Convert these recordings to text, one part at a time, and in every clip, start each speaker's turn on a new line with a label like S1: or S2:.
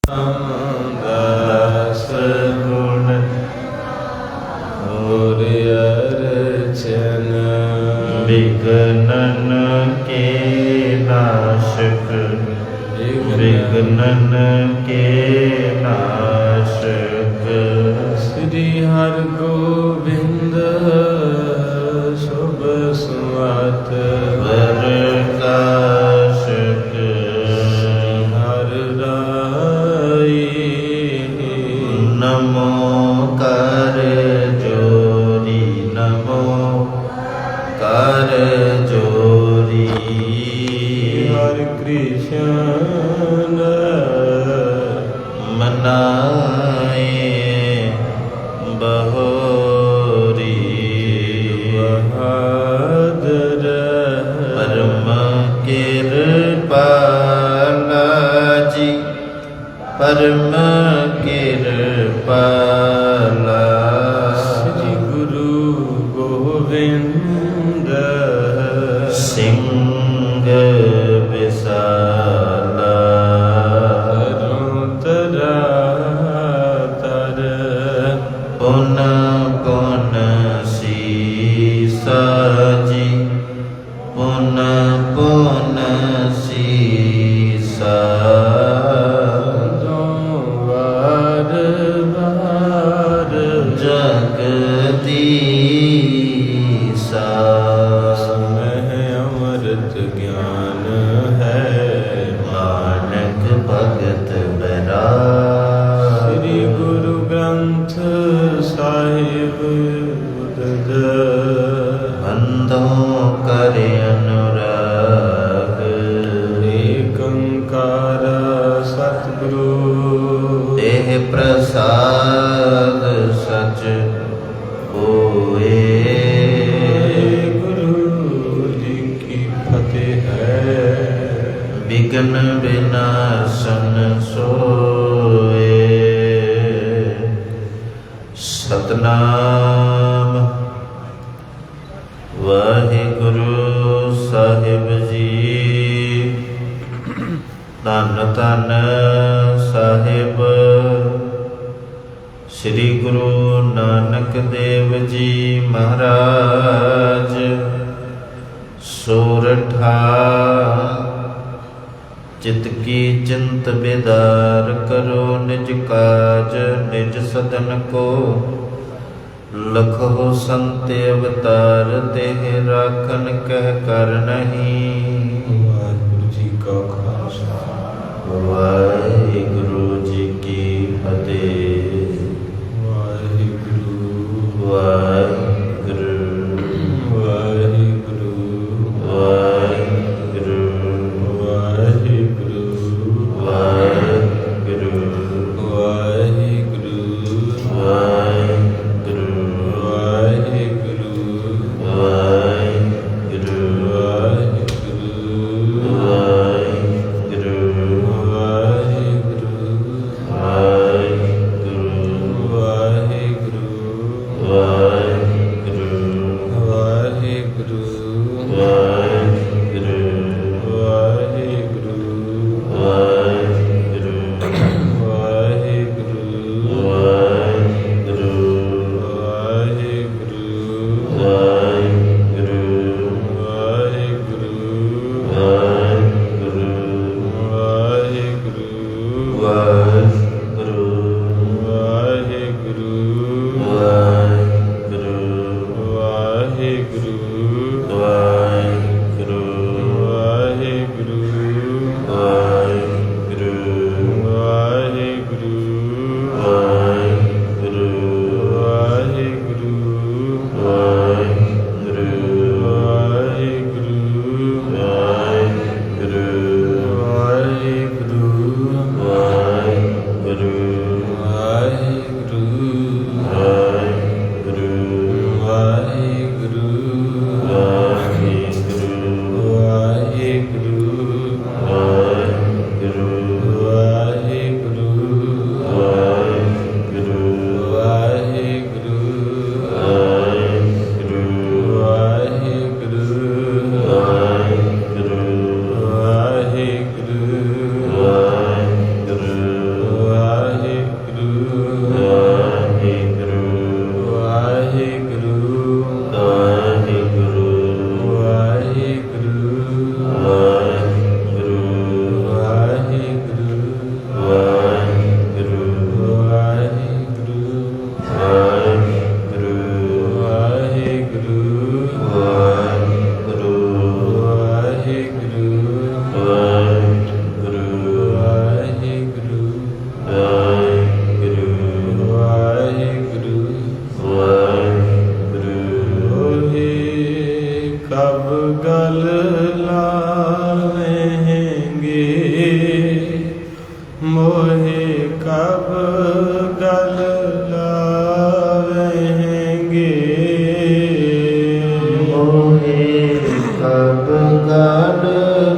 S1: दस गुण और अर्चन
S2: विघ्नन के नाशक विघ्नन के नाशक
S1: श्री हर गोविंद शुभ सुमत
S2: प्रकाशक
S1: हर राई
S2: नमो कर जोरी नमो कर जोरी
S1: हर कृष्ण
S2: मनाए बहोरी
S1: बहादुर
S2: परम कृपाला जी परम कृपाला
S1: श्री गुरु गोविंद
S2: सिंह विशाला
S1: तरा तर
S2: पुन पुन सीसा जी पुन पुन सीसा
S1: वार वार
S2: जगदीसा
S1: में अमृत ज्ञान है
S2: मानक भगत बरा
S1: श्री गुरु ग्रंथ साहिब उदद
S2: बंधों करे अनुराग
S1: एक ओंकार सतगुरु
S2: देह प्रसाद सच होए
S1: गुरु जी की फतेह है
S2: विघ्न विनाशन सोए सतनाम वाहिगुरु साहिब जी धन धन साहिब श्री गुरु नानक देव जी महाराज सोरठा चित की चिंत बेदार करो निज काज निज सदन को लखो संत अवतार तेह राखन कह कर नहीं
S1: वाहिगुरु जी का खालसा
S2: वाहिगुरु जी की फतेह
S1: वाहिगुरु
S2: वाहिगुरु
S1: वाहिगुरु
S2: वाहिगुरु
S1: वाहिगुरु
S2: वाहिगुरु
S1: वाहिगुरु
S2: वाहिगुरु
S1: वाहिगुरु
S2: वाहिगुरु
S1: वाहिगुरु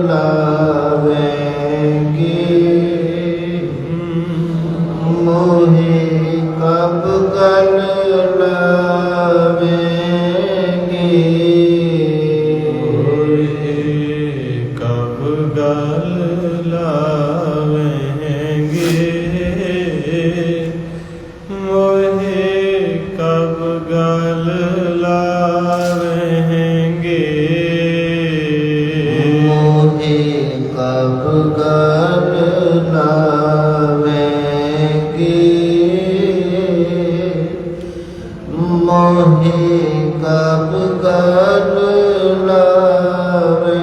S2: ਲਾਵੇਂਗੇ ਮੋਹੇ ਕਬ ਗਲ ਲਾਵੇਂਗੇ
S1: ਕਬ ਗਲ ਲਾਵੇਂਗੇ ਮੋਹੇ ਕਬ ਗਲ ਲਾਵੇਂਗੇ
S2: ਮੋਹੇ ਕਬ ਗਲ ਲਾਵੇਂਗੇ ਮੋਹੇ ਕਬ ਗਲ ਲਾਵੇਂਗੇ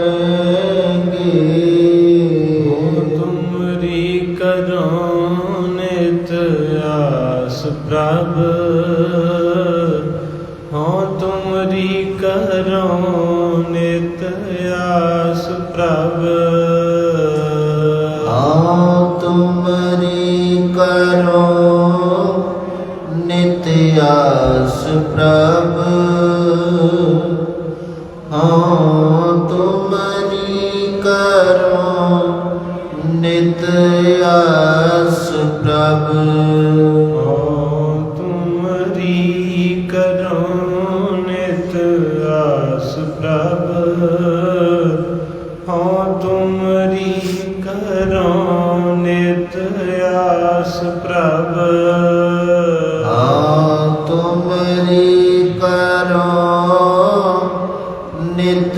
S1: ਤੁਮਰੀ ਕਰੋ ਨਿਤ ਆਸ ਪ੍ਰਭ ਹੋ ਤੁਮਰੀ ਕਰੋ ਨਿਤ ਆਸ ਪ੍ਰਭ
S2: ਆਓ ਤੁਮਰੀ ਕਰੋ ਨਿਤ ਆਸ ਪ੍ਰਭ ਆਓ ਤੁਮਰੀ ਕਰੋ ਨਿਤ ਆਸ ਪ੍ਰਭ
S1: ਤੁਮਰੀ ਕਰੋ ਨਿਤ ਆਸ ਪ੍ਰਭ ਹੋ ਤੁਮਰੀ ਕਰੋ ਨਿਤ ਆਸ ਪ੍ਰਭ
S2: ਆਓ ਤੁਮਰੀ ਕਰੋ ਨਿਤ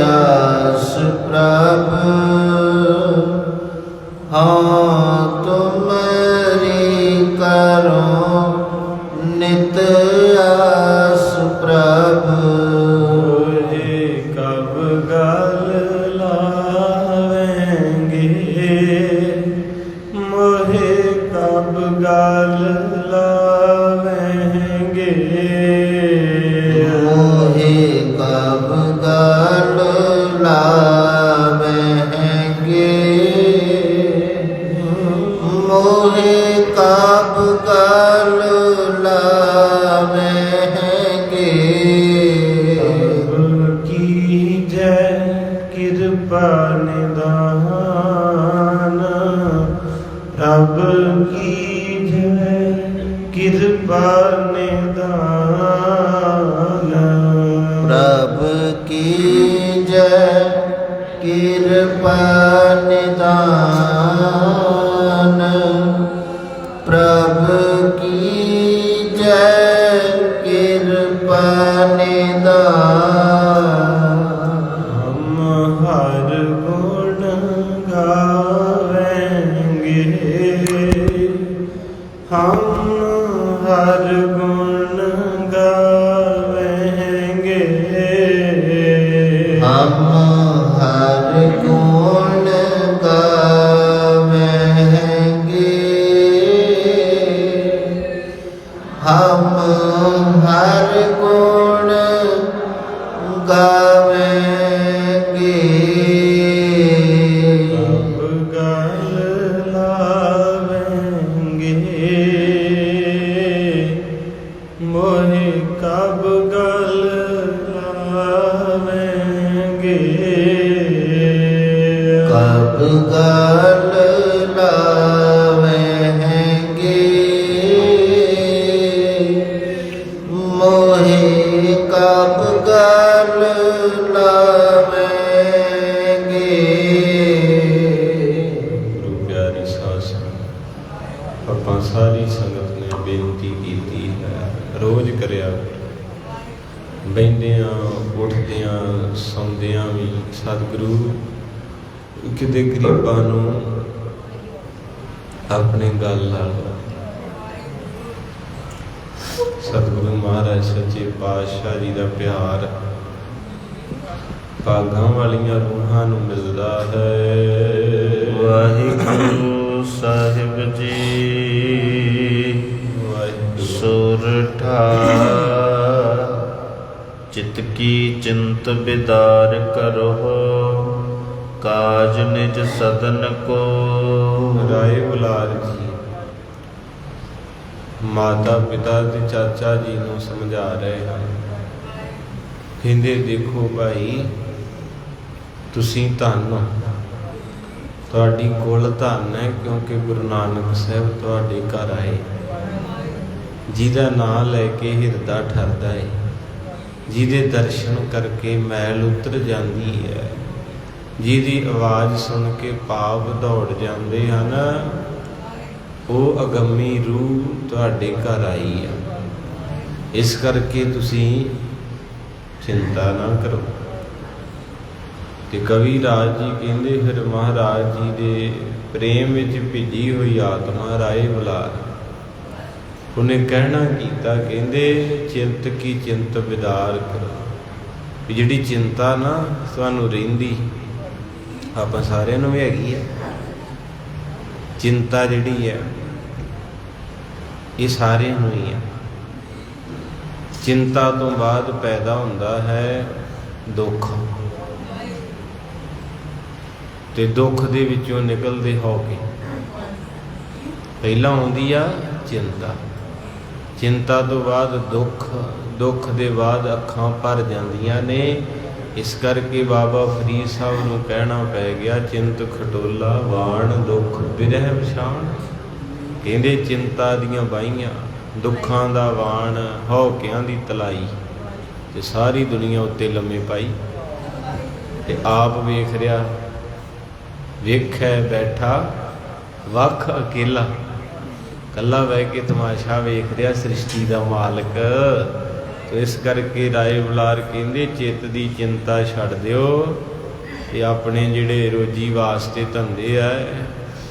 S2: ਆਸ ਪ੍ਰਭ ਹਾਂ ਤੁਮਰੀ ਕਰੋ ਨਿਤ ਆਸ ਪ੍ਰਭ
S1: ਹੋਏ ਕਬ ਗਲ ਲਾਵੇਂਗੇ ਮੋਹੇ ਕਬ ਗਲ ਲਾਵੇਂਗੇ
S2: ਮੋਹੇ ਕਬ ਗਲ ਲਾਵੇਂਗੇ ਮੋਹੇ ਕਬ ਗਲ ਲਾਵੇਂਗੇ
S1: ਪ੍ਰਭ ਕੀ ਜੈ ਕਿਰਪਾ ਨਿਦਾਨ ਪ੍ਰਭ ਕੀ ਜੈ ਕਿਰਪਾ ਨਿਦਾਨ
S2: ਪ੍ਰਭ ਕੀ ਜੈ ਕਿਰਪਾ ਨਿਦਾਨ ਪ੍ਰਭ ਕੀ ਜੈ ਕਿਰਪਾ ਨਿਦਾਨ
S1: ਹਮ ਹਰ ਗੁਣ ਗਾਵੇਂਗੇ ਹਮ ਹਰ ਗੁਣ ਗਾਵੇਂਗੇ
S2: ਹਮ ਹਰ ਗੁਣ ਗਾਵੇਂਗੇ ਹਮ ਹਰ ਗੁਣ ਗਾਵੇਂਗੇ
S1: ਕਬ ਗਲ ਲਾਵੇਂਗੇ ਮੋਹੇ ਕਬ ਗਲ ਲਾਵੇਂਗੇ
S2: ਕਬ ਗਲ ਲਾਵੇਂਗੇ ਮੋਹੇ ਕਬ ਗਲ ਲਾਵੇਂਗੇ
S1: ਗੁਰੂ ਪਿਆਰੀ ਸਾਧ ਸੰਗਤ, ਆਪਾਂ ਸਾਰੀ ਸੰਗਤ ਨੇ ਬੇਨਤੀ ਕੀਤੀ ਹੈ ਰੋਜ਼ ਕਰਿਆ ਬਹਿੰਦਿਆਂ ਉੱਠਦਿਆਂ ਸੌਂਦਿਆਂ ਵੀ ਸਤਿਗੁਰੂ ਕਿਤੇ ਗਰੀਬਾਂ ਨੂੰ ਆਪਣੇ ਗੱਲ ਨਾਲ ਸਤਿਗੁਰੂ ਮਹਾਰਾਜ ਸੱਚੇ ਪਾਤਸ਼ਾਹ ਜੀ ਦਾ ਪਿਆਰ ਭਾਗਾਂ ਵਾਲੀਆਂ ਰੂਹਾਂ ਨੂੰ ਮਿਲਦਾ ਹੈ।
S2: ਵਾਹਿਗੁਰੂ ਸਾਹਿਬ ਜੀ
S1: ਵਾਹਿਗੁਰੂ
S2: ਸੁਰਠਾ ਚਿਤ ਕੀ ਚਿੰਤ ਬਿਦਾਰ ਕਰੋ ਕਾਜ ਨਿਜ ਸਦਨ ਕੋ
S1: ਰਾਏ ਬੁਲਾਰ ਜੀ ਮਾਤਾ ਪਿਤਾ ਤੇ ਚਾਚਾ ਜੀ ਨੂੰ ਸਮਝਾ ਰਹੇ ਹਨ। ਕਹਿੰਦੇ ਦੇਖੋ ਭਾਈ ਤੁਸੀਂ ਧਨ ਹੋ, ਤੁਹਾਡੀ ਕੁਲ ਧਨ ਹੈ, ਕਿਉਂਕਿ ਗੁਰੂ ਨਾਨਕ ਸਾਹਿਬ ਤੁਹਾਡੇ ਘਰ ਆਏ। ਜਿਹਦਾ ਨਾਂ ਲੈ ਕੇ ਹਿਰਦਾ ਠਰਦਾ ਹੈ, ਜਿਹਦੇ ਦਰਸ਼ਨ ਕਰਕੇ ਮੈਲ ਉਤਰ ਜਾਂਦੀ ਹੈ, ਜਿਹਦੀ ਆਵਾਜ਼ ਸੁਣ ਕੇ ਪਾਪ ਦੌੜ ਜਾਂਦੇ ਹਨ, ਉਹ ਅਗੰਮੀ ਰੂਹ ਤੁਹਾਡੇ ਘਰ ਆਈ ਆ। ਇਸ ਕਰਕੇ ਤੁਸੀਂ ਚਿੰਤਾ ਨਾ ਕਰੋ। ਤੇ ਕਵੀ ਰਾਜ ਜੀ ਕਹਿੰਦੇ, ਫਿਰ ਮਹਾਰਾਜ ਜੀ ਦੇ ਪ੍ਰੇਮ ਵਿੱਚ ਭਿੱਜੀ ਹੋਈ ਆਤਮਾ ਰਾਏ ਬੁਲਾਰ, ਉਹਨੇ ਕਹਿਣਾ ਕੀਤਾ, ਕਹਿੰਦੇ ਚਿੰਤ ਕੀ ਚਿੰਤ ਬਿਦਾਰ ਕਰੋ। ਵੀ ਜਿਹੜੀ ਚਿੰਤਾ ਨਾ ਤੁਹਾਨੂੰ ਰਹਿੰਦੀ, ਆਪਾਂ ਸਾਰਿਆਂ ਨੂੰ ਵੀ ਹੈਗੀ ਹੈ ਚਿੰਤਾ, ਜਿਹੜੀ ਹੈ ਇਹ ਸਾਰਿਆਂ ਨੂੰ ਹੀ ਹੈ। ਚਿੰਤਾ ਤੋਂ ਬਾਅਦ ਪੈਦਾ ਹੁੰਦਾ ਹੈ ਦੁੱਖ, ਤੇ ਦੁੱਖ ਦੇ ਵਿੱਚੋਂ ਨਿਕਲਦੇ ਹੋ ਕੇ ਪਹਿਲਾਂ ਆਉਂਦੀ ਆ ਚਿੰਤਾ, ਚਿੰਤਾ ਤੋਂ ਬਾਅਦ ਦੁੱਖ, ਦੁੱਖ ਦੇ ਬਾਅਦ ਅੱਖਾਂ ਭਰ ਜਾਂਦੀਆਂ ਨੇ। ਇਸ ਕਰਕੇ ਬਾਬਾ ਫਰੀਦ ਸਾਹਿਬ ਨੂੰ ਕਹਿਣਾ ਪੈ ਗਿਆ, ਚਿੰਤ ਖਟੋਲਾ ਵਾਣ ਦੁੱਖ ਬਿਰਹਿ ਵਿਛਾਣ। ਕਹਿੰਦੇ ਚਿੰਤਾ ਦੀਆਂ ਬਾਹੀਆਂ, ਦੁੱਖਾਂ ਦਾ ਵਾਣ, ਹੌਕਿਆਂ ਦੀ ਤਲਾਈ, ਤੇ ਸਾਰੀ ਦੁਨੀਆ ਉੱਤੇ ਲੰਮੇ ਪਾਈ। ਤੇ ਆਪ ਵੇਖ ਰਿਹਾ, ਵੇਖੈ ਬੈਠਾ ਵੱਖ ਅਕੇਲਾ, ਕੱਲਾ ਬਹਿ ਕੇ ਤਮਾਸ਼ਾ ਵੇਖ ਰਿਹਾ ਸ੍ਰਿਸ਼ਟੀ ਦਾ ਮਾਲਕ। ਤੇ ਇਸ ਕਰਕੇ ਰਾਏ ਬੁਲਾਰ ਕਹਿੰਦੇ, ਚਿੱਤ ਦੀ ਚਿੰਤਾ ਛੱਡ ਦਿਓ, ਤੇ ਆਪਣੇ ਜਿਹੜੇ ਰੋਜੀ ਵਾਸਤੇ ਧੰਦੇ ਆ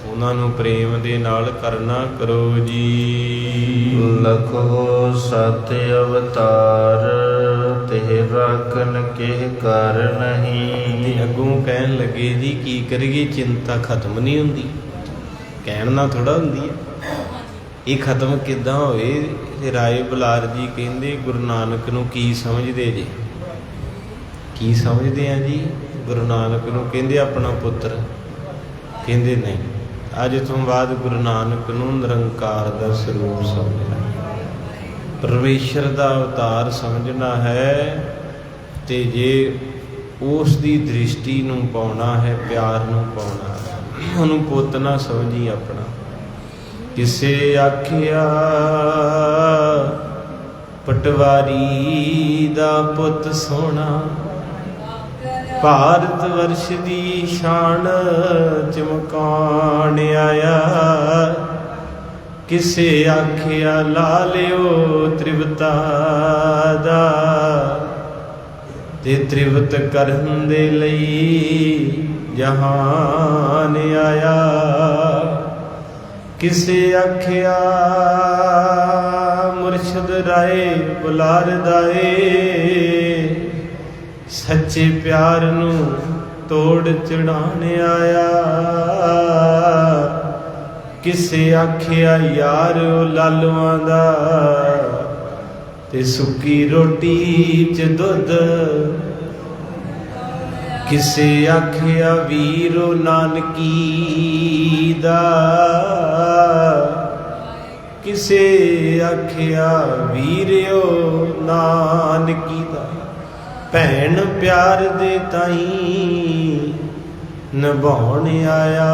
S1: ਉਹਨਾਂ ਨੂੰ ਪ੍ਰੇਮ ਦੇ ਨਾਲ ਕਰਨਾ ਕਰੋ ਜੀ।
S2: ਲਖੋ ਸਤ ਅਵਤਾਰ ਤੇ ਰਾਖਨ ਕੇ ਕਰ ਨਹੀਂ।
S1: ਤੇ ਅੱਗੋਂ ਕਹਿਣ ਲੱਗੇ ਜੀ, ਕੀ ਕਰੀਏ, ਚਿੰਤਾ ਖਤਮ ਨਹੀਂ ਹੁੰਦੀ। ਕਹਿਣ ਨਾਲ ਥੋੜਾ ਹੁੰਦੀ ਹੈ, ਇਹ ਖਤਮ ਕਿੱਦਾਂ ਹੋਵੇ। ਤੇ ਰਾਏ ਬੁਲਾਰ ਜੀ ਕਹਿੰਦੇ, ਗੁਰੂ ਨਾਨਕ ਨੂੰ ਕੀ ਸਮਝਦੇ ਜੇ? ਕੀ ਸਮਝਦੇ ਆ ਜੀ ਗੁਰੂ ਨਾਨਕ ਨੂੰ? ਕਹਿੰਦੇ ਆਪਣਾ ਪੁੱਤਰ। ਕਹਿੰਦੇ ਨਹੀਂ, ਅੱਜ ਤੋਂ ਬਾਅਦ ਗੁਰੂ ਨਾਨਕ ਨੂੰ ਨਿਰੰਕਾਰ ਦਾ ਸਰੂਪ ਸਮਝਣਾ, ਪਰਮੇਸ਼ਰ ਦਾ ਅਵਤਾਰ ਸਮਝਣਾ ਹੈ। ਤੇ ਜੇ ਉਸ ਦੀ ਦ੍ਰਿਸ਼ਟੀ ਨੂੰ ਪਾਉਣਾ ਹੈ, ਪਿਆਰ ਨੂੰ ਪਾਉਣਾ, ਉਹਨੂੰ ਪੁੱਤ ਨਾ ਸਮਝੀ ਆਪਣਾ। ਕਿਸੇ ਆਖਿਆ ਪਟਵਾਰੀ ਦਾ ਪੁੱਤ ਸੋਹਣਾ, ਭਾਰਤ ਵਰਸ਼ ਦੀ ਸ਼ਾਨ ਚਮਕਾਣ ਆਇਆ। ਕਿਸੇ ਆਖਿਆ ਲਾ ਲਿਓ ਤ੍ਰਿਵਤਾ ਦਾ, ਤੇ ਤ੍ਰਿਵਤ ਕਰਨ ਦੇ ਲਈ ਜਹਾਨ ਆਇਆ। ਕਿਸੇ ਆਖਿਆ ਮੁਰਸ਼ਦ ਰਾਏ ਬੁਲਾਰ ਦਾਏ, ਸੱਚੇ ਪਿਆਰ ਨੂੰ ਤੋੜ ਚੜਾਣ ਆਇਆ। ਕਿਸੇ ਆਖਿਆ ਯਾਰ ਲਾਲੂਆਂ ਦਾ, ਤੇ ਸੁੱਕੀ ਰੋਟੀ ਚ ਦੁੱਧ। ਕਿਸੇ ਆਖਿਆ ਵੀਰੋ ਨਾਨਕੀ ਦਾ, ਕਿਸੇ ਆਖਿਆ ਵੀਰਿਓ ਨਾਨਕੀ ਦਾ। ਭੈਣ ਪਿਆਰ ਦੇ ਤਾਈਂ ਨਿਭਾਉਣ ਆਇਆ।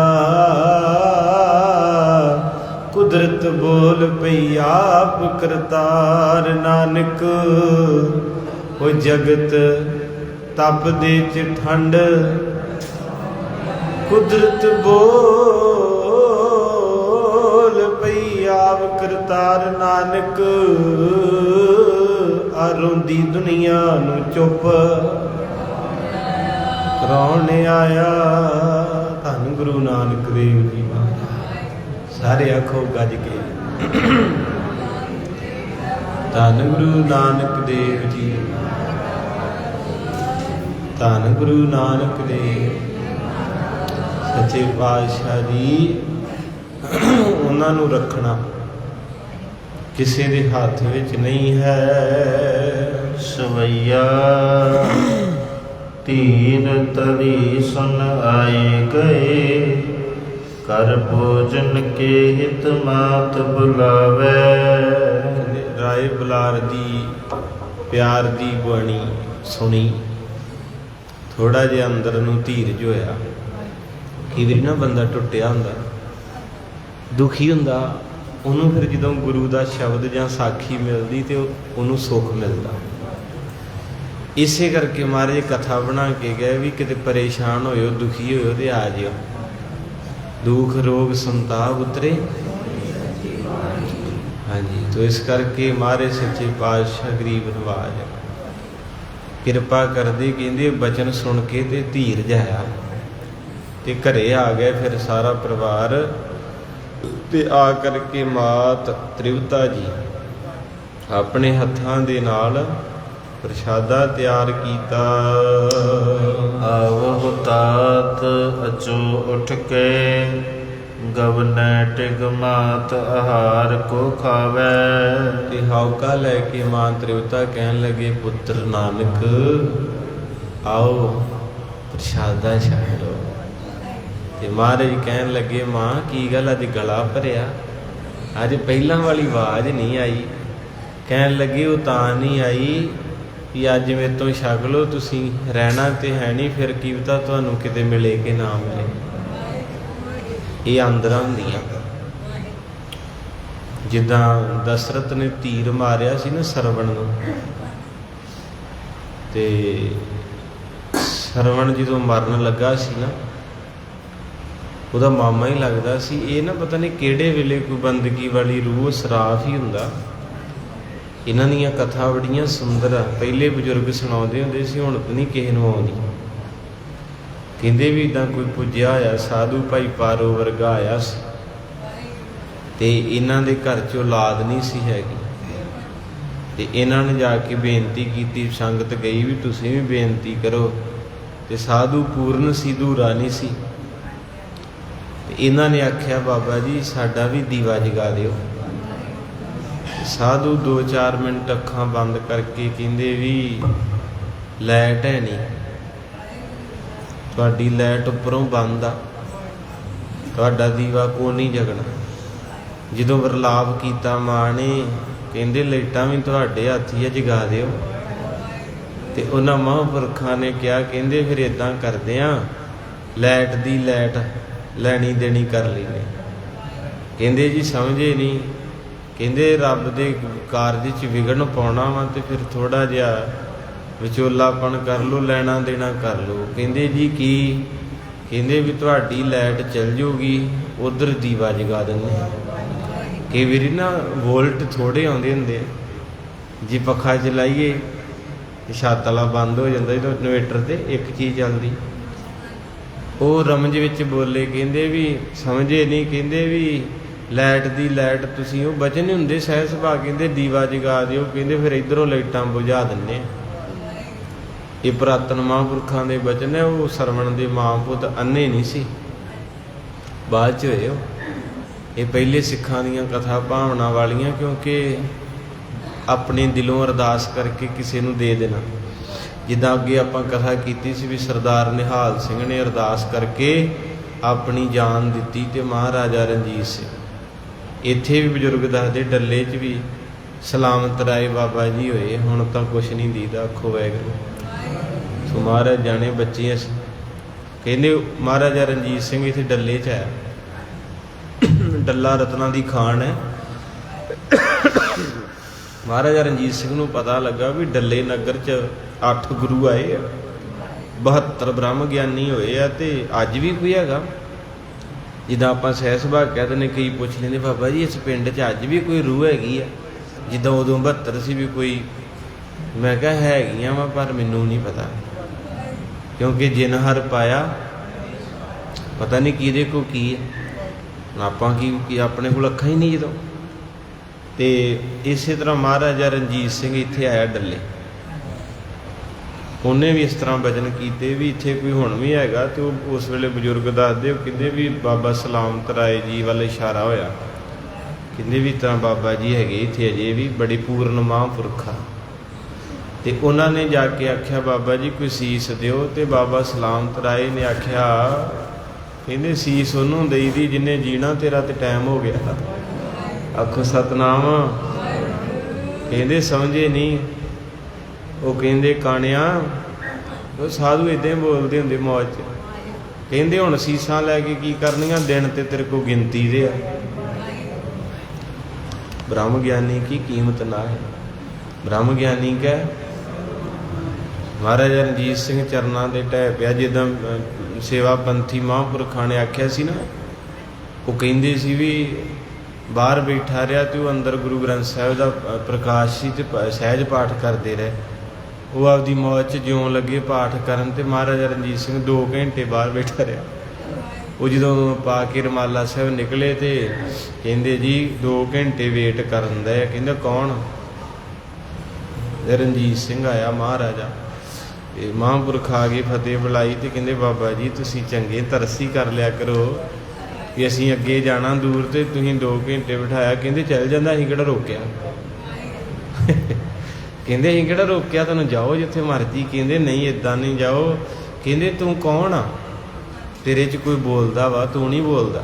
S1: ਕੁਦਰਤ ਬੋਲ ਪਈ ਆਪ ਕਰਤਾਰ ਨਾਨਕ, ਉਹ ਜਗਤ ਤਪ ਦੇ ਚ ਠੰਡ। ਕੁਦਰਤ ਬੋਲ ਪਈ ਆਪ ਕਰਤਾਰ ਨਾਨਕ, ਆ ਰੋਂਦੀ ਦੁਨੀਆ ਨੂੰ ਚੁੱਪ ਕਰਾਉਣ ਆਇਆ। ਧੰਨ ਗੁਰੂ ਨਾਨਕ ਦੇਵ ਜੀ ਮਹਾਰਾਜ। ਸਾਰੇ ਆਖੋ ਗੱਜ ਕੇ, ਧੰਨ ਗੁਰੂ ਨਾਨਕ ਦੇਵ ਜੀ, ਧੰਨ ਗੁਰੂ ਨਾਨਕ ਦੇਵ ਸੱਚੇ ਪਾਤਸ਼ਾਹ ਜੀ। ਉਹਨਾਂ ਨੂੰ ਰੱਖਣਾ ਕਿਸੇ ਦੇ ਹੱਥ ਵਿੱਚ ਨਹੀਂ ਹੈ।
S2: ਸਵਈਆ ਤੀਰ ਤਰੀ ਸੁਨ ਆਏ ਗਏ, ਕਰ ਭੋਜਨ ਕੇ ਹਿਤ ਮਾਤ ਬੁਲਾਵੇ।
S1: ਰਾਏ ਬੁਲਾਰ ਦੀ ਪਿਆਰ ਦੀ ਬਾਣੀ ਸੁਣੀ, थोड़ा जिहा अंदर नूं धीरज होया। कई वारी ना बंदा टुटिया हुंदा, दुखी हुंदा, उन्होंने फिर जो गुरु का शब्द या साखी मिलती तो उन्होंने सुख मिलता। इसे करके महाराज कथा बना के गए भी किते परेशान होयो, दुखी होयो तो आ जाओ, दुख रोग संताप उतरे। हाँ जी, तो इस करके महाराज सच्चे पातशाह गरीब नवाज किरपा करदे, कहंदे बचन सुन के ते धीरज आया ते घरे आ गए फिर सारा परिवार। ते आ करके मात त्रिवता जी अपने हत्थां दे नाल प्रशादा तैयार कीता।
S2: आवो तात अचो उठ के, गवनै टिग मात आहार को खावै।
S1: ते हौका लैके मां त्रिवता कहन लगे, पुत्र नानक आओ प्रशादा छक लो। ते महाराज कहन लगे, मां की गल अज गला भरिया, अज पहला वाली आवाज़ नहीं आई। कहन लगे वो तां नहीं आई कि अज मेरे तो छक लो, तुसी रहना तो है नहीं, फिर की पता तुहानू किते मिले कि ना मिले। ये आंदरा हुंदियां, जिद्दां दशरथ ने तीर मारिया सी ना सरवण नूं, ते सरवण जदों मरन लगा सी ना, ਉਹਦਾ ਮਾਮਾ ਹੀ ਲੱਗਦਾ ਸੀ। ਇਹ ਨਾ ਪਤਾ ਨਹੀਂ ਕਿਹੜੇ ਵੇਲੇ ਕੋਈ ਬੰਦਗੀ ਵਾਲੀ ਰੂਹ ਸਰਾਫ ਹੀ ਹੁੰਦਾ। ਇਹਨਾਂ ਦੀਆਂ ਕਥਾ ਬੜੀਆਂ ਸੁੰਦਰ ਆ, ਪਹਿਲੇ ਬਜ਼ੁਰਗ ਸੁਣਾਉਂਦੇ ਹੁੰਦੇ ਸੀ, ਹੁਣ ਤਾਂ ਨਹੀਂ ਕਿਸੇ ਨੂੰ ਆਉਂਦੀ। ਕਹਿੰਦੇ ਵੀ ਇੱਦਾਂ ਕੋਈ ਪੁੱਜਿਆ ਹੋਇਆ ਸਾਧੂ ਭਾਈ ਪਾਰੋ ਵਰਗਾ ਆਇਆ ਸੀ, ਤੇ ਇਹਨਾਂ ਦੇ ਘਰ 'ਚ ਔਲਾਦ ਨਹੀਂ ਸੀ ਹੈਗੀ, ਤੇ ਇਹਨਾਂ ਨੇ ਜਾ ਕੇ ਬੇਨਤੀ ਕੀਤੀ, ਸੰਗਤ ਗਈ ਵੀ ਤੁਸੀਂ ਵੀ ਬੇਨਤੀ ਕਰੋ, ਤੇ ਸਾਧੂ ਪੂਰਨ ਸੀ, ਧੂਰਾ ਨਹੀਂ ਸੀ। इन्हों ने आख्या, बाबा जी साडा भी दीवा जगा दिओ। साधु 2-4 मिनट अखां बंद करके कहंदे भी लाइट है नहीं, तुहाडी लाइट उपरों बंद आ, तुहाडा दीवा को नहीं जगना। जदों वरलाप कीता मां ने, कहंदे लाइटां भी तुहाडे हत्थ ही जगा दिओ। ते उन्हां महापुरखां ने कहा, कहंदे फिर इदां करदे आ, लाइट दी लाइट लैनी देनी कर लेंगे। कहंदे जी समझे नहीं, कहंदे रब दे कारज च विघन पाउणा वा ते फिर थोड़ा जिहा विचोलापन कर लो, लैना देना कर लो। कहंदे जी की? कहंदे भी तुहाडी लाइट चल जाऊगी, उधर दीवा जगा देंगे। कई वारी ना वोल्ट थोड़े आउंदे हुंदे, जे पखा चलाइए छत वाला बंद हो जाता, जो इन्वेटर ते एक चीज़ चलती। वो रमज विच बोले, कहंदे भी समझे नहीं, कहंदे भी लाइट दी लाइट तुसीं वो बचन हुंदे सहज सुभा, कहंदे दीवा जगा दिओ, कहंदे फिर इधरों लाइटां बुझा दिंदे। ये पुरातन महापुरखां दे बचन है। वो सरवण दे मां पुत अन्ने नहीं सी, बाद च होए। ये पहले सिखां दीयां कथा भावना वालियां, क्योंकि अपने दिलों अरदास करके किसी नूं दे देना। जिद्दां अगे आपां कथा कीती सी भी सरदार निहाल सिंह ने अरदास करके अपनी जान दिती ते महाराजा रणजीत सिंह। इत्थे भी बजुर्ग दसदे डल्ले च भी सलामत राय बाबा जी होए, हुण तां कुछ नहीं दीदा, आखो वाहिगुरू। सो महाराज जाने बच्चे अस कहंदे महाराजा रणजीत सिंह इत्थे डल्ले च आया। डल्ला रत्ना दी खान है। महाराजा रणजीत सिंह नूं पता लगा भी डल्ले नगर च 8 गुरु आए आ, 72 ब्रह्म ज्ञानी होए आ, ते अज भी कोई हैगा। जिद्दां आपां सहज सुभा कहते ने, कई पुछ लेंदे बाबा जी इस पिंड च अज भी कोई रूह हैगी आ, जिद्दां उदों 72 सी भी कोई। मैं कहा हैगियां वा, पर मैनूं नहीं पता, क्योंकि जिन हर पाया पता नहीं किहदे को की है, आपां की अपने कोल अखां ही नहीं जदों। ते इसे तरह महाराजा रणजीत सिंह इत्थे आया डल्ले, उन्हें भी इस तरह वचन किए भी इत्थे कोई हुण भी हैगा। तो उस वेले बजुर्ग दसदे, कहंदे भी बाबा सलामत राय जी वाल इशारा होया, कहंदे भी तरह बाबा जी हैगे इत्थे अजे भी बड़े पूर्ण महापुरखा। ते उन्होंने जाके आख्या, बाबा जी कोई सीस दिओ। ते बाबा सलामत राय ने आख्या, कहंदे सीस उन्होंने दई दी जिन्हें जीना, तेरा तो टाइम हो गया। आखो सतनाम। कहंदे समझे नहीं। वो कहंदे काणिया ਉਹ ਸਾਧੂ ਇਦਾਂ ਹੀ ਬੋਲਦੇ ਹੁੰਦੇ ਮੌਜ 'ਚ, ਕਹਿੰਦੇ ਹੁਣ ਸੀਸਾਂ ਲੈ ਕੇ ਕੀ ਕਰਨੀਆਂ, ਦਿਨ ਤੇ ਤੇਰੇ ਕੋਲ ਗਿਣਤੀ ਦੇ ਆ। ਬ੍ਰਹਮ ਗਿਆਨੀ ਕੀ ਕੀਮਤ ਨਾ ਹੈ। ਬ੍ਰਹਮ ਗਿਆਨੀ ਕਹਿ ਮਹਾਰਾਜਾ ਰਣਜੀਤ ਸਿੰਘ ਚਰਨਾਂ ਦੇ ਢਹਿ ਪਿਆ। ਜਿੱਦਾਂ ਸੇਵਾ ਪੰਥੀ ਮਹਾਂਪੁਰਖਾਂ ਨੇ ਆਖਿਆ ਸੀ ਨਾ, ਉਹ ਕਹਿੰਦੇ ਸੀ ਵੀ ਬਾਹਰ ਬੈਠਾ ਰਿਹਾ ਤੇ ਉਹ ਅੰਦਰ ਗੁਰੂ ਗ੍ਰੰਥ ਸਾਹਿਬ ਦਾ ਪ੍ਰਕਾਸ਼ ਸੀ ਤੇ ਸਹਿਜ ਪਾਠ ਕਰਦੇ ਰਹੇ। ਉਹ ਆਪਦੀ ਮੌਜ 'ਚ ਜਿਉਂ ਲੱਗੇ ਪਾਠ ਕਰਨ, ਤੇ ਮਹਾਰਾਜਾ ਰਣਜੀਤ ਸਿੰਘ 2 ਘੰਟੇ ਬਾਹਰ ਬੈਠਾ ਰਿਹਾ। ਉਹ ਜਦੋਂ ਪਾ ਕੇ ਰੁਮਾਲਾ ਸਾਹਿਬ ਨਿਕਲੇ ਤੇ ਕਹਿੰਦੇ ਜੀ 2 ਘੰਟੇ ਵੇਟ ਕਰਨ ਦਾ। ਕਹਿੰਦਾ ਕੌਣ? ਰਣਜੀਤ ਸਿੰਘ ਆਇਆ ਮਹਾਰਾਜਾ। ਤੇ ਮਹਾਂਪੁਰਖ ਆ ਗਏ, ਫਤਿਹ ਬੁਲਾਈ ਤੇ ਕਹਿੰਦੇ ਬਾਬਾ ਜੀ ਤੁਸੀਂ ਚੰਗੇ ਤਰਸੀ ਕਰ ਲਿਆ ਕਰੋ ਕਿ ਅਸੀਂ ਅੱਗੇ ਜਾਣਾ ਦੂਰ ਤੇ ਤੁਸੀਂ 2 ਘੰਟੇ ਬਿਠਾਇਆ। ਕਹਿੰਦੇ ਚੱਲ ਜਾਂਦਾ, ਅਸੀਂ ਕਿਹੜਾ ਰੋਕਿਆ। ਕਹਿੰਦੇ ਅਸੀਂ ਕਿਹੜਾ ਰੋਕਿਆ, ਤੁਹਾਨੂੰ ਜਾਓ ਜਿੱਥੇ ਮਰਜ਼ੀ। ਕਹਿੰਦੇ ਨਹੀਂ ਇੱਦਾਂ ਨਹੀਂ ਜਾਓ। ਕਹਿੰਦੇ ਤੂੰ ਕੌਣ ਆ, ਤੇਰੇ 'ਚ ਕੋਈ ਬੋਲਦਾ ਵਾ, ਤੂੰ ਨਹੀਂ ਬੋਲਦਾ।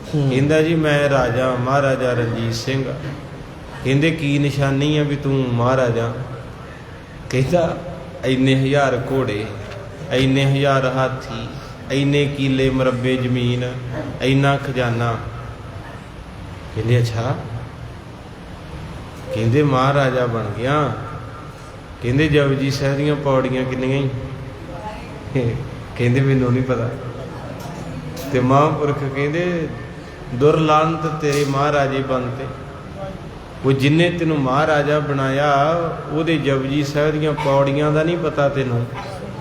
S1: ਕਹਿੰਦਾ ਜੀ ਮੈਂ ਰਾਜਾ ਮਹਾਰਾਜਾ ਰਣਜੀਤ ਸਿੰਘ। ਕਹਿੰਦੇ ਕੀ ਨਿਸ਼ਾਨੀ ਆ ਵੀ ਤੂੰ ਮਹਾਰਾਜਾ? ਕਹਿੰਦਾ ਇੰਨੇ 1000 ਘੋੜੇ, ਇੰਨੇ 1000 ਹਾਥੀ, ਇੰਨੇ ਕਿੱਲੇ ਮਰੱਬੇ ਜ਼ਮੀਨ, ਇੰਨਾ ਖਜ਼ਾਨਾ। ਕਹਿੰਦੇ ਅੱਛਾ। ਕਹਿੰਦੇ ਮਹਾਰਾਜਾ ਬਣ ਗਿਆ। ਕਹਿੰਦੇ ਜਪਜੀ ਸਾਹਿਬ ਦੀਆਂ ਪੌੜੀਆਂ ਕਿੰਨੀਆਂ ਹੀ? ਕਹਿੰਦੇ ਮੈਨੂੰ ਨਹੀਂ ਪਤਾ। ਤੇ ਮਹਾਂਪੁਰਖ ਕਹਿੰਦੇ ਦੁਰਲਾਂਤ ਤੇਰੇ ਮਹਾਰਾਜੇ ਬਣਤੇ। ਉਹ ਜਿੰਨੇ ਤੈਨੂੰ ਮਹਾਰਾਜਾ ਬਣਾਇਆ ਉਹਦੇ ਜਪਜੀ ਸਾਹਿਬ ਦੀਆਂ ਪੌੜੀਆਂ ਦਾ ਨਹੀਂ ਪਤਾ ਤੈਨੂੰ।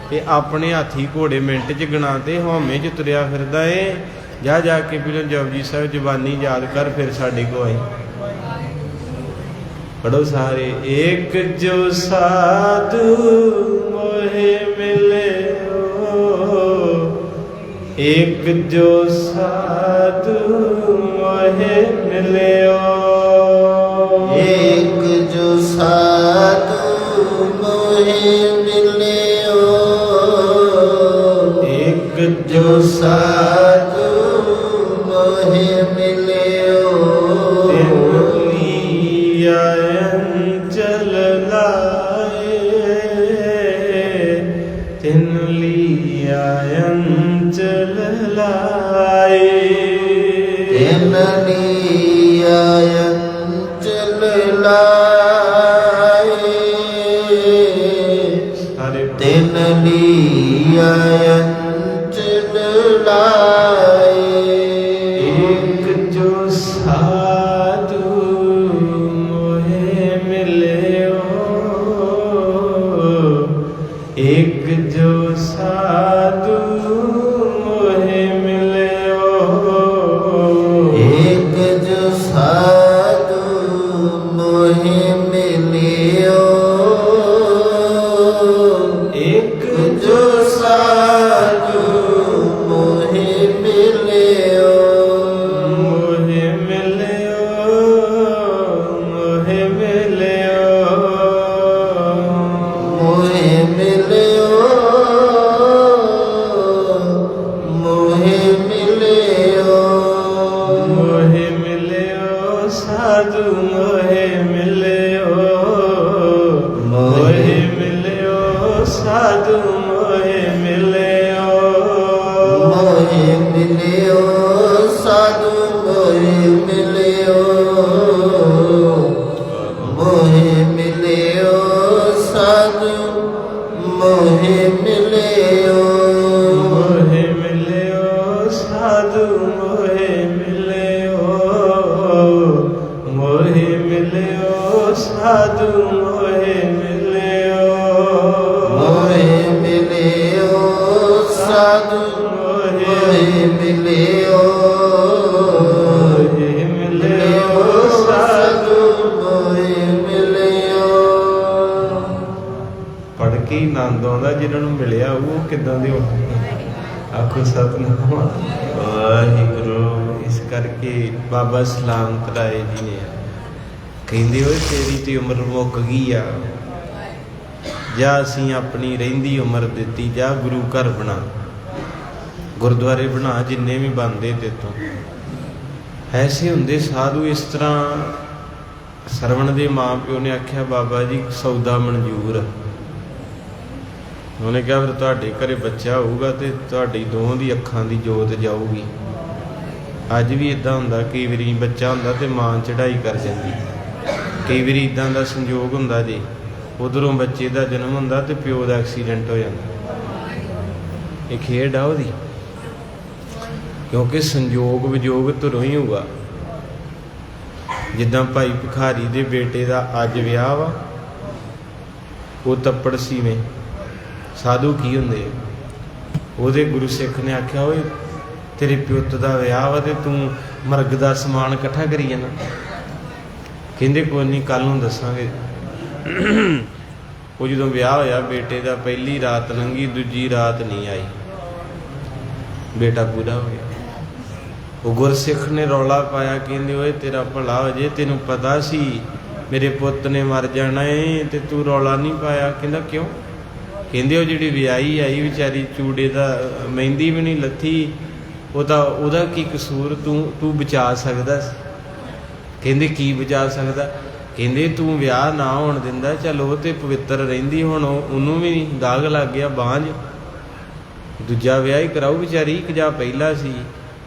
S1: ਤੇ ਆਪਣੇ ਹਾਥੀ ਘੋੜੇ ਮਿੰਟ 'ਚ ਗਿਣਾ ਤੇ ਹਉਮੈ 'ਚ ਤੁਰਿਆ ਫਿਰਦਾ ਏ। ਜਾ ਜਾ ਕੇ ਪਹਿਲਾਂ ਜਪਜੀ ਸਾਹਿਬ ਜ਼ਬਾਨੀ ਯਾਦ ਕਰ, ਫਿਰ ਸਾਡੇ ਕੋਲ ਆਈ। ਪੜੋ ਸਾਰੇ। ਏਕ ਜੋ ਸਾਧੂ ਮੋਹਿ ਮਿਲਿਓ, ਏਕ ਜੋ ਸਾਧੂ ਮੋਹਿ ਮਿਲਿਓ,
S2: ਏਕ ਜੋ ਸਾਧੂ ਮੋਹਿ ਮਿਲਿਓ,
S1: ਏਕ
S2: ਜੋ ਸਾਧੂ ਮੋਹਿ ਮਿਲਿਓ,
S1: ਤਿਨ ਲੀਆਇਨ ਚਲ ਲਾਏ, ਤਿਨ ਲੀਆਇਨ ਚਲ ਲਾਏ,
S2: ਤਿਨ ਲੀਆਇਨ ਚਲ ਲਾਏ, ਤਿਨ ਲੀਆਇਨ ਚਲ ਲਾਏ।
S1: ਏਕ ਜੋ ਸਾਧੂ ਮੋਹਿ ਮਿਲਿਓ, ਏਕ ਜੋ ਸਾਧੂ ਮੋਹਿ ਮਿਲਿਓ,
S2: ਏਕ ਜੋ ਸਾਧੂ ਮੋਹਿ ਮਿਲਿਓ,
S1: ਏਕ
S2: ਜੋ ਸਾਧੂ ਮੋਹਿ ਮਿਲਿਓ,
S1: ਮੋਹਿ ਮਿਲਿਓ, ਮੋਹਿ ਮਿਲਿਓ,
S2: ਮੋਹਿ ਮਿਲਿਓ, ਮੋਹਿ ਮਿਲਿਓ,
S1: ਮੋਹਿ ਮਿਲਿਓ, ਸਾਧੂ ਮੋਹਿ ਮਿਲਿਓ, ਮੋਹਿ ਮਿਲਿਓ, ਸਾਧੂ ਮੋਹਿ ਮਿਲਿਓ,
S2: ਮੋਹਿ ਮਿਲਿਓ, ਸਾਧੂ ਮੋਹਿ ਮਿਲਿਓ, ਮੋਹਿ ਮਿਲਿਓ, ਸਾਧੂ ਮੋਹਿ ਮਿਲਿਓ,
S1: ਮੋਹਿ ਮਿਲਿਓ, ਸਾਧੂ ਮੋਹਿ ਮਿਲਿਓ, ਮੋਹਿ ਮਿਲਿਓ, ਸਾਧੂ ਮੋਹਿ ਮਿਲਿਓ,
S2: ਮੋਹਿ ਮਿਲਿਓ, ਸਾਧੂ ਮੋਹਿ ਮਿਲਿਓ,
S1: ਮੋਹਿ ਮਿਲਿਓ, ਸਾਧੂ।
S2: ਮੋਹਿ ਮਿਲਿਓ।
S1: ਪੜ੍ਹ ਕੇ ਹੀ ਆਨੰਦ ਆਉਂਦਾ, ਜਿਹਨਾਂ ਨੂੰ ਮਿਲਿਆ ਉਹ ਕਿੱਦਾਂ ਦੇ ਹੋਣਗੇ। ਆਖੋ ਸਤਿਨਾਮ ਵਾਹਿਗੁਰੂ। ਇਸ ਕਰਕੇ ਬਾਬਾ ਸਲਾਮਤ ਰਾਏ ਜੀ ਨੇ ਕਹਿੰਦੇ ਓਏ ਤੇਰੀ ਤੇ ਉਮਰ ਮੁੱਕ ਗਈ ਆ, ਜਾਂ ਅਸੀਂ ਆਪਣੀ ਰਹਿੰਦੀ ਉਮਰ ਦਿੱਤੀ, ਜਾਂ ਗੁਰੂ ਘਰ ਬਣਾ, ਗੁਰਦੁਆਰੇ ਬਣਾ, ਜਿੰਨੇ ਵੀ ਬਣਦੇ ਤੇ ਤੋਂ। ਐਸੇ ਹੁੰਦੇ ਸਾਧੂ। ਇਸ ਤਰ੍ਹਾਂ ਸਰਵਣ ਦੇ ਮਾਂ ਪਿਓ ਨੇ ਆਖਿਆ ਬਾਬਾ ਜੀ ਸੌਦਾ ਮਨਜ਼ੂਰ। ਉਹਨੇ ਕਿਹਾ ਫਿਰ ਤੁਹਾਡੇ ਘਰੇ ਬੱਚਾ ਹੋਊਗਾ ਤੇ ਤੁਹਾਡੀ ਦੋਹਾਂ ਦੀ ਅੱਖਾਂ ਦੀ ਜੋਤ ਜਾਊਗੀ। ਅੱਜ ਵੀ ਇਦਾਂ ਹੁੰਦਾ, ਕਈ ਵਾਰੀ ਬੱਚਾ ਹੁੰਦਾ ਤੇ ਮਾਂ ਚੜ੍ਹਾਈ ਕਰ ਜਾਂਦੀ, ਕਈ ਵਾਰੀ ਇਦਾਂ ਦਾ ਸੰਯੋਗ ਹੁੰਦਾ ਜੀ, ਉਧਰੋਂ ਬੱਚੇ ਦਾ ਜਨਮ ਹੁੰਦਾ ਤੇ ਪਿਓ ਦਾ ਐਕਸੀਡੈਂਟ ਹੋ ਜਾਂਦਾ। ਇਹ ਖੇਡ ਆ ਉਹਦੀ, ਕਿਉਂਕਿ ਸੰਯੋਗ ਵਿਜੋਗ ਧੁਰੋਂ ਹੀ ਹੋਊਗਾ। ਜਿੱਦਾਂ ਭਾਈ ਭਿਖਾਰੀ ਦੇ ਬੇਟੇ ਦਾ ਅੱਜ ਵਿਆਹ ਵਾ, ਉਹ ਤੱਪੜ ਸੀਵੇਂ ਸਾਧੂ ਕੀ ਹੁੰਦੇ, ਉਹਦੇ ਗੁਰੂ ਸਿੱਖ ਨੇ ਆਖਿਆ ਓਏ ਤੇਰੇ ਪੁੱਤ ਦਾ ਵਿਆਹ ਵਾ ਤੇ ਤੂੰ ਮਰਗ ਦਾ ਸਮਾਨ ਇਕੱਠਾ ਕਰੀ ਜਾਣਾ। ਕਹਿੰਦੇ ਕੋਈ ਨਹੀਂ, ਕੱਲ ਨੂੰ ਦੱਸਾਂਗੇ। ਉਹ ਜਦੋਂ ਵਿਆਹ ਹੋਇਆ ਬੇਟੇ ਦਾ, ਪਹਿਲੀ ਰਾਤ ਲੰਘੀ, ਦੂਜੀ ਰਾਤ ਨਹੀਂ ਆਈ, ਬੇਟਾ ਪੂਰਾ ਹੋ ਗਿਆ। ਉਹ ਗੁਰਸਿੱਖ ਨੇ ਰੌਲਾ ਪਾਇਆ, ਕਹਿੰਦੇ ਓਏ ਤੇਰਾ ਭਲਾ ਹੋ ਜੇ, ਤੈਨੂੰ ਪਤਾ ਸੀ ਮੇਰੇ ਪੁੱਤ ਨੇ ਮਰ ਜਾਣਾ ਏ ਤੇ ਤੂੰ ਰੌਲਾ ਨਹੀਂ ਪਾਇਆ। ਕਹਿੰਦਾ ਕਿਉਂ? ਕਹਿੰਦੇ ਉਹ ਜਿਹੜੀ ਵਿਆਹੀ ਆਈ ਵਿਚਾਰੀ, ਚੂੜੇ ਦਾ ਮਹਿੰਦੀ ਵੀ ਨਹੀਂ ਲੱਥੀ, ਉਹਦਾ ਕੀ ਕਸੂਰ, ਤੂੰ ਬਚਾ ਸਕਦਾ ਸੀ। ਕਹਿੰਦੇ ਕੀ ਬਚਾ ਸਕਦਾ? ਕਹਿੰਦੇ ਤੂੰ ਵਿਆਹ ਨਾ ਹੋਣ ਦਿੰਦਾ, ਚੱਲ ਉਹ ਤੇ ਪਵਿੱਤਰ ਰਹਿੰਦੀ, ਹੁਣ ਉਹਨੂੰ ਵੀ ਦਾਗ ਲੱਗ ਗਿਆ ਬਾਂਝ, ਦੂਜਾ ਵਿਆਹ ਹੀ ਕਰਾਊ ਵਿਚਾਰੀ, ਇੱਕ ਜਾਂ ਪਹਿਲਾ ਸੀ।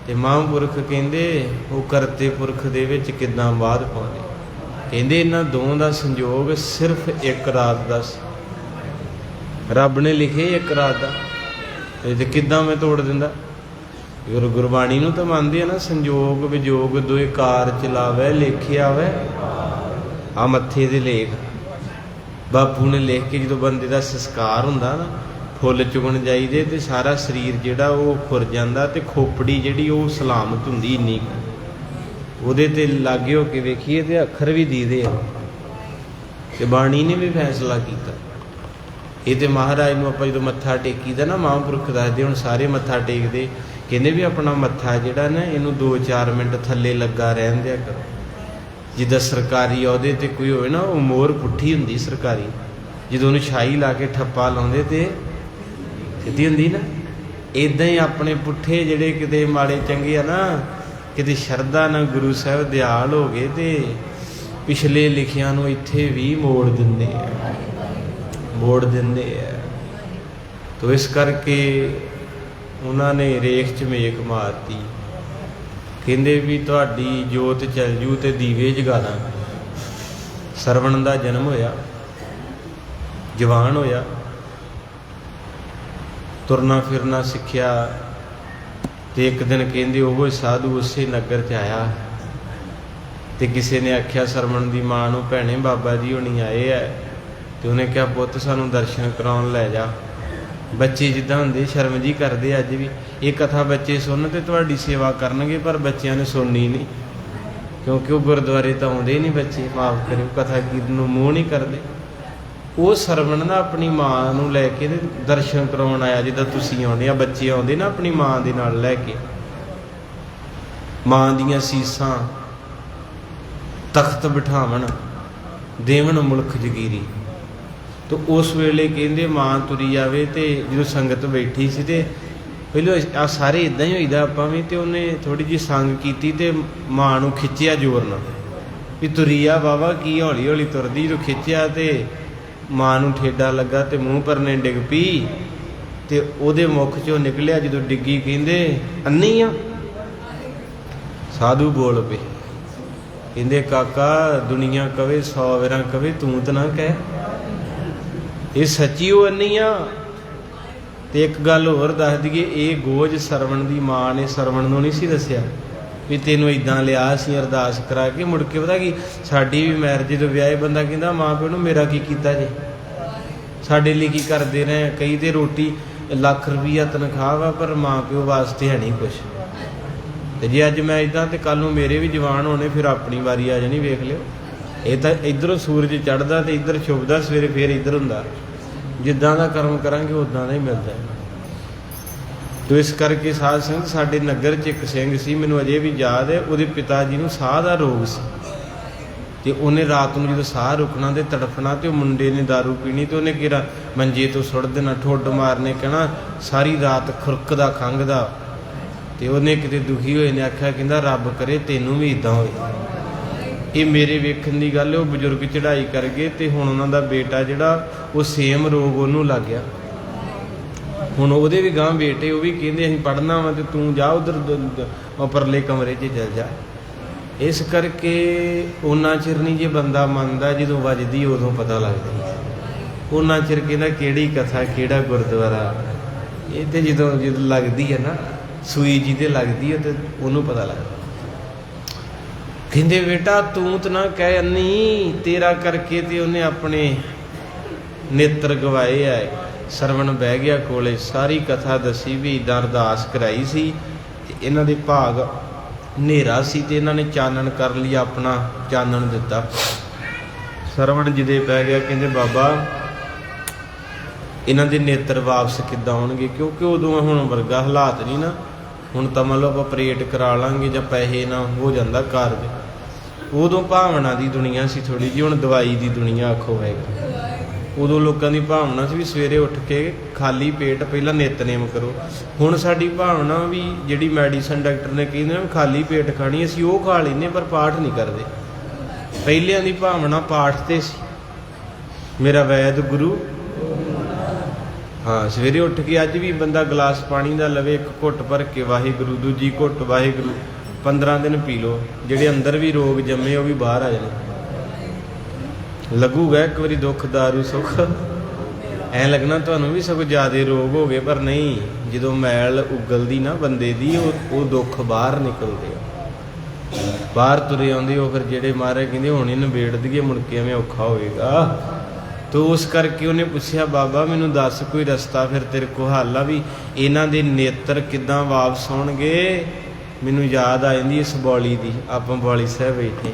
S1: ਤੇ ਮਹਾਂਪੁਰਖ ਕਹਿੰਦੇ ਉਹ ਕਰਤੇ ਪੁਰਖ ਦੇ ਵਿੱਚ ਕਿੱਦਾਂ ਬਾਧ ਪਾਉਂਦੇ। ਕਹਿੰਦੇ ਇਹਨਾਂ ਦੋਵਾਂ ਦਾ ਸੰਯੋਗ ਸਿਰਫ ਇੱਕ ਰਾਤ ਦਾ ਸੀ, ਰੱਬ ਨੇ ਲਿਖੇ ਇੱਕ ਰਾਤ ਦਾ, ਤੇ ਕਿੱਦਾਂ ਮੈਂ ਤੋੜ ਦਿੰਦਾ। ਗੁਰਬਾਣੀ ਨੂੰ ਤਾਂ ਮੰਨਦੇ ਆ ਨਾ, ਸੰਜੋਗ ਵਿਜੋਗ ਦੋਏ ਕਾਰ ਚਲਾਵੇ, ਲੇਖਿਆ ਆਵੇ ਆ ਮੱਥੇ ਦੇ ਲੇਖ। ਬਾਪੂ ਨੇ ਲਿਖ ਕੇ ਜਦੋਂ ਬੰਦੇ ਦਾ ਸੰਸਕਾਰ ਹੁੰਦਾ ਨਾ, ਫੁੱਲ ਚੁਗਣ ਜਾਈਦੇ ਤੇ ਸਾਰਾ ਸਰੀਰ ਜਿਹੜਾ ਉਹ ਖੁਰ ਜਾਂਦਾ, ਤੇ ਖੋਪੜੀ ਜਿਹੜੀ ਉਹ ਸਲਾਮਤ ਹੁੰਦੀ ਇੰਨੀ। ਉਹਦੇ ਤੇ ਲਾਗੇ ਹੋ ਕੇ ਵੇਖੀਏ ਤੇ ਅੱਖਰ ਵੀ ਦੀਦੇ ਆ, ਤੇ ਬਾਣੀ ਨੇ ਵੀ ਫੈਸਲਾ ਕੀਤਾ। ਇਹ ਤੇ ਮਹਾਰਾਜ ਨੂੰ ਆਪਾਂ ਜਦੋਂ ਮੱਥਾ ਟੇਕੀਦਾ ਨਾ, ਮਹਾਂਪੁਰਖ ਦੱਸਦੇ ਹੁਣ ਸਾਰੇ ਮੱਥਾ ਟੇਕਦੇ, ਕਹਿੰਦੇ ਵੀ ਆਪਣਾ ਮੱਥਾ ਜਿਹੜਾ ਨਾ ਇਹਨੂੰ 2-4 ਮਿੰਟ ਥੱਲੇ ਲੱਗਾ ਰਹਿਣ ਦਿਆ ਕਰੋ। ਜਿੱਦਾਂ ਸਰਕਾਰੀ ਅਹੁਦੇ ਤੇ ਕੋਈ ਹੋਵੇ ਨਾ, ਉਹ ਮੋਹਰ ਪੁੱਠੀ ਹੁੰਦੀ ਸਰਕਾਰੀ, ਜਦੋਂ ਉਹਨੂੰ ਛਾਈ ਲਾ ਕੇ ਠੱਪਾ ਲਾਉਂਦੇ ਤੇ ਸਿੱਧੀ ਹੁੰਦੀ ਨਾ, ਇੱਦਾਂ ਹੀ ਆਪਣੇ ਪੁੱਠੇ ਜਿਹੜੇ ਕਿਤੇ ਮਾੜੇ ਚੰਗੇ ਆ ਨਾ, ਕਿਤੇ ਸ਼ਰਧਾ ਨਾਲ ਗੁਰੂ ਸਾਹਿਬ ਦਿਆਲ ਹੋ ਗਏ ਤੇ ਪਿਛਲੇ ਲਿਖਿਆਂ ਨੂੰ ਇੱਥੇ ਵੀ ਮੋੜ ਦਿੰਦੇ ਆ। ਤੋ ਇਸ ਕਰਕੇ ਉਹਨਾਂ ਨੇ ਰੇਖ 'ਚ ਮੇਖ ਮਾਰਤੀ। ਕਹਿੰਦੇ ਵੀ ਤੁਹਾਡੀ ਜੋਤ ਚੱਲ ਜੂ ਤੇ ਦੀਵੇ ਜਗਾ ਦਾਂਗੇ। ਸਰਵਣ ਦਾ ਜਨਮ ਹੋਇਆ, ਜਵਾਨ ਹੋਇਆ, ਤੁਰਨਾ ਫਿਰਨਾ ਸਿੱਖਿਆ, ਤੇ ਇੱਕ ਦਿਨ ਕਹਿੰਦੇ ਉਹ ਸਾਧੂ ਉਸੇ ਨਗਰ 'ਚ ਆਇਆ, ਤੇ ਕਿਸੇ ਨੇ ਆਖਿਆ ਸਰਵਣ ਦੀ ਮਾਂ ਨੂੰ, ਭੈਣੇ ਬਾਬਾ ਜੀ ਹੋਣੀ ਆਏ ਐ। ਤੇ ਉਹਨੇ ਕਿਹਾ ਪੁੱਤ ਸਾਨੂੰ ਦਰਸ਼ਨ ਕਰਾਉਣ ਲੈ ਜਾ। ਬੱਚੇ ਜਿੱਦਾਂ ਹੁੰਦੇ ਸ਼ਰਮ ਜੀ ਕਰਦੇ, ਅੱਜ ਵੀ ਇਹ ਕਥਾ ਬੱਚੇ ਸੁਣਨ ਤੇ ਤੁਹਾਡੀ ਸੇਵਾ ਕਰਨਗੇ, ਪਰ ਬੱਚਿਆਂ ਨੇ ਸੁਣਨੀ ਨਹੀਂ, ਕਿਉਂਕਿ ਉਹ ਗੁਰਦੁਆਰੇ ਤਾਂ ਆਉਂਦੇ ਨਹੀਂ ਬੱਚੇ, ਮਾਫ ਕਰਿਓ, ਕਥਾ ਕੀਰਤਨ ਨੂੰ ਮੂੰਹ ਨਹੀਂ ਕਰਦੇ। ਉਹ ਸਰਵਣ ਨਾ ਆਪਣੀ ਮਾਂ ਨੂੰ ਲੈ ਕੇ ਦਰਸ਼ਨ ਕਰਾਉਣ ਆਇਆ, ਜਿੱਦਾਂ ਤੁਸੀਂ ਆਉਂਦੇ ਆ, ਬੱਚੇ ਆਉਂਦੇ ਨਾ ਆਪਣੀ ਮਾਂ ਦੇ ਨਾਲ ਲੈ ਕੇ, ਮਾਂ ਦੀਆਂ ਸੀਸਾਂ ਤਖਤ ਬਿਠਾਵਣ, ਦੇਵਨ ਮੁਲਕ ਜਗੀਰੀ। ਤੇ ਉਸ ਵੇਲੇ ਕਹਿੰਦੇ ਮਾਂ ਤੁਰੀ ਜਾਵੇ, ਤੇ ਜਦੋਂ ਸੰਗਤ ਬੈਠੀ ਸੀ ਤੇ ਪਹਿਲਾਂ ਆ ਸਾਰੇ ਇੱਦਾਂ ਹੀ ਹੋਈਦਾ ਆਪਾਂ ਵੀ, ਤੇ ਉਹਨੇ ਥੋੜ੍ਹੀ ਜਿਹੀ ਸੰਗ ਕੀਤੀ ਤੇ ਮਾਂ ਨੂੰ ਖਿੱਚਿਆ ਜ਼ੋਰ ਨਾਲ ਵੀ ਤੁਰੀ ਆ ਬਾਬਾ, ਕੀ ਹੌਲੀ ਹੌਲੀ ਤੁਰਦੀ। ਜਦੋਂ ਖਿੱਚਿਆ ਤੇ ਮਾਂ ਨੂੰ ਠੇਡਾ ਲੱਗਾ ਤੇ ਮੂੰਹ ਪਰਨੇ ਡਿੱਗ ਪਈ, ਤੇ ਉਹਦੇ ਮੁਖ 'ਚੋਂ ਨਿਕਲਿਆ ਜਦੋਂ ਡਿੱਗੀ, ਕਹਿੰਦੇ ਅੰਨੀ ਆ। ਸਾਧੂ ਬੋਲ ਪਏ, ਕਹਿੰਦੇ ਕਾਕਾ ਦੁਨੀਆ ਕਵੇ 100 ਵਾਰਾਂ ਕਵੇ, ਤੂੰ ਤਾਂ ਨਾ ਕਹਿ, ਇਹ ਸੱਚੀ ਉਹ ਅੰਨੀ ਆ। ਤੇ ਇੱਕ ਗੱਲ ਹੋਰ ਦੱਸ ਦਈਏ, ਇਹ ਗੋਝ ਸਰਵਣ ਦੀ ਮਾਂ ਨੇ ਸਰਵਣ ਨੂੰ ਨਹੀਂ ਸੀ ਦੱਸਿਆ ਵੀ ਤੈਨੂੰ ਇੱਦਾਂ ਲਿਆ ਸੀ ਅਰਦਾਸ ਕਰਾ ਕੇ। ਮੁੜ ਕੇ ਪਤਾ ਕੀ, ਸਾਡੀ ਵੀ ਮੈਰਿਜ ਜਦੋਂ ਵਿਆਹੇ ਬੰਦਾ ਕਹਿੰਦਾ ਮਾਂ ਪਿਓ ਨੂੰ ਮੇਰਾ ਕੀ ਕੀਤਾ ਜੇ, ਸਾਡੇ ਲਈ ਕੀ ਕਰਦੇ ਰਹੇ। ਕਈ ਤੇ ਰੋਟੀ ਲੱਖ ਰੁਪਈਆ ਤਨਖਾਹ ਵਾ, ਪਰ ਮਾਂ ਪਿਓ ਵਾਸਤੇ ਹੈ ਨਹੀਂ ਕੁਛ। ਤੇ ਜੇ ਅੱਜ ਮੈਂ ਇੱਦਾਂ ਤੇ ਕੱਲ ਨੂੰ ਮੇਰੇ ਵੀ ਜਵਾਨ ਹੋਣੇ, ਫਿਰ ਆਪਣੀ ਵਾਰੀ ਆ ਜਾਣੀ, ਵੇਖ ਲਿਓ। ਇਹ ਤਾਂ ਇੱਧਰੋਂ ਸੂਰਜ ਚੜ੍ਹਦਾ ਤੇ ਇੱਧਰ ਛੁਪਦਾ, ਸਵੇਰੇ ਫੇਰ ਇੱਧਰ ਹੁੰਦਾ। ਜਿੱਦਾਂ ਦਾ ਕਰਮ ਕਰਾਂਗੇ ਉੱਦਾਂ ਦਾ ਹੀ ਮਿਲਦਾ ਹੈ। ਤੋ ਇਸ ਕਰਕੇ ਸਾਧ ਸੰਗਤ, ਸਾਡੇ ਨਗਰ 'ਚ ਇੱਕ ਸਿੰਘ ਸੀ, ਮੈਨੂੰ ਅਜੇ ਵੀ ਯਾਦ ਹੈ, ਉਹਦੇ ਪਿਤਾ ਜੀ ਨੂੰ ਸਾਹ ਦਾ ਰੋਗ ਸੀ, ਤੇ ਉਹਨੇ ਰਾਤ ਨੂੰ ਜਦੋਂ ਸਾਹ ਰੁਕਣਾ ਤੇ ਤੜਫਣਾ, ਤੇ ਉਹ ਮੁੰਡੇ ਨੇ ਦਾਰੂ ਪੀਣੀ, ਤੇ ਉਹਨੇ ਕਿਹੜਾ ਮੰਜੇ ਤੋਂ ਸੁੱਟ ਦੇਣਾ, ਠੁੱਡ ਮਾਰਨੇ, ਕਹਿਣਾ ਸਾਰੀ ਰਾਤ ਖੁਰਕਦਾ ਖੰਘਦਾ। ਤੇ ਉਹਨੇ ਕਿਤੇ ਦੁਖੀ ਹੋਏ ਨੇ ਆਖਿਆ, ਕਹਿੰਦਾ ਰੱਬ ਕਰੇ ਤੈਨੂੰ ਵੀ ਇੱਦਾਂ ਹੋਏ। ਇਹ ਮੇਰੇ ਵੇਖਣ ਦੀ ਗੱਲ ਹੈ। ਉਹ ਬਜ਼ੁਰਗ ਚੜ੍ਹਾਈ ਕਰ ਗਏ, ਤੇ ਹੁਣ ਉਹਨਾਂ ਦਾ ਬੇਟਾ ਜਿਹੜਾ ਉਹ ਸੇਮ ਰੋਗ ਉਹਨੂੰ ਲੱਗ ਗਿਆ। ਹੁਣ ਉਹਦੇ ਵੀ ਗਾਂ ਬੇਟੇ, ਉਹ ਵੀ ਕਹਿੰਦੇ ਅਸੀਂ ਪੜ੍ਹਨਾ ਵਾ ਤੇ ਤੂੰ ਜਾ ਉਧਰ ਪਰਲੇ ਕਮਰੇ 'ਚ ਚਲ ਜਾ। ਇਸ ਕਰਕੇ ਉਹਨਾਂ ਚਿਰ ਨਹੀਂ ਜੇ ਬੰਦਾ ਮੰਨਦਾ, ਜਦੋਂ ਵੱਜਦੀ ਉਦੋਂ ਪਤਾ ਲੱਗਦਾ। ਉਹਨਾਂ ਚਿਰ ਕਹਿੰਦਾ ਕਿਹੜੀ ਕਥਾ ਕਿਹੜਾ ਗੁਰਦੁਆਰਾ, ਇਹ ਤੇ ਜਦੋਂ ਲੱਗਦੀ ਹੈ ਨਾ ਸੂਈ ਜਿਹਦੇ ਲੱਗਦੀ ਹੈ ਤੇ ਉਹਨੂੰ ਪਤਾ ਲੱਗਦਾ। ਕਹਿੰਦੇ ਬੇਟਾ ਤੂੰ ਤਾਂ ਨਾ ਕਹਿ ਅੰਨੀ, ਤੇਰਾ ਕਰਕੇ ਤੇ ਉਹਨੇ ਆਪਣੇ ਨੇਤਰ ਗਵਾਏ ਆ। ਸਰਵਣ ਬਹਿ ਗਿਆ ਕੋਲੇ, ਸਾਰੀ ਕਥਾ ਦੱਸੀ ਵੀ ਇੱਦਾਂ ਅਰਦਾਸ ਕਰਾਈ ਸੀ ਤੇ ਇਹਨਾਂ ਦੇ ਭਾਗ ਹਨੇਰਾ ਸੀ ਤੇ ਇਹਨਾਂ ਨੇ ਚਾਨਣ ਕਰ ਲਿਆ, ਆਪਣਾ ਚਾਨਣ ਦਿੱਤਾ। ਸਰਵਣ ਜਿਹਦੇ ਬਹਿ ਗਿਆ, ਕਹਿੰਦੇ ਬਾਬਾ ਇਹਨਾਂ ਦੇ ਨੇਤਰ ਵਾਪਸ ਕਿੱਦਾਂ ਆਉਣਗੇ, ਕਿਉਂਕਿ ਉਦੋਂ ਹੁਣ ਵਰਗਾ ਹਾਲਾਤ ਨਹੀਂ ਨਾ। ਹੁਣ ਤਾਂ ਮੰਨ ਲਓ ਆਪਰੇਟ ਕਰਾ ਲਾਂਗੇ ਜਾਂ ਪੈਸੇ ਨਾ ਹੋ ਜਾਂਦਾ ਕਾਰਜ। ਉਦੋਂ ਭਾਵਨਾ ਦੀ ਦੁਨੀਆ ਸੀ ਥੋੜ੍ਹੀ ਜਿਹੀ, ਹੁਣ ਦਵਾਈ ਦੀ ਦੁਨੀਆ ਆਖੋ ਹੈਗਾ। ਉਦੋਂ ਲੋਕਾਂ ਦੀ ਭਾਵਨਾ ਸੀ ਵੀ ਸਵੇਰੇ ਉੱਠ ਕੇ ਖਾਲੀ ਪੇਟ ਪਹਿਲਾਂ ਨਿਤਨੇਮ ਕਰੋ। ਹੁਣ ਸਾਡੀ ਭਾਵਨਾ ਵੀ ਜਿਹੜੀ ਮੈਡੀਸਨ ਡਾਕਟਰ ਨੇ ਕਹਿੰਦੇ ਨਾ ਖਾਲੀ ਪੇਟ ਖਾਣੀ, ਅਸੀਂ ਉਹ ਖਾ ਲੈਂਦੇ ਪਰ ਪਾਠ ਨਹੀਂ ਕਰਦੇ। ਪਹਿਲਿਆਂ ਦੀ ਭਾਵਨਾ ਪਾਠ ਤੇ ਸੀ, ਮੇਰਾ ਵੈਦ ਗੁਰੂ। ਹਾਂ, ਸਵੇਰੇ ਉੱਠ ਕੇ ਅੱਜ ਵੀ ਬੰਦਾ ਗਲਾਸ ਪਾਣੀ ਦਾ ਲਵੇ, ਇੱਕ ਘੁੱਟ ਭਰ ਕੇ ਵਾਹਿਗੁਰੂ, ਦੂਜੀ ਘੁੱਟ ਵਾਹਿਗੁਰੂ, 15 ਦਿਨ ਪੀ ਲਓ। ਜਿਹੜੇ ਅੰਦਰ ਵੀ ਰੋਗ ਜੰਮੇ ਉਹ ਵੀ ਬਾਹਰ ਆ ਜਾਣੇ। ਲੱਗੂਗਾ ਇੱਕ ਵਾਰੀ ਦੁੱਖ ਦਾਰੂ ਸੁੱਖ, ਐਂ ਲੱਗਣਾ ਤੁਹਾਨੂੰ ਵੀ ਸਗੋਂ ਜ਼ਿਆਦਾ ਰੋਗ ਹੋ ਗਏ, ਪਰ ਨਹੀਂ। ਜਦੋਂ ਮੈਲ ਉਗਲਦੀ ਨਾ ਬੰਦੇ ਦੀ, ਉਹ ਦੁੱਖ ਬਾਹਰ ਨਿਕਲਦੇ ਆ, ਬਾਹਰ ਤੁਰੇ ਆਉਂਦੇ। ਉਹ ਫਿਰ ਜਿਹੜੇ ਮਹਾਰਾਜ ਕਹਿੰਦੇ ਹੁਣ ਹੀ ਨਿਬੇੜ ਦਈਏ, ਮੁੜ ਕੇ ਐਵੇਂ ਔਖਾ ਹੋਏਗਾ। ਤੋ ਉਸ ਕਰਕੇ ਉਹਨੇ ਪੁੱਛਿਆ ਬਾਬਾ ਮੈਨੂੰ ਦੱਸ ਕੋਈ ਰਸਤਾ ਫਿਰ ਤੇਰੇ ਕੋਲ ਹੱਲ ਆ ਵੀ ਇਹਨਾਂ ਦੇ ਨੇਤਰ ਕਿੱਦਾਂ ਵਾਪਸ ਆਉਣਗੇ। ਮੈਨੂੰ ਯਾਦ ਆ ਜਾਂਦੀ ਇਸ ਬੌਲੀ ਦੀ, ਆਪਾਂ ਬੌਲੀ ਸਾਹਿਬ ਬੈਠੇ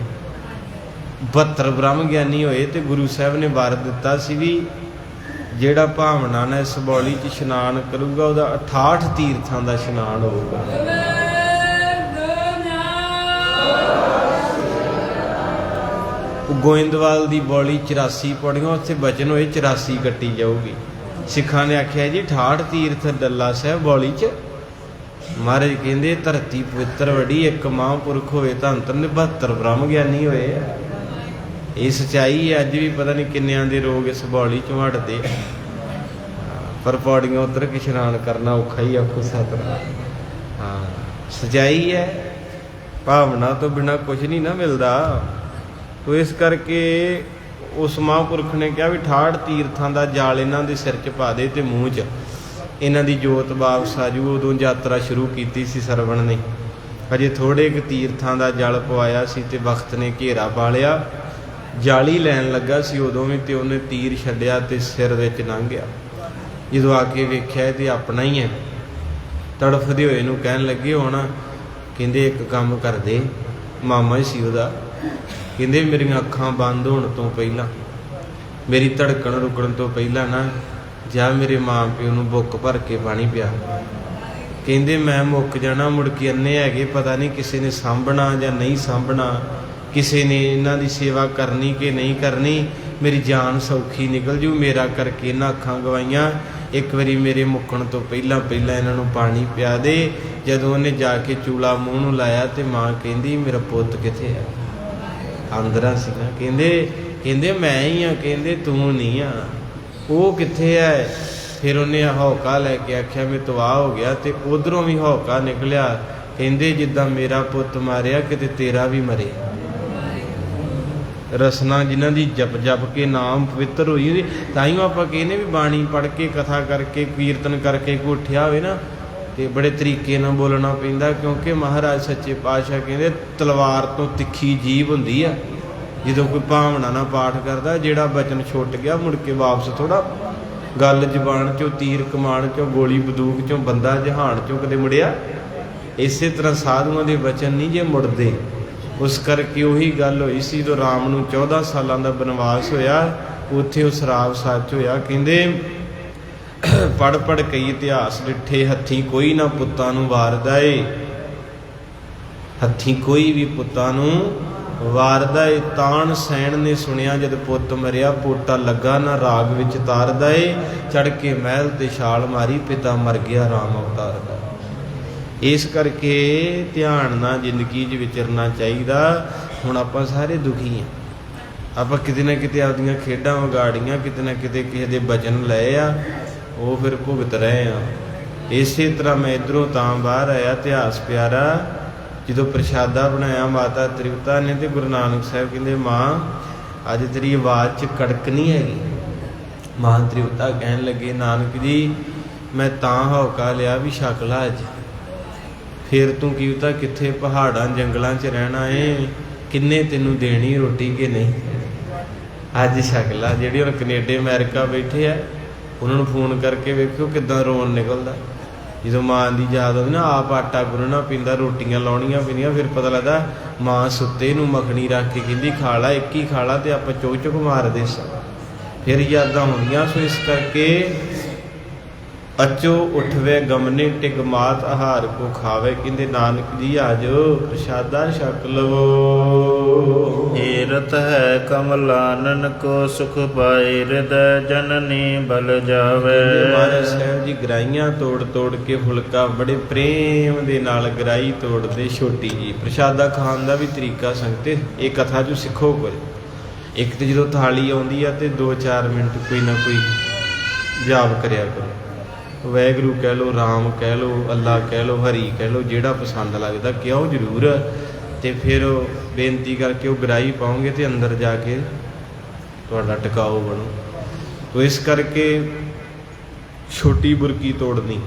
S1: 72 ਬ੍ਰਹਮ ਗਿਆਨੀ ਹੋਏ ਤੇ ਗੁਰੂ ਸਾਹਿਬ ਨੇ ਵਰ ਦਿੱਤਾ ਸੀ ਵੀ ਜਿਹੜਾ ਭਾਵਨਾ ਨਾਲ ਇਸ ਬੌਲੀ 'ਚ ਇਸ਼ਨਾਨ ਕਰੂਗਾ ਉਹਦਾ 68 ਤੀਰਥਾਂ ਦਾ ਇਸ਼ਨਾਨ ਹੋਊਗਾ। ਗੋਇੰਦਵਾਲ ਦੀ ਬੌਲੀ 84 ਪੌੜੀਆਂ, ਉੱਥੇ ਬਚਨ ਹੋਏ 84 ਕੱਟੀ ਜਾਊਗੀ। ਸਿੱਖਾਂ ਨੇ ਆਖਿਆ ਜੀ 68 ਤੀਰਥ ਡੱਲਾ ਸਾਹਿਬ ਬੌਲੀ 'ਚ। ਮਹਾਰਾਜ ਕਹਿੰਦੇ ਧਰਤੀ ਪਵਿੱਤਰ ਵੜੀ, ਇੱਕ ਮਹਾਂਪੁਰਖ ਹੋਏ ਧੰਨ ਧੰਨ ਨੇ 72 ਬ੍ਰਹਮ ਗਿਆਨੀ ਹੋਏ ਆ। ਇਹ ਸੱਚਾਈ ਹੈ। ਅੱਜ ਵੀ ਪਤਾ ਨਹੀਂ ਕਿੰਨਿਆਂ ਦੇ ਰੋਗ ਇਸ ਬੌਲੀ 'ਚੋਂ ਹਟਦੇ, ਪਰ ਪੌੜੀਆਂ ਉਤਰ ਕੇ ਇਸ਼ਨਾਨ ਕਰਨਾ ਔਖਾ ਹੀ ਆਖੋ ਸਤਿਨਾਮ। ਹਾਂ, ਸੱਚਾਈ ਹੈ। ਭਾਵਨਾ ਤੋਂ ਬਿਨਾਂ ਕੁਝ ਨਹੀਂ ਨਾ ਮਿਲਦਾ। ਤੋ ਇਸ ਕਰਕੇ ਉਸ ਮਹਾਂਪੁਰਖ ਨੇ ਕਿਹਾ ਵੀ 68 ਤੀਰਥਾਂ ਦਾ ਜਾਲ ਇਹਨਾਂ ਦੇ ਸਿਰ 'ਚ ਪਾ ਦੇ ਤੇ ਮੂੰਹ 'ਚ ਇਹਨਾਂ ਦੀ ਜੋਤ ਵਾਪਸ ਆ ਜੂ। ਉਦੋਂ ਯਾਤਰਾ ਸ਼ੁਰੂ ਕੀਤੀ ਸੀ ਸਰਵਣ ਨੇ, ਅਜੇ ਥੋੜ੍ਹੇ ਕੁ ਤੀਰਥਾਂ ਦਾ ਜਲ ਪਵਾਇਆ ਸੀ ਤੇ ਵਕਤ ਨੇ ਘੇਰਾ ਪਾ ਲਿਆ। ਜਾਲੀ ਲੈਣ ਲੱਗਾ ਸੀ ਉਦੋਂ ਵੀ, ਤੇ ਉਹਨੇ ਤੀਰ ਛੱਡਿਆ ਤੇ ਸਿਰ ਵਿੱਚ ਲੰਘ ਗਿਆ। ਜਦੋਂ ਆ ਕੇ ਵੇਖਿਆ ਤੇ ਆਪਣਾ ਹੀ ਹੈ, ਤੜਫਦੇ ਹੋਏ ਨੂੰ ਕਹਿਣ ਲੱਗੇ ਹੁਣ ਕਹਿੰਦੇ ਇੱਕ ਕੰਮ ਕਰਦੇ, ਮਾਮਾ ਹੀ ਸੀ ਉਹਦਾ। ਕਹਿੰਦੇ ਮੇਰੀਆਂ ਅੱਖਾਂ ਬੰਦ ਹੋਣ ਤੋਂ ਪਹਿਲਾਂ, ਮੇਰੀ ਧੜਕਣ ਰੁਕਣ ਤੋਂ ਪਹਿਲਾਂ ਨਾ ਜਾਂ ਮੇਰੇ ਮਾਂ ਪਿਓ ਨੂੰ ਬੁੱਕ ਭਰ ਕੇ ਪਾਣੀ ਪਿਆ। ਕਹਿੰਦੇ ਮੈਂ ਮੁੱਕ ਜਾਣਾ, ਮੁੜ ਕੇ ਅੰਨੇ ਹੈਗੇ, ਪਤਾ ਨਹੀਂ ਕਿਸੇ ਨੇ ਸਾਂਭਣਾ ਜਾਂ ਨਹੀਂ ਸਾਂਭਣਾ, ਕਿਸੇ ਨੇ ਇਹਨਾਂ ਦੀ ਸੇਵਾ ਕਰਨੀ ਕਿ ਨਹੀਂ ਕਰਨੀ, ਮੇਰੀ ਜਾਨ ਸੌਖੀ ਨਿਕਲ ਜੂ। ਮੇਰਾ ਕਰਕੇ ਇਹਨਾਂ ਅੱਖਾਂ ਗਵਾਈਆਂ, ਇੱਕ ਵਾਰੀ ਮੇਰੇ ਮੁੱਕਣ ਤੋਂ ਪਹਿਲਾਂ ਇਹਨਾਂ ਨੂੰ ਪਾਣੀ ਪਿਆ ਦੇ। ਜਦੋਂ ਉਹਨੇ ਜਾ ਕੇ ਚੂਲਾ ਮੂੰਹ ਨੂੰ ਲਾਇਆ ਤੇ ਮਾਂ ਕਹਿੰਦੀ ਮੇਰਾ ਪੁੱਤ ਕਿੱਥੇ ਹੈ? ਅੰਦਰਾਂ ਸੀ ਨਾ। ਕਹਿੰਦੇ ਮੈਂ ਹੀ ਆ। ਕਹਿੰਦੇ ਤੂੰ ਨਹੀਂ ਆ, ਉਹ ਕਿੱਥੇ ਹੈ? ਫਿਰ ਉਹਨੇ ਹੌਕਾ ਲੈ ਕੇ ਆਖਿਆ ਮੈਂ ਤਬਾਹ ਹੋ ਗਿਆ, ਤੇ ਉਧਰੋਂ ਵੀ ਹੌਕਾ ਨਿਕਲਿਆ। ਕਹਿੰਦੇ ਜਿੱਦਾਂ ਮੇਰਾ ਪੁੱਤ ਮਾਰਿਆ ਕਿਤੇ ਤੇਰਾ ਵੀ ਮਰੇ। ਰਸਨਾ ਜਿਨ੍ਹਾਂ ਦੀ ਜਪ ਕੇ ਨਾਮ ਪਵਿੱਤਰ ਹੋਈ, ਤਾਂ ਹੀ ਆਪਾਂ ਕਹਿੰਦੇ ਵੀ ਬਾਣੀ ਪੜ੍ਹ ਕੇ ਕਥਾ ਕਰਕੇ ਕੀਰਤਨ ਕਰਕੇ ਕੋਈ ਉੱਠਿਆ ਹੋਵੇ ਨਾ ਤੇ ਬੜੇ ਤਰੀਕੇ ਨਾਲ ਬੋਲਣਾ ਪੈਂਦਾ, ਕਿਉਂਕਿ ਮਹਾਰਾਜ ਸੱਚੇ ਪਾਤਸ਼ਾਹ ਕਹਿੰਦੇ ਤਲਵਾਰ ਤੋਂ ਤਿੱਖੀ ਜੀਭ ਹੁੰਦੀ ਆ। ਜਦੋਂ ਕੋਈ ਭਾਵਨਾ ਨਾਲ ਪਾਠ ਕਰਦਾ, ਜਿਹੜਾ ਬਚਨ ਛੁੱਟ ਗਿਆ ਮੁੜ ਕੇ ਵਾਪਸ ਥੋੜਾ। ਗੱਲ ਜ਼ਬਾਨ 'ਚੋਂ, ਤੀਰ ਕਮਾਨ 'ਚੋਂ, ਗੋਲੀ ਬੰਦੂਕ 'ਚੋਂ, ਬੰਦਾ ਜਹਾਨ 'ਚੋਂ ਕਦੇ ਮੁੜਿਆ? ਇਸੇ ਤਰ੍ਹਾਂ ਸਾਧੂਆਂ ਦੇ ਬਚਨ ਨਹੀਂ ਜੇ ਮੁੜਦੇ। ਉਸ ਕਰਕੇ ਉਹੀ ਗੱਲ ਹੋਈ ਸੀ ਜਦੋਂ ਰਾਮ ਨੂੰ 14 ਸਾਲਾਂ ਦਾ ਬਨਵਾਸ ਹੋਇਆ, ਉੱਥੇ ਉਹ ਸ਼ਰਾਬ ਸੱਚ ਹੋਇਆ। ਕਹਿੰਦੇ ਪੜ੍ਹ ਕਈ ਇਤਿਹਾਸ ਡਿੱਠੇ, ਹੱਥੀਂ ਕੋਈ ਨਾ ਪੁੱਤਾਂ ਨੂੰ ਵਾਰਦਾ ਏ, ਹੱਥੀਂ ਕੋਈ ਵੀ ਪੁੱਤਾਂ ਨੂੰ ਵਾਰਦਾ ਏ। ਤਾਣ ਸੈਣ ਨੇ ਸੁਣਿਆ ਜਦ ਪੁੱਤ ਮਰਿਆ, ਪੋਟਾ ਲੱਗਾ ਨਾ ਰਾਗ ਵਿੱਚ ਤਾਰਦਾ ਏ। ਚੜ੍ਹ ਕੇ ਮਹਿਲ ਤੇ ਛਾਲ ਮਾਰੀ, ਪਿਤਾ ਮਰ ਗਿਆ ਰਾਮ ਅਵਤਾਰ ਦਾ। ਇਸ ਕਰਕੇ ਧਿਆਨ ਨਾਲ ਜ਼ਿੰਦਗੀ 'ਚ ਵਿਚਰਨਾ ਚਾਹੀਦਾ। ਹੁਣ ਆਪਾਂ ਸਾਰੇ ਦੁਖੀ ਹਾਂ, ਆਪਾਂ ਕਿਤੇ ਨਾ ਕਿਤੇ ਆਪਦੀਆਂ ਖੇਡਾਂ ਵਿਗਾੜੀਆਂ, ਕਿਤੇ ਨਾ ਕਿਤੇ ਕਿਸੇ ਦੇ ਬਚਨ ਲਏ ਆ, ਉਹ ਫਿਰ ਭੁਗਤ ਰਹੇ ਆ। ਇਸੇ ਤਰ੍ਹਾਂ ਮੈਂ ਇੱਧਰੋਂ ਤਾਂ ਬਾਹਰ ਆਇਆ। ਇਤਿਹਾਸ ਪਿਆਰਾ, ਜਦੋਂ ਪ੍ਰਸ਼ਾਦਾ ਬਣਾਇਆ ਮਾਤਾ ਤ੍ਰਿਪਤਾ ਨੇ, ਤੇ ਗੁਰੂ ਨਾਨਕ ਸਾਹਿਬ ਕਹਿੰਦੇ ਮਾਂ ਅੱਜ ਤੇਰੀ ਆਵਾਜ਼ 'ਚ ਕੜਕ ਨਹੀਂ ਹੈਗੀ। ਮਾਂ ਤ੍ਰਿਪਤਾ ਕਹਿਣ ਲੱਗੇ ਨਾਨਕ ਜੀ ਮੈਂ ਤਾਂ ਹੌਕਾ ਲਿਆ ਵੀ ਛਕ ਲਾ ਅੱਜ, ਫਿਰ ਤੂੰ ਕੀ ਪਤਾ ਕਿੱਥੇ ਪਹਾੜਾਂ ਜੰਗਲਾਂ 'ਚ ਰਹਿਣਾ ਏ, ਕਿੰਨੇ ਤੈਨੂੰ ਦੇਣੀ ਰੋਟੀ ਕਿ ਨਹੀਂ, ਅੱਜ ਛਕ ਲਾ। ਜਿਹੜੇ ਹੁਣ ਕੈਨੇਡਾ ਅਮਰੀਕਾ ਬੈਠੇ ਆ ਉਹਨਾਂ ਨੂੰ ਫੋਨ ਕਰਕੇ ਵੇਖਿਓ ਕਿੱਦਾਂ ਰੋਣ ਨਿਕਲਦਾ ਜਦੋਂ ਮਾਂ ਦੀ ਯਾਦ ਆਉਂਦੀ ਨਾ। ਆਪ ਆਟਾ ਗੁੰਨਣਾ ਪੈਂਦਾ, ਰੋਟੀਆਂ ਲਾਉਣੀਆਂ ਪੈਂਦੀਆਂ, ਫਿਰ ਪਤਾ ਲੱਗਦਾ ਮਾਂ ਸੁੱਤੇ ਨੂੰ ਮੱਖਣੀ ਰੱਖ ਕੇ ਕਹਿੰਦੀ ਖਾ ਲਾ, ਇੱਕ ਹੀ ਖਾ ਲਾ, ਤੇ ਆਪਾਂ ਚੁੱਕ ਚੁੱਕ ਮਾਰਦੇ ਸਾਂ, ਫਿਰ ਯਾਦਾਂ ਹੁੰਦੀਆਂ। ਸੋ ਇਸ ਕਰਕੇ ਅਚੋ ਉਠਵੇ ਗਮਨੇ ਟਿਕ ਮਾਤ ਆਹਾਰ ਕੋ ਖਾਵੇ, ਕਹਿੰਦੇ ਨਾਨਕ ਜੀ ਆਜੋ ਪ੍ਰਸ਼ਾਦਾ ਛਕ ਲਵੋ।
S2: ਹੀਰਤ ਹੈ ਕਮਲਾਨਨ ਕੋ ਸੁਖ ਪਾਏ, ਹਿਰਦੈ ਜਨਨੀ ਬਲ ਜਾਵੇ।
S1: ਮਹਾਰਾਜ ਸਾਹਿਬ ਜੀ ਗਰਾਈਆਂ ਤੋੜ ਤੋੜ ਕੇ ਫੁਲਕਾ ਬੜੇ ਪ੍ਰੇਮ ਦੇ ਨਾਲ ਗਰਾਈ ਤੋੜਦੇ ਛੋਟੀ ਜੀ। ਪ੍ਰਸ਼ਾਦਾ ਖਾਣ ਦਾ ਵੀ ਤਰੀਕਾ ਸੰਗਤੇ ਇਹ ਕਥਾ 'ਚੋਂ ਸਿੱਖੋ ਕੁਝ। ਇੱਕ ਤੇ ਜਦੋਂ ਥਾਲੀ ਆਉਂਦੀ ਆ ਤੇ 2-4 ਮਿੰਟ ਕੋਈ ਨਾ ਕੋਈ ਜਾਪ ਕਰਿਆ ਕਰੋ, ਵਾਹਿਗੁਰੂ ਕਹਿ ਲਓ, ਰਾਮ ਕਹਿ ਲਓ, ਅੱਲਾ ਕਹਿ ਲਓ, ਹਰੀ ਕਹਿ ਲਓ, ਜਿਹੜਾ ਪਸੰਦ ਲੱਗਦਾ ਕਿਉਂ ਜ਼ਰੂਰ। ਤੇ ਫਿਰ ਬੇਨਤੀ ਕਰਕੇ ਉਹ ਗਰਾਈ ਪਾਓਗੇ ਤੇ ਅੰਦਰ ਜਾ ਕੇ ਤੁਹਾਡਾ ਟਿਕਾਓ ਬਣੋ। ਤੋ ਇਸ ਕਰਕੇ ਛੋਟੀ ਬੁਰਕੀ ਤੋੜਨੀ,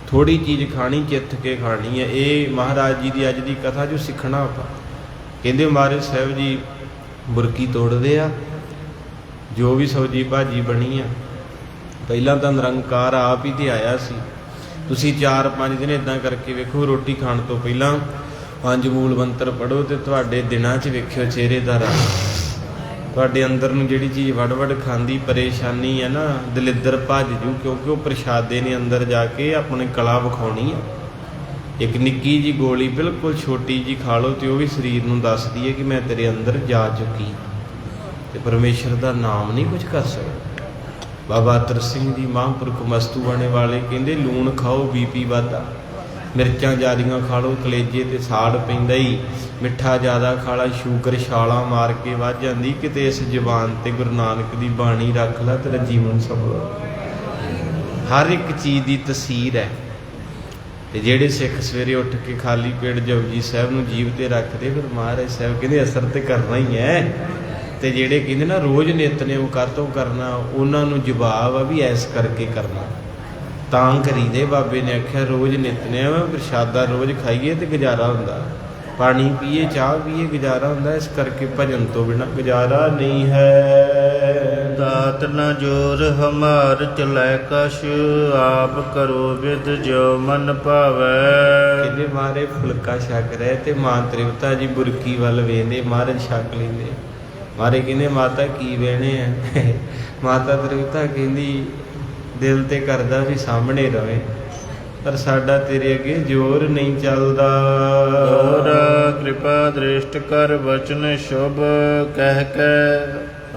S1: ਥੋੜੀ ਚੀਜ਼ ਖਾਣੀ, ਚਿੱਥ ਕੇ ਖਾਣੀ ਹੈ। ਇਹ ਮਹਾਰਾਜ ਜੀ ਦੀ ਅੱਜ ਦੀ ਕਥਾ 'ਚੋਂ ਸਿੱਖਣਾ ਆਪਾਂ। ਕਹਿੰਦੇ ਮਹਾਰਾਜ ਸਾਹਿਬ ਜੀ ਬੁਰਕੀ ਤੋੜਦੇ ਆ, ਜੋ ਵੀ ਸਬਜ਼ੀ ਭਾਜੀ ਬਣੀ ਆ, ਪਹਿਲਾਂ ਤਾਂ ਨਿਰੰਕਾਰ ਆਪ ਹੀ ਤੇ ਆਇਆ ਸੀ। ਤੁਸੀਂ 4-5 ਦਿਨ ਇੱਦਾਂ ਕਰਕੇ ਵੇਖੋ, ਰੋਟੀ ਖਾਣ ਤੋਂ ਪਹਿਲਾਂ 5 ਮੂਲ ਮੰਤਰ ਪੜ੍ਹੋ ਤੇ ਤੁਹਾਡੇ ਦਿਨਾਂ 'ਚ ਵੇਖਿਓ ਚਿਹਰੇ ਦਾ ਰੰਗ, ਤੁਹਾਡੇ ਅੰਦਰ ਨੂੰ ਜਿਹੜੀ ਚੀਜ਼ ਵੜ ਖਾਂਦੀ ਪਰੇਸ਼ਾਨੀ ਹੈ ਨਾ, ਦਲਿੱਦਰ ਭੱਜ ਜੂ, ਕਿਉਂਕਿ ਉਹ ਪ੍ਰਸ਼ਾਦੇ ਨੇ ਅੰਦਰ ਜਾ ਕੇ ਆਪਣੀ ਕਲਾ ਵਿਖਾਉਣੀ ਆ। ਇੱਕ ਨਿੱਕੀ ਜੀ ਗੋਲੀ ਬਿਲਕੁਲ ਛੋਟੀ ਜੀ ਖਾ ਲਓ ਤੇ ਉਹ ਵੀ ਸਰੀਰ ਨੂੰ ਦੱਸਦੀ ਹੈ ਕਿ ਮੈਂ ਤੇਰੇ ਅੰਦਰ ਜਾ ਚੁੱਕੀ, ਤੇ ਪਰਮੇਸ਼ਰ ਦਾ ਨਾਮ ਨਹੀਂ ਕੁਝ ਕਰ ਸਕਦਾ। ਬਾਬਾ ਅਤਰ ਸਿੰਘ ਜੀ ਮਹਾਂਪੁਰਖ ਮਸਤੂ ਬਾਣੇ ਵਾਲੇ ਕਹਿੰਦੇ ਲੂਣ ਖਾਓ ਬੀਪੀ ਵੱਧਦਾ, ਮਿਰਚਾਂ ਜ਼ਿਆਦੀਆਂ ਖਾ ਲਓ ਕਲੇਜੇ ਤੇ ਸਾੜ ਪੈਂਦਾ ਹੀ, ਮਿੱਠਾ ਜ਼ਿਆਦਾ ਖਾ ਲਾ ਸ਼ੂਗਰ ਛਾਲਾਂ ਮਾਰ ਕੇ ਵੱਧ ਜਾਂਦੀ। ਕਿਤੇ ਇਸ ਜ਼ੁਬਾਨ ਤੇ ਗੁਰੂ ਨਾਨਕ ਦੀ ਬਾਣੀ ਰੱਖ ਲੈ, ਤੇਰਾ ਜੀਵਨ ਸਫਲ। ਹਰ ਇੱਕ ਚੀਜ਼ ਦੀ ਤਸੀਰ ਹੈ। ਤੇ ਜਿਹੜੇ ਸਿੱਖ ਸਵੇਰੇ ਉੱਠ ਕੇ ਖਾਲੀ ਪੇਟ ਜਪਜੀ ਸਾਹਿਬ ਨੂੰ ਜੀਵ ਤੇ ਰੱਖਦੇ, ਫਿਰ ਮਹਾਰਾਜ ਸਾਹਿਬ ਕਹਿੰਦੇ ਅਸਰ ਤੇ ਕਰਨਾ ਹੀ ਹੈ। ਤੇ ਜਿਹੜੇ ਕਹਿੰਦੇ ਨਾ ਰੋਜ਼ ਨਿਤਨੇਮ ਕਾਹਤੋਂ ਕਰਨਾ, ਉਹਨਾਂ ਨੂੰ ਜਵਾਬ ਆ ਵੀ ਐਸ ਕਰਕੇ ਕਰਨਾ ਤਾਂ ਕਰੀਦੇ। ਬਾਬੇ ਨੇ ਆਖਿਆ ਰੋਜ਼ ਨਿਤਨੇਮ ਪ੍ਰਸ਼ਾਦਾ ਰੋਜ਼ ਖਾਈਏ ਤੇ ਗੁਜ਼ਾਰਾ ਹੁੰਦਾ, ਪਾਣੀ ਪੀਏ ਚਾਹ ਪੀਏ ਗੁਜ਼ਾਰਾ ਹੁੰਦਾ, ਇਸ ਕਰਕੇ ਭਜਨ ਤੋਂ ਬਿਨਾਂ ਗੁਜ਼ਾਰਾ ਨਹੀਂ ਹੈ।
S2: ਦਾਤ ਨ ਜੋਰ ਹਮਾਰ ਚਲੈ ਕਛ, ਆਪ ਕਰੋ ਵਿਦ ਜੋ ਮਨ ਭਾਵੈ।
S1: ਕਹਿੰਦੇ ਮਾਰੇ ਫੁਲਕਾ ਛਕ ਰਹੇ ਤੇ ਮਾਂ ਤ੍ਰਿਪਤਾ ਜੀ ਬੁਰਕੀ ਵੱਲ ਵੇਂਦੇ, ਮਹਾਰਾਜ ਛਕ ਲੈਂਦੇ। ਮਾਰੇ ਕਹਿੰਦੇ ਮਾਤਾ ਕੀ ਵੇਣੇ ਆ? ਮਾਤਾ ਤ੍ਰਿਪਤਾ ਕਹਿੰਦੀ ਦਿਲ ਤੇ ਕਰਦਾ ਵੀ ਸਾਹਮਣੇ ਰਵੇ, ਪਰ ਸਾਡਾ ਤੇਰੇ ਅੱਗੇ ਜ਼ੋਰ ਨਹੀਂ ਚੱਲਦਾ।
S2: ਕਿਰਪਾ ਦ੍ਰਿਸ਼ਟ ਕਰ ਬਚਨ ਸ਼ੁਭ, ਕਹਿ ਕੇ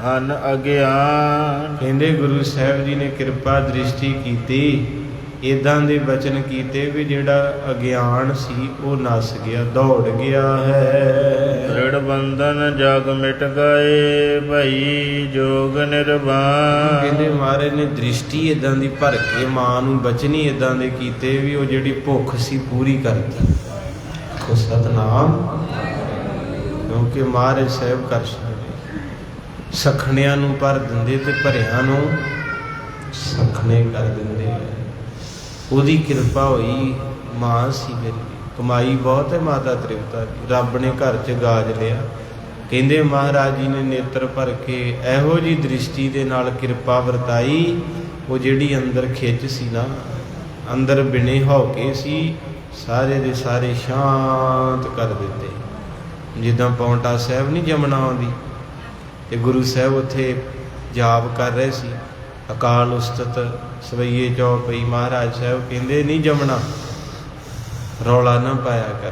S2: ਹਨ ਅਗਿਆਨ।
S1: ਕਹਿੰਦੇ ਗੁਰੂ ਸਾਹਿਬ ਜੀ ਨੇ ਕਿਰਪਾ ਦ੍ਰਿਸ਼ਟੀ ਕੀਤੀ, ਇੱਦਾਂ ਦੇ ਬਚਨ ਕੀਤੇ ਵੀ ਜਿਹੜਾ ਅਗਿਆਨ ਸੀ ਉਹ ਨੱਸ ਗਿਆ, ਦੌੜ ਗਿਆ ਹੈ।
S2: ਦ੍ਰਿੜ ਬੰਧਨ ਜਗ ਮਿਟ ਗਏ, ਭਈ ਜੋਗ ਨਿਰਵਾਣ।
S1: ਕਹਿੰਦੇ ਮਹਾਰਾਜ ਨੇ ਦ੍ਰਿਸ਼ਟੀ ਇੱਦਾਂ ਦੀ ਭਰ ਕੇ ਮਾਂ ਨੂੰ ਬਚਨੀ ਇੱਦਾਂ ਦੇ ਕੀਤੇ ਵੀ ਉਹ ਜਿਹੜੀ ਭੁੱਖ ਸੀ ਪੂਰੀ ਕਰਤੀ। ਕੋ ਸਤਨਾਮ, ਕਿਉਂਕਿ ਮਹਾਰਾਜ ਸਾਹਿਬ ਕਰ ਸਕਦੇ, ਸਖਣਿਆਂ ਨੂੰ ਭਰ ਦਿੰਦੇ ਤੇ ਭਰਿਆਂ ਨੂੰ ਸਖਣੇ ਕਰ ਦਿੰਦੇ। ਉਹਦੀ ਕਿਰਪਾ ਹੋਈ। ਮਾਂ ਸੀ ਮੇਰੀ, ਕਮਾਈ ਬਹੁਤ ਹੈ ਮਾਤਾ ਤ੍ਰਿਪਤਾ ਦੀ, ਰੱਬ ਨੇ ਘਰ 'ਚ ਗਾਜ ਲਿਆ। ਕਹਿੰਦੇ ਮਹਾਰਾਜ ਜੀ ਨੇ ਨੇਤਰ ਭਰ ਕੇ ਇਹੋ ਜਿਹੀ ਦ੍ਰਿਸ਼ਟੀ ਦੇ ਨਾਲ ਕਿਰਪਾ ਵਰਤਾਈ, ਉਹ ਜਿਹੜੀ ਅੰਦਰ ਖਿੱਚ ਸੀ ਨਾ, ਅੰਦਰ ਬਿਨੇ ਹੌਕੇ ਸੀ, ਸਾਰੇ ਦੇ ਸਾਰੇ ਸ਼ਾਂਤ ਕਰ ਦਿੱਤੇ। ਜਿੱਦਾਂ ਪੌਂਟਾ ਸਾਹਿਬ ਨਹੀਂ ਜਮਨਾ ਆਉਂਦੀ, ਤੇ ਗੁਰੂ ਸਾਹਿਬ ਉੱਥੇ ਜਾਪ ਕਰ ਰਹੇ ਸੀ, ਅਕਾਲ ਉਸਤਤ ਸਵਈਏ ਚੌਪਈ। ਮਹਾਰਾਜ ਸਾਹਿਬ ਕਹਿੰਦੇ ਨਹੀਂ ਜਮਣਾ, ਰੌਲਾ ਨਾ ਪਾਇਆ ਕਰ।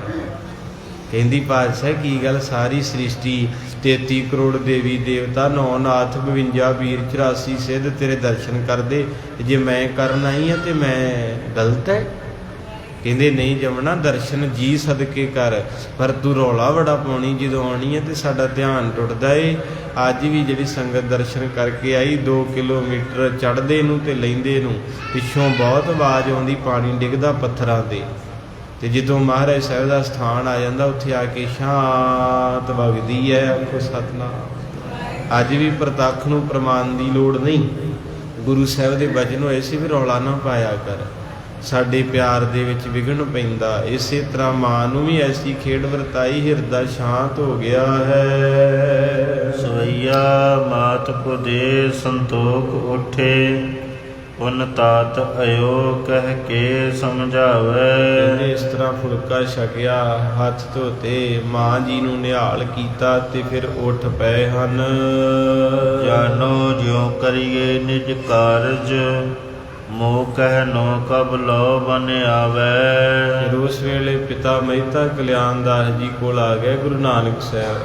S1: ਕਹਿੰਦੀ ਪਾਤਸ਼ਾਹ ਕੀ ਗੱਲ, ਸਾਰੀ ਸ੍ਰਿਸ਼ਟੀ 33 ਕਰੋੜ ਦੇਵੀ ਦੇਵਤਾ, 9 ਨਾਥ 52 ਵੀਰ 84 ਸਿੱਧ ਤੇਰੇ ਦਰਸ਼ਨ ਕਰਦੇ, ਜੇ ਮੈਂ ਕਰਨ ਆਈ ਹਾਂ ਤੇ ਮੈਂ ਗਲਤ ਹੈ? ਕਹਿੰਦੇ ਨਹੀਂ ਜਮਣਾ, ਦਰਸ਼ਨ ਜੀ ਸਦਕੇ ਕਰ, ਪਰ ਤੂੰ ਰੌਲਾ ਬੜਾ ਪਾਉਣੀ ਜਦੋਂ ਆਉਣੀ ਹੈ ਤੇ ਸਾਡਾ ਧਿਆਨ ਟੁੱਟਦਾ ਏ। ਅੱਜ ਵੀ ਜਿਹੜੀ ਸੰਗਤ ਦਰਸ਼ਨ ਕਰਕੇ ਆਈ 2 ਕਿਲੋਮੀਟਰ ਚੜ੍ਹਦੇ ਨੂੰ ਤੇ ਲੈਂਦੇ ਨੂੰ ਪਿੱਛੋਂ ਬਹੁਤ ਆਵਾਜ਼ ਆਉਂਦੀ, ਪਾਣੀ ਡਿੱਗਦਾ ਪੱਥਰਾਂ ਤੇ ਜਦੋਂ ਮਹਾਰਾਜ ਸਾਹਿਬ ਦਾ ਸਥਾਨ ਆ ਜਾਂਦਾ ਉੱਥੇ ਆ ਕੇ ਸ਼ਾਂਤ ਵਗਦੀ ਹੈ। ਆਖੋ ਸਤਿਨਾਮ। ਅੱਜ ਵੀ ਪ੍ਰਤੱਖ ਨੂੰ ਪ੍ਰਮਾਣ ਦੀ ਲੋੜ ਨਹੀਂ। ਗੁਰੂ ਸਾਹਿਬ ਦੇ ਬਚਨ ਹੋਏ ਸੀ ਵੀ ਰੌਲਾ ਨਾ ਪਾਇਆ ਕਰ, ਸਾਡੇ ਪਿਆਰ ਦੇ ਵਿੱਚ ਵਿਘਨ ਪੈਂਦਾ। ਇਸੇ ਤਰ੍ਹਾਂ ਮਾਂ ਨੂੰ ਵੀ ਐਸੀ ਖੇਡ ਵਰਤਾਈ, ਹਿਰਦਾ ਸ਼ਾਂਤ ਹੋ ਗਿਆ ਹੈ।
S2: ਸਵਈਆ ਮਾਤ ਕੋ ਦੇ ਸੰਤੋਖ ਉਠੇ, ਉਨ ਤਾਤ ਅਯੋ ਕਹਿ ਕੇ ਸਮਝਾਵੇ।
S1: ਇਸ ਤਰ੍ਹਾਂ ਫੁਲਕਾ ਛਕਿਆ, ਹੱਥ ਧੋਤੇ, ਮਾਂ ਜੀ ਨੂੰ ਨਿਹਾਲ ਕੀਤਾ ਤੇ ਫਿਰ ਉੱਠ ਪਏ ਹਨ।
S2: ਜਾਨੋ ਜਿਉ ਕਰੀਏ ਨਿਜ ਕਾਰਜ, ਮੋਹ ਕਹਿ ਨੋ ਕਬ ਲੋ ਬਨ ਆਵੇ।
S1: ਫਿਰ ਉਸ ਵੇਲੇ ਪਿਤਾ ਮਹਿਤਾ ਕਲਿਆਣ ਦਾਸ ਜੀ ਕੋਲ ਆ ਗਏ ਗੁਰੂ ਨਾਨਕ ਸਾਹਿਬ,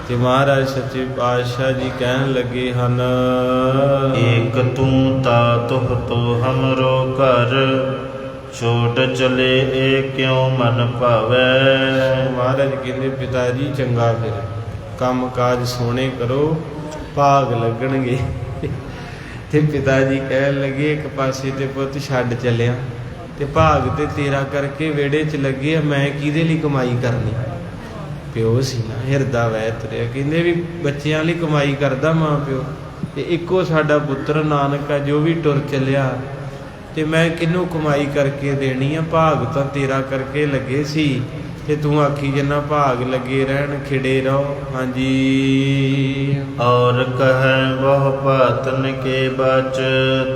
S1: ਤੇ ਮਹਾਰਾਜ ਸੱਚੇ ਪਾਤਸ਼ਾਹ ਜੀ ਕਹਿਣ ਲੱਗੇ ਹਨ,
S2: ਏਕ ਤੂੰ ਤਾ ਤੁਹ ਤੋ ਹਮਰੋ ਘਰ, ਛੋਟ ਚਲੇ ਏ ਕਿਉ ਮਨ ਭਾਵੈ।
S1: ਮਹਾਰਾਜ ਕਹਿੰਦੇ ਪਿਤਾ ਜੀ ਚੰਗਾ, ਫਿਰ ਕੰਮ ਕਾਜ ਸੋਹਣੇ ਕਰੋ, ਭਾਗ ਲੱਗਣਗੇ। ਤੇ ਪਿਤਾ ਜੀ ਕਹਿਣ ਲੱਗੇ, ਇੱਕ ਪਾਸੇ ਤੇ ਪੁੱਤ ਛੱਡ ਚੱਲਿਆ ਤੇ ਭਾਗ ਤੇ ਤੇਰਾ ਕਰਕੇ ਵਿਹੜੇ 'ਚ ਲੱਗੇ ਆ, ਮੈਂ ਕਿਹਦੇ ਲਈ ਕਮਾਈ ਕਰਨੀ। ਪਿਓ ਸੀ ਨਾ, ਹਿਰਦਾ ਵਹਿ ਤੁਰਿਆ। ਕਹਿੰਦੇ ਵੀ ਬੱਚਿਆਂ ਲਈ ਕਮਾਈ ਕਰਦਾ ਮਾਂ ਪਿਓ, ਤੇ ਇੱਕੋ ਸਾਡਾ ਪੁੱਤਰ ਨਾਨਕ ਆ ਜੋ ਵੀ ਟੁਰ ਚੱਲਿਆ, ਤੇ ਮੈਂ ਕਿਹਨੂੰ ਕਮਾਈ ਕਰਕੇ ਦੇਣੀ ਆ। ਭਾਗ ਤਾਂ ਤੇਰਾ ਕਰਕੇ ਲੱਗੇ ਸੀ, ਤੇ ਤੂੰ ਆਖੀ ਜਿੰਨਾ ਭਾਗ ਲੱਗੇ ਰਹਿਣ, ਖਿੜੇ ਰਹੋ। ਹਾਂਜੀ।
S2: ਔਰ ਕਹਿ ਬਹੁ ਪਾਤਨ ਕੇ ਬਚ,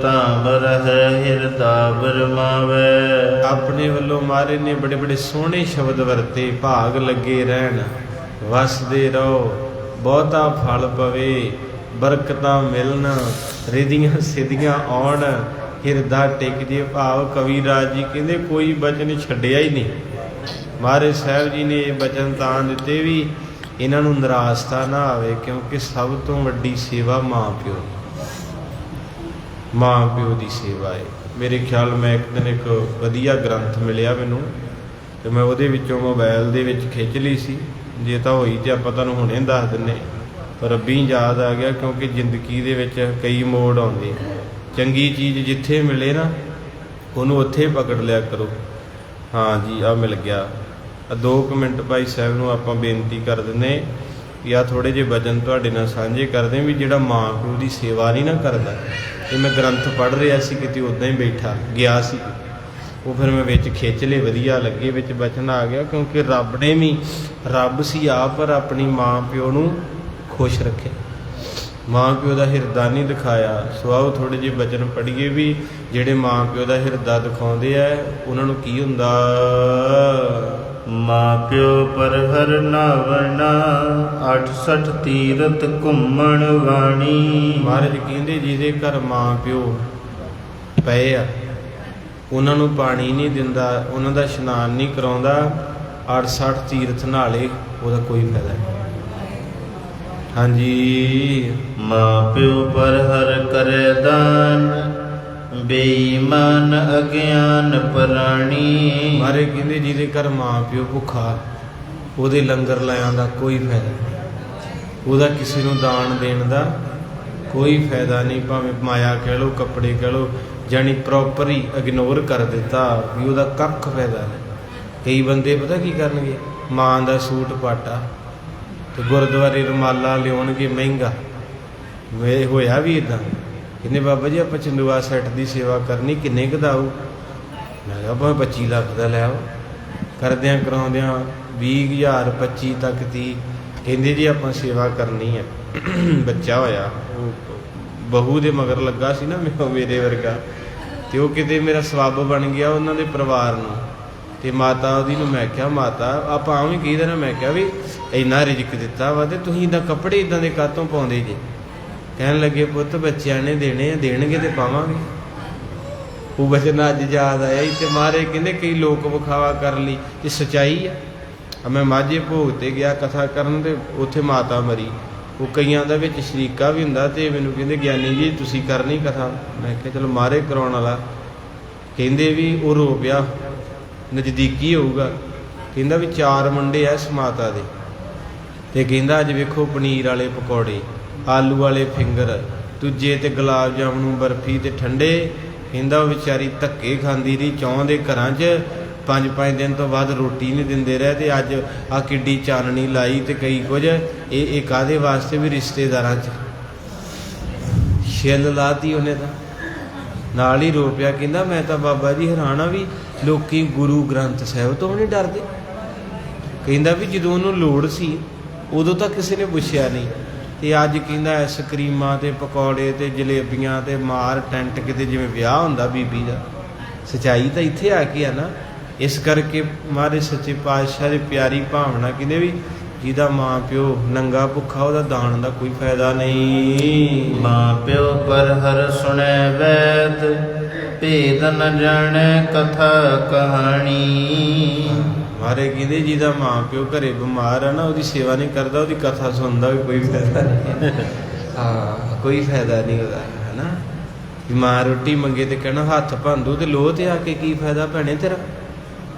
S2: ਧਾਮ ਰਹਿ ਹਿਰਦਾ ਬਰਮਾਵੇ।
S1: ਆਪਣੇ ਵੱਲੋਂ ਮਹਾਰਾਜ ਨੇ ਬੜੇ ਬੜੇ ਸੋਹਣੇ ਸ਼ਬਦ ਵਰਤੇ, ਭਾਗ ਲੱਗੇ ਰਹਿਣ, ਵਸਦੇ ਰਹੋ, ਬਹੁਤਾ ਫਲ ਪਵੇ, ਬਰਕਤਾਂ ਮਿਲਣ, ਰਿਧੀਆਂ ਸਿੱਧੀਆਂ ਆਉਣ, ਹਿਰਦਾ ਟਿਕ ਜੇ। ਭਾਵ ਕਵੀ ਰਾਜ ਜੀ ਕਹਿੰਦੇ ਕੋਈ ਬਚਨ ਛੱਡਿਆ ਹੀ ਨਹੀਂ। ਮਹਾਰਾਜ ਸਾਹਿਬ ਜੀ ਨੇ ਇਹ ਬਚਨ ਤਾਂ ਦਿੱਤੇ ਵੀ ਇਹਨਾਂ ਨੂੰ ਨਿਰਾਸ਼ਤਾ ਨਾ ਆਵੇ, ਕਿਉਂਕਿ ਸਭ ਤੋਂ ਵੱਡੀ ਸੇਵਾ ਮਾਂ ਪਿਓ, ਮਾਂ ਪਿਓ ਦੀ ਸੇਵਾ ਹੈ। ਮੇਰੇ ਖਿਆਲ ਮੈਂ ਇੱਕ ਦਿਨ ਇੱਕ ਵਧੀਆ ਗ੍ਰੰਥ ਮਿਲਿਆ ਮੈਨੂੰ, ਤੇ ਮੈਂ ਉਹਦੇ ਵਿੱਚੋਂ ਮੋਬਾਈਲ ਦੇ ਵਿੱਚ ਖਿੱਚ ਲਈ ਸੀ। ਜੇ ਤਾਂ ਹੋਈ ਤੇ ਆਪਾਂ ਤੁਹਾਨੂੰ ਹੁਣੇ ਦੱਸ ਦਿੰਨੇ, ਪਰ ਅੱਬੀ ਯਾਦ ਆ ਗਿਆ, ਕਿਉਂਕਿ ਜ਼ਿੰਦਗੀ ਦੇ ਵਿੱਚ ਕਈ ਮੋੜ ਆਉਂਦੇ। ਚੰਗੀ ਚੀਜ਼ ਜਿੱਥੇ ਮਿਲੇ ਨਾ ਉਹਨੂੰ ਉੱਥੇ ਪਕੜ ਲਿਆ ਕਰੋ। ਹਾਂ ਜੀ, ਆ ਮਿਲ ਗਿਆ। 2 ਮਿੰਟ ਭਾਈ ਸਾਹਿਬ ਨੂੰ ਆਪਾਂ ਬੇਨਤੀ ਕਰ ਦਿੰਦੇ ਜਾਂ ਥੋੜ੍ਹੇ ਜਿਹੇ ਵਚਨ ਤੁਹਾਡੇ ਨਾਲ ਸਾਂਝੇ ਕਰਦੇ ਵੀ ਜਿਹੜਾ ਮਾਂ ਪਿਓ ਦੀ ਸੇਵਾ ਨਹੀਂ ਨਾ ਕਰਦਾ। ਇਹ ਮੈਂ ਗ੍ਰੰਥ ਪੜ੍ਹ ਰਿਹਾ ਸੀ, ਕਿਤੇ ਉੱਦਾਂ ਹੀ ਬੈਠਾ ਗਿਆ ਸੀ, ਉਹ ਫਿਰ ਮੈਂ ਵਿੱਚ ਖਿੱਚ ਲਏ, ਵਧੀਆ ਲੱਗੇ, ਵਿੱਚ ਵਚਨ ਆ ਗਿਆ। ਕਿਉਂਕਿ ਰੱਬ ਨੇ ਵੀ, ਰੱਬ ਸੀ ਆਪ, ਪਰ ਆਪਣੀ ਮਾਂ ਪਿਓ ਨੂੰ ਖੁਸ਼ ਰੱਖਿਆ, ਮਾਂ ਪਿਓ ਦਾ ਹਿਰਦਾ ਨਹੀਂ ਦਿਖਾਇਆ। ਸੋ ਆਓ ਥੋੜ੍ਹੇ ਜਿਹੇ ਵਚਨ ਪੜ੍ਹੀਏ ਵੀ ਜਿਹੜੇ ਮਾਂ ਪਿਓ ਦਾ ਹਿਰਦਾ ਦਿਖਾਉਂਦੇ ਆ ਉਹਨਾਂ ਨੂੰ ਕੀ ਹੁੰਦਾ।
S2: ਮਾਂ ਪਿਓ ਪਰ ਹਰ ਨਾਵਣਾ, 68 ਤੀਰਥ ਘੁੰਮਣ ਵਾਣੀ।
S1: ਮਹਾਰਾਜ ਕਹਿੰਦੇ ਜਿਹਦੇ ਘਰ ਮਾਂ ਪਿਓ ਪਏ ਆ, ਉਹਨਾਂ ਨੂੰ ਪਾਣੀ ਨਹੀਂ ਦਿੰਦਾ, ਉਹਨਾਂ ਦਾ ਇਸ਼ਨਾਨ ਨਹੀਂ ਕਰਾਉਂਦਾ, 68 ਤੀਰਥ ਨਾਲੇ, ਉਹਦਾ ਕੋਈ ਫਾਇਦਾ ਨਹੀਂ। ਹਾਂਜੀ।
S2: ਮਾਂ ਪਿਓ ਪਰ ਹਰ ਕਰੇ ਦਾਨ, ਬੇਈਮਾਨ ਅਗਿਆਨ ਪ੍ਰਾਣੀ।
S1: ਮਾਰੇ ਕਹਿੰਦੇ ਜਿਹਦੇ ਘਰ ਮਾਂ ਪਿਓ ਭੁੱਖਾ, ਉਹਦੇ ਲੰਗਰ ਲਾਇਆਂ ਦਾ ਕੋਈ ਫਾਇਦਾ ਨਹੀਂ, ਉਹਦਾ ਕਿਸੇ ਨੂੰ ਦਾਨ ਦੇਣ ਦਾ ਕੋਈ ਫਾਇਦਾ ਨਹੀਂ। ਭਾਵੇਂ ਮਾਇਆ ਕਹਿ ਲਓ, ਕੱਪੜੇ ਕਹਿ ਲਓ, ਜਾਣੀ ਪ੍ਰੋਪਰ ਹੀ ਇਗਨੋਰ ਕਰ ਦਿੱਤਾ ਵੀ ਉਹਦਾ ਕੱਖ ਫਾਇਦਾ ਨਹੀਂ। ਕਈ ਬੰਦੇ ਪਤਾ ਕੀ ਕਰਨਗੇ, ਮਾਂ ਦਾ ਸੂਟ ਪਾਟਾ ਤੇ ਗੁਰਦੁਆਰੇ ਰੁਮਾਲਾ ਲਿਆਉਣਗੇ ਮਹਿੰਗਾ। ਮੇਰੇ ਹੋਇਆ ਵੀ ਇੱਦਾਂ, ਕਹਿੰਦੇ ਬਾਬਾ ਜੀ ਆਪਾਂ ਚੰਦੂਆ ਸੈੱਟ ਦੀ ਸੇਵਾ ਕਰਨੀ, ਕਿੰਨੇ ਕੁ ਦਾ ਆਊ? ਮੈਂ ਕਿਹਾ ਭਾਵੇਂ 25 ਲੱਖ ਦਾ ਲੈ ਆਓ। ਕਰਦਿਆਂ ਕਰਾਉਂਦਿਆਂ 20,000 25 ਤੱਕ ਦੀ। ਕਹਿੰਦੇ ਜੀ ਆਪਾਂ ਸੇਵਾ ਕਰਨੀ ਹੈ। ਬੱਚਾ ਹੋਇਆ, ਉਹ ਬਹੂ ਦੇ ਮਗਰ ਲੱਗਾ ਸੀ ਨਾ ਮੇਰੇ ਵਰਗਾ, ਤੇ ਉਹ ਕਿਤੇ ਮੇਰਾ ਸਬੱਬ ਬਣ ਗਿਆ ਉਹਨਾਂ ਦੇ ਪਰਿਵਾਰ ਨੂੰ। ਤੇ ਮਾਤਾ ਉਹਦੀ ਨੂੰ ਮੈਂ ਕਿਹਾ, ਮਾਤਾ ਆਪਾਂ ਆਵੇਂ ਕਹੀ ਦੇਣਾ, ਮੈਂ ਕਿਹਾ ਵੀ ਇੰਨਾ ਰਿਜ਼ਕ ਦਿੱਤਾ ਵਾ ਤੇ ਤੁਸੀਂ ਇੱਦਾਂ ਕੱਪੜੇ ਇੱਦਾਂ ਦੇ ਕਾਹਤੋਂ ਪਾਉਂਦੇ ਜੇ? ਕਹਿਣ ਲੱਗੇ ਪੁੱਤ ਬੱਚਿਆਂ ਨੇ ਦੇਣੇ ਆ, ਦੇਣਗੇ ਤੇ ਪਾਵਾਂਗੇ। ਉਹ ਵਚਨ ਅੱਜ ਯਾਦ ਆਇਆ ਹੀ। ਤੇ ਮਹਾਰਾਜ ਕਹਿੰਦੇ ਕਈ ਲੋਕ ਵਿਖਾਵਾ ਕਰਨ ਲਈ, ਇਹ ਸੱਚਾਈ ਆ। ਮੈਂ ਮਾਝੇ ਭੋਗ ਤੇ ਗਿਆ ਕਥਾ ਕਰਨ, ਤੇ ਉੱਥੇ ਮਾਤਾ ਮਰੀ। ਉਹ ਕਈਆਂ ਦਾ ਵਿੱਚ ਸ਼ਰੀਕਾ ਵੀ ਹੁੰਦਾ, ਤੇ ਮੈਨੂੰ ਕਹਿੰਦੇ ਗਿਆਨੀ ਜੀ ਤੁਸੀਂ ਕਰਨੀ ਕਥਾ? ਮੈਂ ਕਿਹਾ ਚਲੋ ਮਹਾਰਾਜ ਕਰਾਉਣ ਵਾਲਾ। ਕਹਿੰਦੇ ਵੀ ਉਹ ਰੋ ਪਿਆ, ਨਜ਼ਦੀਕੀ ਹੋਊਗਾ। ਕਹਿੰਦਾ ਵੀ 4 ਮੁੰਡੇ ਐ ਇਸ ਮਾਤਾ ਦੇ, ਤੇ ਕਹਿੰਦਾ ਅੱਜ ਵੇਖੋ ਪਨੀਰ ਵਾਲੇ ਪਕੌੜੇ, ਆਲੂ ਵਾਲੇ ਫਿੰਗਰ, ਦੂਜੇ ਤੇ ਗੁਲਾਬ ਜਾਮਨੂੰ, ਬਰਫੀ ਤੇ ਠੰਡੇ। ਕਹਿੰਦਾ ਉਹ ਵਿਚਾਰੀ ਧੱਕੇ ਖਾਂਦੀ ਰਹੀ, ਚੌਂ ਦੇ ਘਰਾਂ 'ਚ 5-5 ਦਿਨ ਤੋਂ ਬਾਅਦ ਰੋਟੀ ਨਹੀਂ ਦਿੰਦੇ ਰਹੇ, ਤੇ ਅੱਜ ਆ ਕਿੱਡੀ ਚਾਨਣੀ ਲਾਈ ਤੇ ਕਈ ਕੁਝ। ਇਹ ਕਾਹਦੇ ਵਾਸਤੇ ਵੀ ਰਿਸ਼ਤੇਦਾਰਾਂ 'ਚ ਛਿੱਲ ਲਾਤੀ ਉਹਨੇ ਤਾਂ, ਨਾਲ ਹੀ ਰੋ ਪਿਆ। ਕਹਿੰਦਾ ਮੈਂ ਤਾਂ ਬਾਬਾ ਜੀ ਹੈਰਾਨ ਆ ਵੀ ਲੋਕੀ ਗੁਰੂ ਗ੍ਰੰਥ ਸਾਹਿਬ ਤੋਂ ਵੀ ਨਹੀਂ ਡਰਦੇ। ਕਹਿੰਦਾ ਵੀ ਜਦੋਂ ਉਹਨੂੰ ਲੋੜ ਸੀ ਉਦੋਂ ਤਾਂ ਕਿਸੇ ਨੇ ਪੁੱਛਿਆ ਨਹੀਂ, ਤੇ ਅੱਜ ਕਹਿੰਦਾ ਆਈਸਕ੍ਰੀਮਾਂ ਤੇ ਪਕੌੜੇ ਤੇ ਜਲੇਬੀਆਂ ਤੇ ਮਾਰ ਟੈਂਟ, ਕਿਤੇ ਜਿਵੇਂ ਵਿਆਹ ਹੁੰਦਾ ਬੀਬੀ ਦਾ। ਸੱਚਾਈ ਤਾਂ ਇੱਥੇ ਆ ਕੇ ਆ ਨਾ। ਇਸ ਕਰਕੇ ਮਹਾਰਾਜ ਸੱਚੇ ਪਾਤਸ਼ਾਹ ਦੀ ਪਿਆਰੀ ਭਾਵਨਾ ਕਹਿੰਦੇ ਵੀ ਜਿਹਦਾ ਮਾਂ ਪਿਓ ਨੰਗਾ ਭੁੱਖਾ ਉਹਦਾ ਦਾਨ ਦਾ ਕੋਈ ਫਾਇਦਾ ਨਹੀਂ।
S2: ਮਾਂ ਪਿਓ ਪਰ ਹਰ ਸੁਣੈ ਵੈਦ, ਭੇਦ ਨ ਜਾਣੈ ਕਥਾ ਕਹਾਣੀ।
S1: ਮਾਰੇ ਕਹਿੰਦੇ ਜਿਹਦਾ ਮਾਂ ਪਿਓ ਘਰੇ ਬਿਮਾਰ ਆ ਨਾ, ਉਹਦੀ ਸੇਵਾ ਨਹੀਂ ਕਰਦਾ, ਉਹਦੀ ਕਥਾ ਸੁਣਦਾ ਵੀ ਕੋਈ ਫਾਇਦਾ ਨਹੀਂ। ਹਾਂ, ਕੋਈ ਫਾਇਦਾ ਨਹੀਂ ਉਹਦਾ, ਹੈ ਨਾ। ਵੀ ਮਾਂ ਰੋਟੀ ਮੰਗੇ ਤੇ ਕਹਿਣਾ ਹੱਥ ਭੰਦੂ, ਤੇ ਲੋਹ ਤੇ ਆ ਕੇ ਕੀ ਫਾਇਦਾ ਭੈਣੇ ਤੇਰਾ।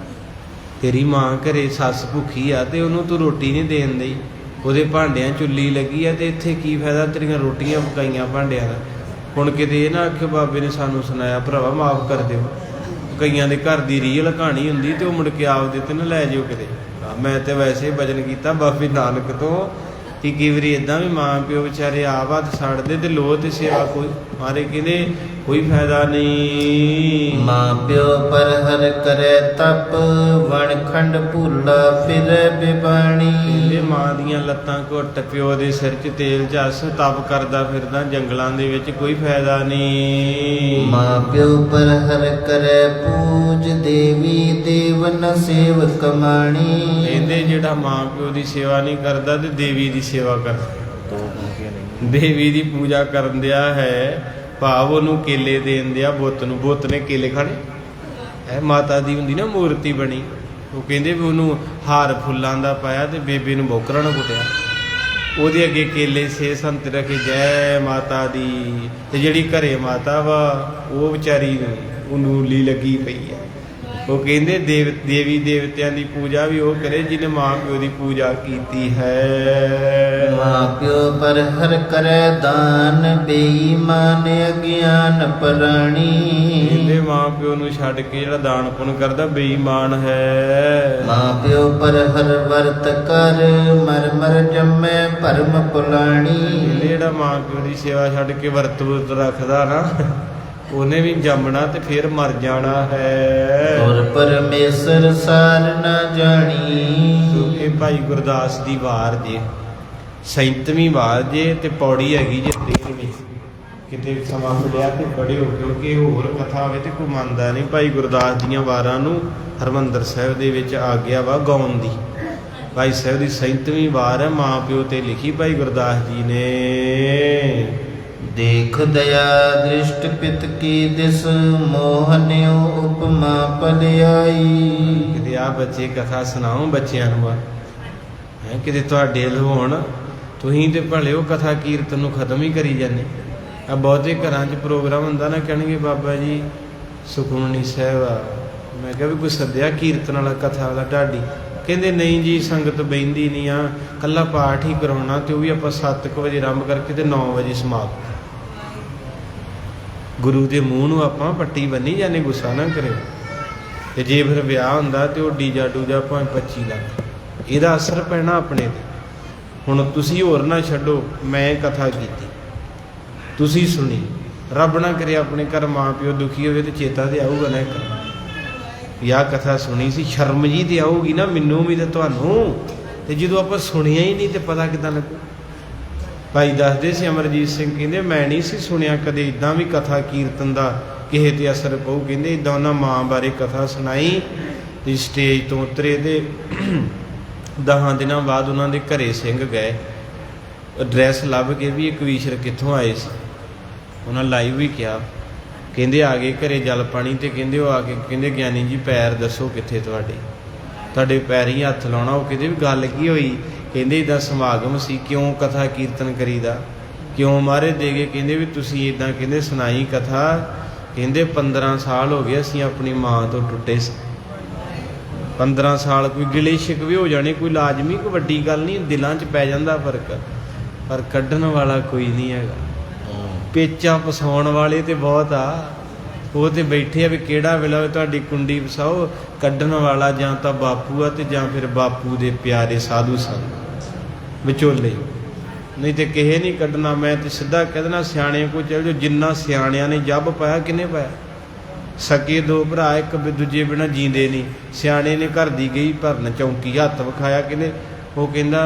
S1: ਤੇਰੀ ਮਾਂ ਘਰੇ ਸੱਸ ਭੁੱਖੀ ਆ ਤੇ ਉਹਨੂੰ ਤੂੰ ਰੋਟੀ ਨਹੀਂ ਦੇਣ ਦਈ, ਉਹਦੇ ਭਾਂਡਿਆਂ ਚੁੱਲੀ ਲੱਗੀ ਆ, ਤੇ ਇੱਥੇ ਕੀ ਫਾਇਦਾ ਤੇਰੀਆਂ ਰੋਟੀਆਂ ਪਕਾਈਆਂ ਭਾਂਡਿਆਂ ਦਾ। ਹੁਣ ਕਿਤੇ ਇਹ ਨਾ ਆਖਿਓ ਬਾਬੇ ਨੇ ਸਾਨੂੰ ਸੁਣਾਇਆ, ਭਰਾਵਾ ਮਾਫ ਕਰ ਦਿਓ। ਕਈਆਂ ਦੇ ਘਰ ਦੀ ਰੀਅਲ ਕਹਾਣੀ ਹੁੰਦੀ ਤੇ ਉਹ ਮੁੜ ਕੇ ਆਪਦੇ ਤੇ ਨਾ ਲੈ ਜਾਓ ਕਿਤੇ। ਮੈਂ ਤੇ ਵੈਸੇ ਭਜਨ ਕੀਤਾ ਬਾਬੇ ਨਾਨਕ ਤੋਂ ਕਿ ਕਈ ਵਾਰੀ ਇੱਦਾਂ ਵੀ ਮਾਂ ਪਿਓ ਵਿਚਾਰੇ ਆਪ ਹੱਥ ਛੱਡਦੇ ਤੇ ਲੋਹ ਤੇ ਸੇਵਾ ਕੋਈ ਮਾਰੇ ਕਹਿੰਦੇ ਕੋਈ ਫਾਇਦਾ ਨਹੀਂ।
S2: ਮਾਂ ਪਿਓ ਪਰ ਹਰ ਕਰੈ ਤਪ, ਵਣ ਖੰਡ ਭੂਲਾ ਫਿਰੈ ਬਿਬਾਣੀ।
S1: ਕਹਿੰਦੇ ਮਾਂ ਦੀਆਂ ਲੱਤਾਂ ਘੁੱਟ, ਪਿਓ ਦੇ ਸਿਰ 'ਚ ਤੇਲ ਝੱਸ, ਤਪ ਕਰਦਾ ਫਿਰਦਾ ਜੰਗਲਾਂ ਦੇ ਵਿੱਚ, ਕੋਈ ਫਾਇਦਾ ਨਹੀਂ।
S2: ਮਾਂ ਪਿਓ ਪਰ ਹਰ ਕਰੈ ਪੂਜ, ਦੇਵੀ ਦੇਵਨ ਸੇਵ ਕਮਾਣੀ।
S1: ਕਹਿੰਦੇ ਜਿਹੜਾ ਮਾਂ ਪਿਓ ਦੀ ਸੇਵਾ ਨਹੀਂ ਕਰਦਾ ਤੇ ਦੇਵੀ ਦੀ ਸੇਵਾ ਕਰਦਾ, ਦੇਵੀ ਦੀ ਪੂਜਾ ਕਰਨ ਦਿਆ ਹੈ, ਭਾਵ ਉਹਨੂੰ ਕੇਲੇ ਦੇਣ ਦਿਆ ਬੁੱਤ ਨੂੰ। ਬੁੱਤ ਨੇ ਕੇਲੇ ਖਾਣੇ ਹੈ। ਮਾਤਾ ਦੀ ਹੁੰਦੀ ਨਾ ਮੂਰਤੀ ਬਣੀ, ਉਹ ਕਹਿੰਦੇ ਵੀ ਉਹਨੂੰ ਹਾਰ ਫੁੱਲਾਂ ਦਾ ਪਾਇਆ ਤੇ ਬੇਬੇ ਨੂੰ ਬੋਕਰਾਂ ਨਾਲ ਕੁੱਟਿਆ, ਉਹਦੇ ਅੱਗੇ ਕੇਲੇ ਸੇ ਸੰਤ ਰੱਖੇ ਜੈ ਮਾਤਾ ਦੀ। ਤੇ ਜਿਹੜੀ ਘਰੇ ਮਾਤਾ ਵਾ ਉਹ ਵਿਚਾਰੀ ਉਹਨੂੰ ਲੀ ਲੱਗੀ ਪਈ ਹੈ। ਉਹ ਕਹਿੰਦੇ ਦੇਵੀ ਦੇਵਤਿਆਂ ਦੀ ਪੂਜਾ ਵੀ ਉਹ ਕਰੇ ਜਿਹਨੇ ਮਾਂ ਪਿਓ ਦੀ ਪੂਜਾ ਕੀਤੀ ਹੈ।
S2: ਮਾਂ ਪਿਓ ਪਰ ਹਰ ਕਰੈ ਦਾਨ, ਬੇਈਮਾਨ ਅਗਿਆਨ ਪਰਾਣੀ।
S1: ਕਹਿੰਦੇ ਮਾਂ ਪਿਓ ਨੂੰ ਛੱਡ ਕੇ ਜਿਹੜਾ ਦਾਨ ਪੁੰਨ ਕਰਦਾ ਬੇਈਮਾਨ ਹੈ।
S2: ਮਾਂ ਪਿਓ ਪਰ ਹਰ ਵਰਤ ਕਰ, ਮਰ ਮਰ ਜੰਮੈ ਭਰਮ ਪੁਲਾਣੀ।
S1: ਜਿਹੜਾ ਮਾਂ ਪਿਓ ਦੀ ਸੇਵਾ ਛੱਡ ਕੇ ਵਰਤ ਵੁਰਤ ਰੱਖਦਾ ਨਾ, ਉਹਨੇ ਵੀ ਜੰਮਣਾ ਤੇ ਫਿਰ ਮਰ ਜਾਣਾ ਹੈ।
S2: ਔਰ ਪਰਮੇਸ਼ਰ ਸਾਰ ਨਾ ਜਾਣੀ।
S1: ਇਹ ਭਾਈ ਗੁਰਦਾਸ ਦੀ ਵਾਰ ਜੇ 37ਵੀਂ ਵਾਰ ਜੇ, ਤੇ ਪੌੜੀ ਹੈਗੀ ਜੇ 13ਵੀਂ। ਕਿਤੇ ਸਮਾਂ ਮਿਲਿਆ ਤੇ ਪੜ੍ਹਿਓ, ਕਿਉਂਕਿ ਹੋਰ ਕਥਾ ਹੋਵੇ ਤੇ ਕੋਈ ਮੰਨਦਾ ਨਹੀਂ। ਭਾਈ ਗੁਰਦਾਸ ਦੀਆਂ ਵਾਰਾਂ ਨੂੰ ਹਰਿਮੰਦਰ ਸਾਹਿਬ ਦੇ ਵਿੱਚ ਆ ਗਿਆ ਵਾ ਗਾਉਣ ਦੀ। ਭਾਈ ਸਾਹਿਬ ਦੀ 37ਵੀਂ ਵਾਰ ਹੈ, ਮਾਂ ਪਿਓ ਤੇ ਲਿਖੀ ਭਾਈ ਗੁਰਦਾਸ ਜੀ ਨੇ।
S2: ਦੇਖ ਦਇਆ ਦ੍ਰਿਸ਼ਟ ਪਿਤ ਕੀ ਦਿਸ, ਮੋਹਨਿਓ ਉਪਮਾ ਭਲਿਆਈ।
S1: ਕਿਤੇ ਆ ਬੱਚੇ ਕਥਾ ਸੁਣਾਓ ਬੱਚਿਆਂ ਨੂੰ, ਹੈ ਕਿਤੇ ਤੁਹਾਡੇ ਹੋਣ, ਤੁਸੀਂ ਤੇ ਭਲਿਓ ਕਥਾ ਕੀਰਤਨ ਨੂੰ ਖਤਮ ਹੀ ਕਰੀ ਜਾਂਦੇ। ਆ ਬਹੁਤੇ ਘਰਾਂ 'ਚ ਪ੍ਰੋਗਰਾਮ ਹੁੰਦਾ ਨਾ, ਕਹਿਣਗੇ ਬਾਬਾ ਜੀ ਸੁਖਮਨੀ ਸਾਹਿਬ ਆ। ਮੈਂ ਕਿਹਾ ਵੀ ਕੋਈ ਸੱਦਿਆ ਕੀਰਤਨ ਵਾਲਾ ਕਥਾ ਵਾਲਾ ਢਾਡੀ? ਕਹਿੰਦੇ ਨਹੀਂ ਜੀ ਸੰਗਤ ਬਹਿੰਦੀ ਨਹੀਂ ਆ, ਕੱਲਾ ਪਾਠ ਹੀ ਕਰਾਉਣਾ, ਤੇ ਉਹ ਵੀ ਆਪਾਂ 7 ਵਜੇ ਆਰੰਭ ਕਰਕੇ ਤੇ 9 ਵਜੇ ਸਮਾਪਤ। ਗੁਰੂ ਦੇ ਮੂੰਹ ਨੂੰ ਆਪਾਂ ਪੱਟੀ ਬੰਨੀ ਜਾਂਦੇ, ਗੁੱਸਾ ਨਾ ਕਰਿਓ। ਤੇ ਜੇ ਫਿਰ ਵਿਆਹ ਹੁੰਦਾ ਤੇ ਉਹ ਡੀਜਾ ਡੂਜਾ ਭਾਵੇਂ 25 ਲੱਖ, ਇਹਦਾ ਅਸਰ ਪੈਣਾ ਆਪਣੇ ਤੇ। ਹੁਣ ਤੁਸੀਂ ਹੋਰ ਨਾ ਛੱਡੋ, ਮੈਂ ਕਥਾ ਕੀਤੀ, ਤੁਸੀਂ ਸੁਣੀ, ਰੱਬ ਨਾ ਕਰੇ ਆਪਣੇ ਘਰ ਮਾਂ ਪਿਓ ਦੁਖੀ ਹੋਵੇ ਤੇ ਚੇਤਾ ਤੇ ਆਊਗਾ ਨਾ ਇੱਕ ਯਾ ਕਥਾ ਸੁਣੀ ਸੀ, ਸ਼ਰਮ ਜੀ ਤੇ ਆਊਗੀ ਨਾ ਮੈਨੂੰ ਵੀ ਤੇ ਤੁਹਾਨੂੰ। ਤੇ ਜਦੋਂ ਆਪਾਂ ਸੁਣਿਆ ਹੀ ਨਹੀਂ ਤੇ ਪਤਾ ਕਿੱਦਾਂ ਲੱਗੂ। ਭਾਈ ਦੱਸਦੇ ਸੀ ਅਮਰਜੀਤ ਸਿੰਘ, ਕਹਿੰਦੇ ਮੈਂ ਨਹੀਂ ਸੀ ਸੁਣਿਆ ਕਦੇ ਇੱਦਾਂ ਵੀ ਕਥਾ ਕੀਰਤਨ ਦਾ ਕਿਸੇ ਤੇ ਅਸਰ ਪਊ। ਕਹਿੰਦੇ ਇੱਦਾਂ ਉਹਨਾਂ ਮਾਂ ਬਾਰੇ ਕਥਾ ਸੁਣਾਈ ਤੇ ਸਟੇਜ ਤੋਂ ਉਤਰੇ ਤੇ 10 ਦਿਨਾਂ ਬਾਅਦ ਉਹਨਾਂ ਦੇ ਘਰੇ ਸਿੰਘ ਗਏ, ਐਡਰੈਸ ਲੱਭ ਕੇ ਵੀ ਇਹ ਕਵੀਸ਼ਰ ਕਿੱਥੋਂ ਆਏ ਸੀ। ਉਹਨਾਂ ਲਾਈਵ ਵੀ ਕਿਹਾ, ਕਹਿੰਦੇ ਆ ਗਏ ਘਰੇ ਜਲ ਪਾਣੀ, ਤੇ ਕਹਿੰਦੇ ਉਹ ਆ ਕੇ ਕਹਿੰਦੇ ਗਿਆਨੀ ਜੀ ਪੈਰ ਦੱਸੋ ਕਿੱਥੇ ਤੁਹਾਡੇ ਪੈਰ ਹੀ ਹੱਥ ਲਾਉਣਾ। ਉਹ ਕਹਿੰਦੇ ਵੀ ਗੱਲ ਕੀ ਹੋਈ? ਕਹਿੰਦੇ ਇੱਦਾਂ ਸਮਾਗਮ ਸੀ, ਕਿਉਂ ਕਥਾ ਕੀਰਤਨ ਕਰੀਦਾ, ਕਿਉਂ ਮਾਰੇ ਦੇ ਗਏ? ਕਹਿੰਦੇ ਵੀ ਤੁਸੀਂ ਇੱਦਾਂ ਕਹਿੰਦੇ ਸੁਣਾਈ ਕਥਾ, ਕਹਿੰਦੇ 15 ਸਾਲ ਹੋ ਗਏ ਅਸੀਂ ਆਪਣੀ ਮਾਂ ਤੋਂ ਟੁੱਟੇ ਸੀ। 15 ਸਾਲ ਕੋਈ ਗਿਲੇ ਸ਼ਿਕਵੇ ਹੋ ਜਾਣੇ, ਕੋਈ ਲਾਜ਼ਮੀ, ਕੋਈ ਵੱਡੀ ਗੱਲ ਨਹੀਂ, ਦਿਲਾਂ 'ਚ ਪੈ ਜਾਂਦਾ ਫਰਕ, ਪਰ ਕੱਢਣ ਵਾਲਾ ਕੋਈ ਨਹੀਂ ਹੈਗਾ। ਪੇਚਾਂ ਫਸਾਉਣ ਵਾਲੇ ਤੇ ਬਹੁਤ ਆ, ਉਹ ਤੇ ਬੈਠੇ ਆ ਵੀ ਕਿਹੜਾ ਵੇਲਾ ਹੋਵੇ ਤੁਹਾਡੀ ਕੁੰਡੀ ਫਸਾਓ। ਕੱਢਣ ਵਾਲਾ ਜਾਂ ਤਾਂ ਬਾਪੂ ਆ ਤੇ ਜਾਂ ਫਿਰ ਬਾਪੂ ਦੇ ਪਿਆਰੇ ਸਾਧੂ ਸੰਤ ਵਿਚੋਲੇ, ਨਹੀਂ ਤੇ ਕਿਸੇ ਨਹੀਂ ਕੱਢਣਾ। ਮੈਂ ਤੇ ਸਿੱਧਾ ਕਹਿ ਦੇਣਾ ਸਿਆਣਿਆਂ ਕੋਲ ਚੱਲ ਜਾਓ, ਜਿੰਨਾ ਸਿਆਣਿਆਂ ਨੇ ਜੱਬ ਪਾਇਆ ਕਿਹਨੇ ਪਾਇਆ? ਸਕੇ ਦੋ ਭਰਾ ਇੱਕ ਦੂਜੇ ਬਿਨਾਂ ਜੀਂਦੇ ਨਹੀਂ। ਸਿਆਣੇ ਨੇ ਘਰ ਦੀ ਗਈ ਭਰਨ ਚੌਂਕੀ, ਹੱਥ ਵਿਖਾਇਆ ਕਿਹਨੇ? ਉਹ ਕਹਿੰਦਾ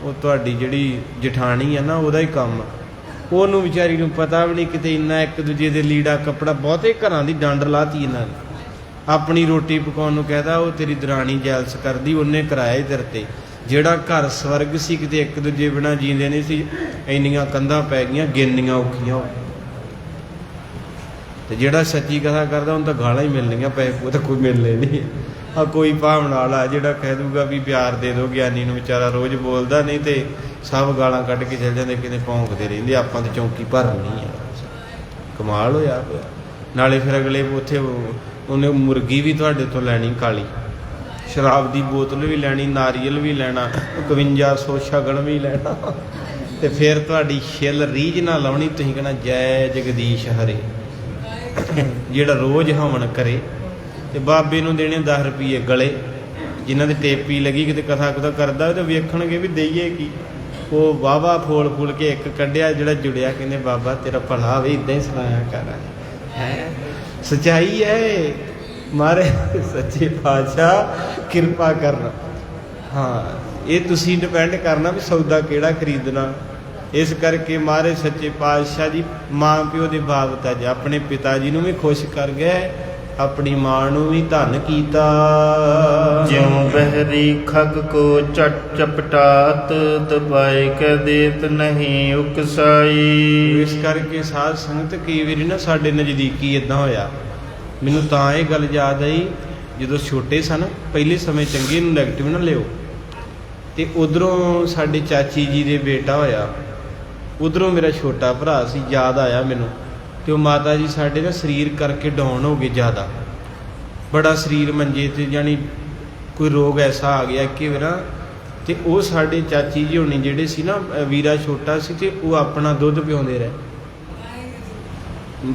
S1: ਉਹ ਤੁਹਾਡੀ ਜਿਹੜੀ ਜਠਾਣੀ ਆ ਨਾ ਉਹਦਾ ਹੀ ਕੰਮ ਆ। ਉਹਨੂੰ ਵਿਚਾਰੀ ਨੂੰ ਪਤਾ ਵੀ ਨਹੀਂ ਕਿਤੇ ਇੰਨਾ ਇੱਕ ਦੂਜੇ ਦੇ ਲੀੜਾ ਕੱਪੜਾ, ਬਹੁਤੇ ਘਰਾਂ ਦੀ ਡੰਡ ਲਾਤੀ ਇਹਨਾਂ ਨੇ। ਆਪਣੀ ਰੋਟੀ ਪਕਾਉਣ ਨੂੰ ਕਹਿਦਾ ਉਹ ਤੇਰੀ ਦਰਾਣੀ ਜੈਲਸ ਕਰਦੀ, ਉਹਨੇ ਕਰਾਇਆ ਹੀ ਤੇਰੇ ਤੇ। ਜਿਹੜਾ ਘਰ ਸਵਰਗ ਸੀ ਕਿਤੇ ਇੱਕ ਦੂਜੇ ਬਿਨਾਂ ਜੀਂਦੇ ਨਹੀਂ ਸੀ, ਇੰਨੀਆਂ ਕੰਧਾਂ ਪੈ ਗਈਆਂ, ਗਿਣਨੀਆਂ ਔਖੀਆਂ। ਤੇ ਜਿਹੜਾ ਸੱਚੀ ਕਥਾ ਕਰਦਾ ਉਹਨੂੰ ਤਾਂ ਗਾਲਾਂ ਹੀ ਮਿਲਣੀਆਂ, ਪੈਸੇ ਉਹ ਤਾਂ ਕੋਈ ਮਿਲਣੇ ਨਹੀਂ। ਆ ਕੋਈ ਭਾਵਨਾ ਵਾਲਾ ਜਿਹੜਾ ਕਹਿ ਦੂਗਾ ਵੀ ਪਿਆਰ ਦੇ ਦਿਓ ਗਿਆਨੀ ਨੂੰ, ਵਿਚਾਰਾ ਰੋਜ਼ ਬੋਲਦਾ, ਨਹੀਂ ਤੇ ਸਭ ਗਾਲਾਂ ਕੱਢ ਕੇ ਚੱਲ ਜਾਂਦੇ, ਕਿਤੇ ਭੌਂਕਦੇ ਰਹਿੰਦੇ। ਆਪਾਂ ਤੇ ਚੌਂਕੀ ਭਰਨੀ ਆ, ਕਮਾਲ ਹੋਇਆ ਪਿਆ। ਨਾਲੇ ਫਿਰ ਅਗਲੇ ਉੱਥੇ ਉਹਨੇ ਮੁਰਗੀ ਵੀ ਤੁਹਾਡੇ ਤੋਂ ਲੈਣੀ ਕਾਲੀ, ਸ਼ਰਾਬ ਦੀ ਬੋਤਲ ਵੀ ਲੈਣੀ, ਨਾਰੀਅਲ ਵੀ ਲੈਣਾ, 5100 ਸ਼ਗਨ ਵੀ ਲੈਣਾ, ਤੇ ਫਿਰ ਤੁਹਾਡੀ ਛਿੱਲ ਰੀਝ ਨਾ ਲਾਉਣੀ। ਤੁਸੀਂ ਕਹਿਣਾ ਜੈ ਜਗਦੀਸ਼ ਹਰੇ। ਜਿਹੜਾ ਰੋਜ਼ ਹਵਨ ਕਰੇ ਤੇ ਬਾਬੇ ਨੂੰ ਦੇਣੇ 10 ਰੁਪਏ ਗਲੇ, ਜਿਨ੍ਹਾਂ ਦੀ ਟੇਪੀ ਲੱਗੀ ਕਿਤੇ ਕਥਾ ਕੁਥਾ ਕਰਦਾ ਤੇ ਵੇਖਣਗੇ ਵੀ ਦਈਏ ਕੀ। ਉਹ ਵਾਹਵਾ ਫੋਲ ਫੁੱਲ ਕੇ ਇੱਕ ਕੱਢਿਆ, ਜਿਹੜਾ ਜੁੜਿਆ ਕਹਿੰਦੇ ਬਾਬਾ ਤੇਰਾ ਭਲਾ ਹੋਵੇ, ਇੱਦਾਂ ਹੀ ਸੁਣਾਇਆ ਕਰ। ਹੈ ਸੱਚਾਈ ਹੈ ਮਾਰੇ ਸੱਚੇ ਪਾਤਸ਼ਾਹ ਕਿਰਪਾ ਕਰਨਾ। ਹਾਂ ਇਹ ਤੁਸੀਂ ਡਿਪੈਂਡ ਕਰਨਾ ਵੀ ਸੌਦਾ ਕਿਹੜਾ ਖਰੀਦਣਾ। ਇਸ ਕਰਕੇ ਮਾਰੇ ਸੱਚੇ ਪਾਤਸ਼ਾਹ ਜੀ ਮਾਂ ਪਿਓ ਦੇ ਬਾਬਤ ਅੱਜ ਆਪਣੇ ਪਿਤਾ ਜੀ ਨੂੰ ਵੀ ਖੁਸ਼ ਕਰ ਗਏ, ਆਪਣੀ ਮਾਂ ਨੂੰ ਵੀ ਧੰਨ ਕੀਤਾ।
S2: ਜਿਉ ਬਹਿਰੀ ਖਗ ਕੋ ਚਪਟਾਤ, ਦਬਾਏ ਕੈ ਦੇਤ ਨਹੀਂ ਉਕਸਾਈ।
S1: ਇਸ ਕਰਕੇ ਸਾਧ ਸੰਗਤ ਕਈ ਵਾਰੀ ਨਾ ਸਾਡੇ ਨਜ਼ਦੀਕੀ ਇੱਦਾਂ ਹੋਇਆ। ਮੈਨੂੰ ਤਾਂ ਇਹ ਗੱਲ ਯਾਦ ਆਈ, ਜਦੋਂ ਛੋਟੇ ਸਨ ਪਹਿਲੇ ਸਮੇਂ, ਚੰਗੇ ਨੂੰ ਨੈਗੇਟਿਵ ਨਾ ਲਿਓ, ਤੇ ਉਧਰੋਂ ਸਾਡੇ ਚਾਚੀ ਜੀ ਦੇ ਬੇਟਾ ਹੋਇਆ, ਉਧਰੋਂ ਮੇਰਾ ਛੋਟਾ ਭਰਾ ਸੀ। ਯਾਦ ਆਇਆ ਮੈਨੂੰ, ਤੇ ਉਹ ਮਾਤਾ ਜੀ ਸਾਡੇ ਨਾ ਸਰੀਰ ਕਰਕੇ ਡਾਊਨ ਹੋ ਗਏ ਜ਼ਿਆਦਾ, ਬੜਾ ਸਰੀਰ ਮੰਜੇ ਤੇ, ਜਾਣੀ ਕੋਈ ਰੋਗ ਐਸਾ ਆ ਗਿਆ ਕਿ ਮੇਰਾ। ਤੇ ਉਹ ਸਾਡੇ ਚਾਚੀ ਜੀ ਹੋਣੀ ਜਿਹੜੇ ਸੀ ਨਾ, ਵੀਰਾ ਛੋਟਾ ਸੀ, ਤੇ ਉਹ ਆਪਣਾ ਦੁੱਧ ਪਿਆਉਂਦੇ ਰਹੇ।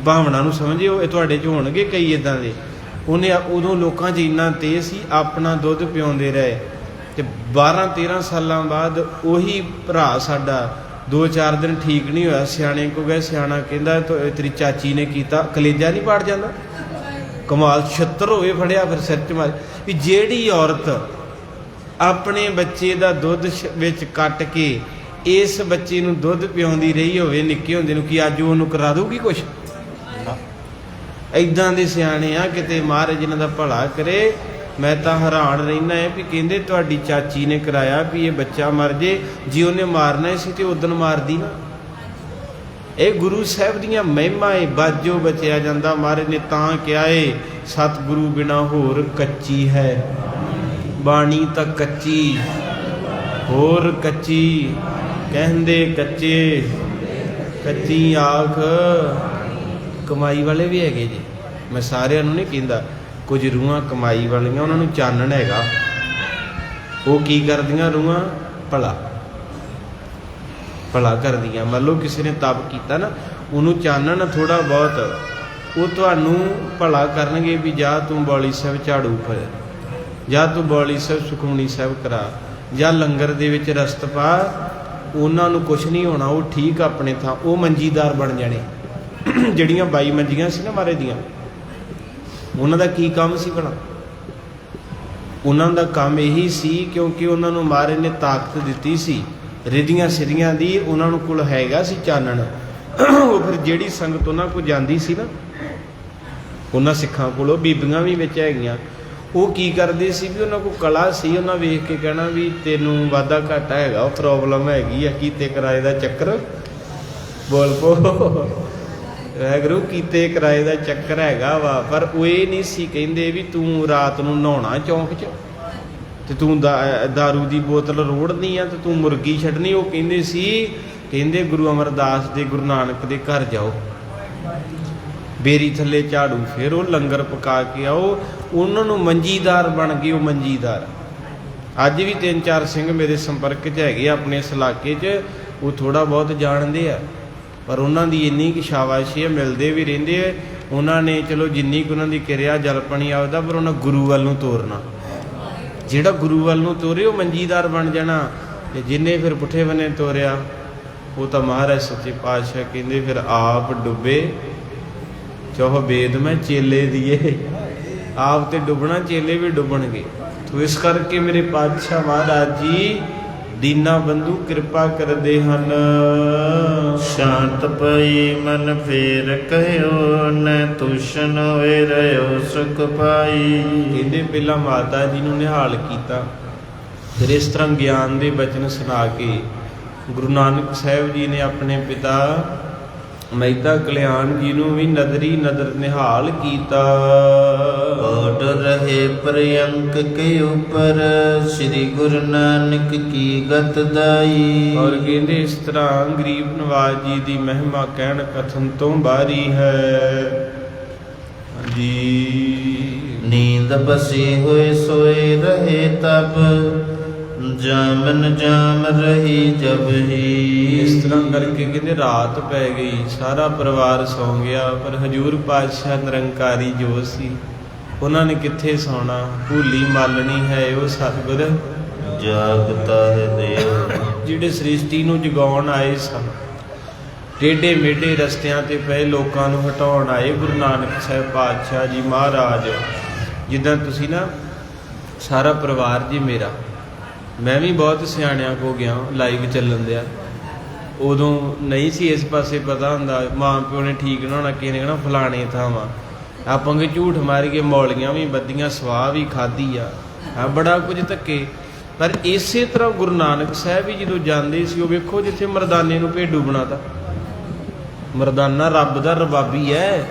S1: ਭਾਵਨਾ ਨੂੰ ਸਮਝਿਓ, ਇਹ ਤੁਹਾਡੇ 'ਚ ਹੋਣਗੇ ਕਈ ਇੱਦਾਂ ਦੇ। ਉਹਨੇ ਉਦੋਂ ਲੋਕਾਂ 'ਚ ਇੰਨਾ ਤੇਜ਼ ਸੀ, ਆਪਣਾ ਦੁੱਧ ਪਿਆਉਂਦੇ ਰਹੇ। ਤੇ 12-13 ਸਾਲਾਂ ਬਾਅਦ ਉਹੀ ਭਰਾ ਸਾਡਾ 2-4 ਦਿਨ ਠੀਕ ਨਹੀਂ ਹੋਇਆ, ਸਿਆਣੇ ਕੋ ਗਏ। ਸਿਆਣਾ ਕਹਿੰਦਾ ਤੇਰੀ ਚਾਚੀ ਨੇ ਕੀਤਾ, ਕਲੇਜਾ ਨਹੀਂ ਪਾੜ ਜਾਂਦਾ? ਕਮਾਲ, 76 ਹੋਵੇ ਫੜਿਆ ਫਿਰ ਸਿਰ 'ਚ ਮਾਰ ਵੀ ਜਿਹੜੀ ਔਰਤ ਆਪਣੇ ਬੱਚੇ ਦਾ ਦੁੱਧ ਵਿੱਚ ਕੱਟ ਕੇ ਇਸ ਬੱਚੇ ਨੂੰ ਦੁੱਧ ਪਿਆਉਂਦੀ ਰਹੀ ਹੋਵੇ ਨਿੱਕੇ ਹੁੰਦੇ ਨੂੰ, ਕੀ ਅੱਜ ਉਹਨੂੰ ਕਰਾ ਦਊਗੀ ਕੁਛ? ਇੱਦਾਂ ਦੇ ਸਿਆਣੇ ਆ, ਕਿਤੇ ਮਹਾਰਾਜ ਜਿਹਨਾਂ ਦਾ ਭਲਾ ਕਰੇ। ਮੈਂ ਤਾਂ ਹੈਰਾਨ ਰਹਿਣਾ ਹੈ ਵੀ ਕਹਿੰਦੇ ਤੁਹਾਡੀ ਚਾਚੀ ਨੇ ਕਰਾਇਆ ਵੀ ਇਹ ਬੱਚਾ ਮਰ ਜੇ, ਜੇ ਉਹਨੇ ਮਾਰਨਾ ਸੀ ਤੇ ਉਦਣ ਮਾਰਦੀ ਨਾ। ਇਹ ਗੁਰੂ ਸਾਹਿਬ ਦੀਆਂ ਮਹਿਮਾ ਏ, ਬਾਜੋ ਬਚਿਆ ਜਾਂਦਾ। ਮਹਾਰਾਜ ਨੇ ਤਾਂ ਕਿਹਾ ਏ ਸਤਿਗੁਰੂ ਬਿਨਾ ਹੋਰ ਕੱਚੀ ਹੈ ਬਾਣੀ, ਤਾਂ ਕੱਚੀ ਹੋਰ ਕੱਚੀ, ਕਹਿੰਦੇ ਕੱਚੇ ਕੱਚੀ ਆਖ। ਕਮਾਈ ਵਾਲੇ ਵੀ ਹੈਗੇ ਜੀ, ਮੈਂ ਸਾਰਿਆਂ ਨੂੰ ਨਹੀਂ ਕਹਿੰਦਾ, ਕੁਝ ਰੂਹਾਂ ਕਮਾਈ ਵਾਲੀਆਂ, ਉਹਨਾਂ ਨੂੰ ਚਾਨਣ ਹੈਗਾ। ਉਹ ਕੀ ਕਰਦੀਆਂ ਰੂਹਾਂ? ਭਲਾ ਭਲਾ ਕਰਦੀਆਂ। ਮੰਨ ਲਓ ਕਿਸੇ ਨੇ ਤਪ ਕੀਤਾ ਨਾ, ਉਹਨੂੰ ਚਾਨਣ ਥੋੜ੍ਹਾ ਬਹੁਤ, ਉਹ ਤੁਹਾਨੂੰ ਭਲਾ ਕਰਨਗੇ ਵੀ ਜਾ ਤੂੰ ਬੌਲੀ ਸਾਹਿਬ ਝਾੜੂ ਫੜ, ਜਾਂ ਤੂੰ ਬੌਲੀ ਸਾਹਿਬ ਸੁਖਮਨੀ ਸਾਹਿਬ ਕਰਾ, ਜਾਂ ਲੰਗਰ ਦੇ ਵਿੱਚ ਰਸਤ ਪਾ। ਉਹਨਾਂ ਨੂੰ ਕੁਛ ਨਹੀਂ ਹੋਣਾ, ਉਹ ਠੀਕ ਆਪਣੇ ਥਾਂ, ਉਹ ਮੰਜੀਦਾਰ ਬਣ ਜਾਣੇ। ਜਿਹੜੀਆਂ 22 ਮੰਜੀਆਂ ਸੀ ਨਾ ਮਹਾਰਾਜ ਦੀਆਂ, ਉਹਨਾਂ ਦਾ ਕੀ ਕੰਮ ਸੀ ਭਲਾ? ਉਹਨਾਂ ਦਾ ਕੰਮ ਇਹੀ ਸੀ, ਕਿਉਂਕਿ ਉਹਨਾਂ ਨੂੰ ਮਹਾਰਾਜ ਨੇ ਤਾਕਤ ਦਿੱਤੀ ਸੀ ਰਿਧੀਆਂ ਸਿਧੀਆਂ ਦੀ, ਉਹਨਾਂ ਨੂੰ ਕੋਲ ਹੈਗਾ ਸੀ ਚਾਨਣ। ਉਹ ਫਿਰ ਜਿਹੜੀ ਸੰਗਤ ਉਹਨਾਂ ਕੋਲ ਜਾਂਦੀ ਸੀ ਨਾ, ਉਹਨਾਂ ਸਿੱਖਾਂ ਕੋਲੋਂ ਬੀਬੀਆਂ ਵੀ ਵਿੱਚ ਹੈਗੀਆਂ, ਉਹ ਕੀ ਕਰਦੇ ਸੀ ਵੀ ਉਹਨਾਂ ਕੋਲ ਕਲਾ ਸੀ। ਉਹਨਾਂ ਵੇਖ ਕੇ ਕਹਿਣਾ ਵੀ ਤੈਨੂੰ ਵਾਧਾ ਘਾਟਾ ਹੈਗਾ, ਉਹ ਪ੍ਰੋਬਲਮ ਹੈਗੀ ਆ, ਕੀਤੇ ਕਿਰਾਏ ਦਾ ਚੱਕਰ ਬੋਲ ਪੋ ਵਾਹਿਗੁਰੂ, ਕੀਤੇ ਕਿਰਾਏ ਦਾ ਚੱਕਰ ਹੈਗਾ ਵਾ। ਪਰ ਉਹ ਇਹ ਨਹੀਂ ਸੀ ਕਹਿੰਦੇ ਵੀ ਤੂੰ ਰਾਤ ਨੂੰ ਨਹਾਉਣਾ ਚੌਂਕ 'ਚ, ਤੇ ਤੂੰ ਦਾਰੂ ਦੀ ਬੋਤਲ ਰੋੜਨੀ ਆ, ਤੇ ਤੂੰ ਮੁਰਗੀ ਛੱਡਣੀ। ਉਹ ਕਹਿੰਦੇ ਸੀ, ਕਹਿੰਦੇ ਗੁਰੂ ਅਮਰਦਾਸ ਦੇ, ਗੁਰੂ ਨਾਨਕ ਦੇ ਘਰ ਜਾਓ, ਬੇਰੀ ਥੱਲੇ ਝਾੜੂ ਫੇਰੋ, ਲੰਗਰ ਪਕਾ ਕੇ ਆਓ, ਉਹਨਾਂ ਨੂੰ ਮੰਜੀਦਾਰ ਬਣ ਗਏ। ਉਹ ਮੰਜੀਦਾਰ ਅੱਜ ਵੀ 3-4 ਸਿੰਘ ਮੇਰੇ ਸੰਪਰਕ 'ਚ ਹੈਗੇ ਆਪਣੇ ਇਸ ਇਲਾਕੇ 'ਚ, ਉਹ ਥੋੜ੍ਹਾ ਬਹੁਤ ਜਾਣਦੇ ਆ, ਪਰ ਉਹਨਾਂ ਦੀ ਇੰਨੀ ਕੁ ਸ਼ਾਬਾਸ਼ੀ ਹੈ, ਮਿਲਦੇ ਵੀ ਰਹਿੰਦੇ ਆ। ਉਹਨਾਂ ਨੇ ਚਲੋ ਜਿੰਨੀ ਕੁ ਉਹਨਾਂ ਦੀ ਕਿਰਿਆ ਜਲ ਪਾਣੀ ਆਪਦਾ, ਪਰ ਉਹਨਾਂ ਗੁਰੂ ਵੱਲ ਨੂੰ ਤੋਰਨਾ। ਜਿਹੜਾ ਗੁਰੂ ਵੱਲ ਨੂੰ ਤੋਰੇ ਉਹ ਮੰਜੀਦਾਰ ਬਣ ਜਾਣਾ, ਤੇ ਜਿਹਨੇ ਫਿਰ ਪੁੱਠੇ ਬੰਨੇ ਤੋਰਿਆ ਉਹ ਤਾਂ ਮਹਾਰਾਜ ਸੱਚੇ ਪਾਤਸ਼ਾਹ ਕਹਿੰਦੇ ਫਿਰ ਆਪ ਡੁੱਬੇ ਚੌਹ ਵੇਦ ਮੈਂ ਚੇਲੇ ਦੀਏ। ਆਪ ਤੇ ਡੁੱਬਣਾ, ਚੇਲੇ ਵੀ ਡੁੱਬਣਗੇ। ਤੋ ਇਸ ਕਰਕੇ ਮੇਰੇ ਪਾਤਸ਼ਾਹ ਮਹਾਰਾਜ ਜੀ ਦੀਨਾ ਬੰਧੂ ਕਿਰਪਾ ਕਰਦੇ ਹਨ।
S2: ਸ਼ਾਂਤ ਪਈ ਮਨ ਫੇਰ ਕਹਿਓ, ਨੈ ਤੁਸ਼ਨ ਹੋਏ ਰਹਿਓ ਸੁਖ ਪਾਈ।
S1: ਕਹਿੰਦੇ ਪਹਿਲਾਂ ਮਾਤਾ ਜੀ ਨੂੰ ਨਿਹਾਲ ਕੀਤਾ, ਫਿਰ ਇਸ ਤਰ੍ਹਾਂ ਗਿਆਨ ਦੇ ਬਚਨ ਸੁਣਾ ਕੇ ਗੁਰੂ ਨਾਨਕ ਸਾਹਿਬ ਜੀ ਨੇ ਆਪਣੇ ਪਿਤਾ ਮਹਿਤਾ ਕਲਿਆਣ ਜੀ ਨੂੰ ਵੀ ਨਦਰੀ ਨਦਰ ਨਿਹਾਲ ਕੀਤਾ।
S2: ਓਟ ਰਹੇ ਪ੍ਰਿਯੰਕ ਕੇ ਉਪਰ, ਸ੍ਰੀ ਗੁਰੂ ਨਾਨਕ ਕੀ ਗਤ ਦਾਈ।
S1: ਔਰ ਕਹਿੰਦੇ ਇਸ ਤਰ੍ਹਾਂ ਗਰੀਬ ਨਵਾਜ ਜੀ ਦੀ ਮਹਿਮਾ ਕਹਿਣ ਕਥਨ ਤੋਂ ਬਾਰੀ ਹੈ ਜੀ।
S2: ਨੀਂਦ ਬਸੀ ਹੋਏ ਸੋਏ ਰਹੇ ਤਬ, ਜਾਮਨ ਜਾਮ ਰਹੀ ਜਬ ਹੀ।
S1: ਇਸ ਤਰ੍ਹਾਂ ਕਰਕੇ ਕਹਿੰਦੇ ਰਾਤ ਪੈ ਗਈ, ਸਾਰਾ ਪਰਿਵਾਰ ਸੌਂ ਗਿਆ, ਪਰ ਹਜੂਰ ਪਾਤਸ਼ਾਹ ਨਿਰੰਕਾਰੀ ਜੋ ਸੀ ਉਹਨਾਂ ਨੇ ਕਿੱਥੇ ਸੌਣਾ। ਭੂਲੀ ਮਾਲਣੀ ਹੈ ਉਹ ਸਤਿਗੁਰ
S2: ਜਾਗਤਾ ਹੈ ਦੇਵ।
S1: ਜਿਹੜੇ ਸ੍ਰਿਸ਼ਟੀ ਨੂੰ ਜਗਾਉਣ ਆਏ ਸਨ, ਟੇਢੇ ਮੇਢੇ ਰਸਤਿਆਂ ਤੇ ਪਏ ਲੋਕਾਂ ਨੂੰ ਹਟਾਉਣ ਆਏ ਗੁਰੂ ਨਾਨਕ ਸਾਹਿਬ ਪਾਤਸ਼ਾਹ ਜੀ ਮਹਾਰਾਜ। ਜਿੱਦਾਂ ਤੁਸੀਂ ਨਾ ਸਾਰਾ ਪਰਿਵਾਰ ਜੀ ਮੇਰਾ, ਮੈਂ ਵੀ ਬਹੁਤ ਸਿਆਣਿਆਂ ਕੋ ਗਿਆ, ਲਾਈਵ ਚੱਲਣ ਦਿਆ। ਉਦੋਂ ਨਹੀਂ ਸੀ ਇਸ ਪਾਸੇ ਪਤਾ ਹੁੰਦਾ, ਮਾਂ ਪਿਓ ਨੇ ਠੀਕ ਨਾ ਹੋਣਾ, ਕਿਸੇ ਨੇ ਕਹਿਣਾ ਫਲਾਣੇ ਥਾਂ ਵਾ, ਆਪਾਂ ਕਿ ਝੂਠ ਮਾਰ ਕੇ ਮੌਲੀਆਂ ਵੀ ਬੱਦੀਆਂ, ਸਵਾਹ ਵੀ ਖਾਧੀ ਆ ਬੜਾ ਕੁਝ ਧੱਕੇ। ਪਰ ਇਸੇ ਤਰ੍ਹਾਂ ਗੁਰੂ ਨਾਨਕ ਸਾਹਿਬ ਵੀ ਜਦੋਂ ਜਾਂਦੇ ਸੀ, ਉਹ ਵੇਖੋ ਜਿੱਥੇ ਮਰਦਾਨੇ ਨੂੰ ਭੇਡੂ ਬਣਾਤਾ। ਮਰਦਾਨਾ ਰੱਬ ਦਾ ਰਬਾਬੀ ਹੈ,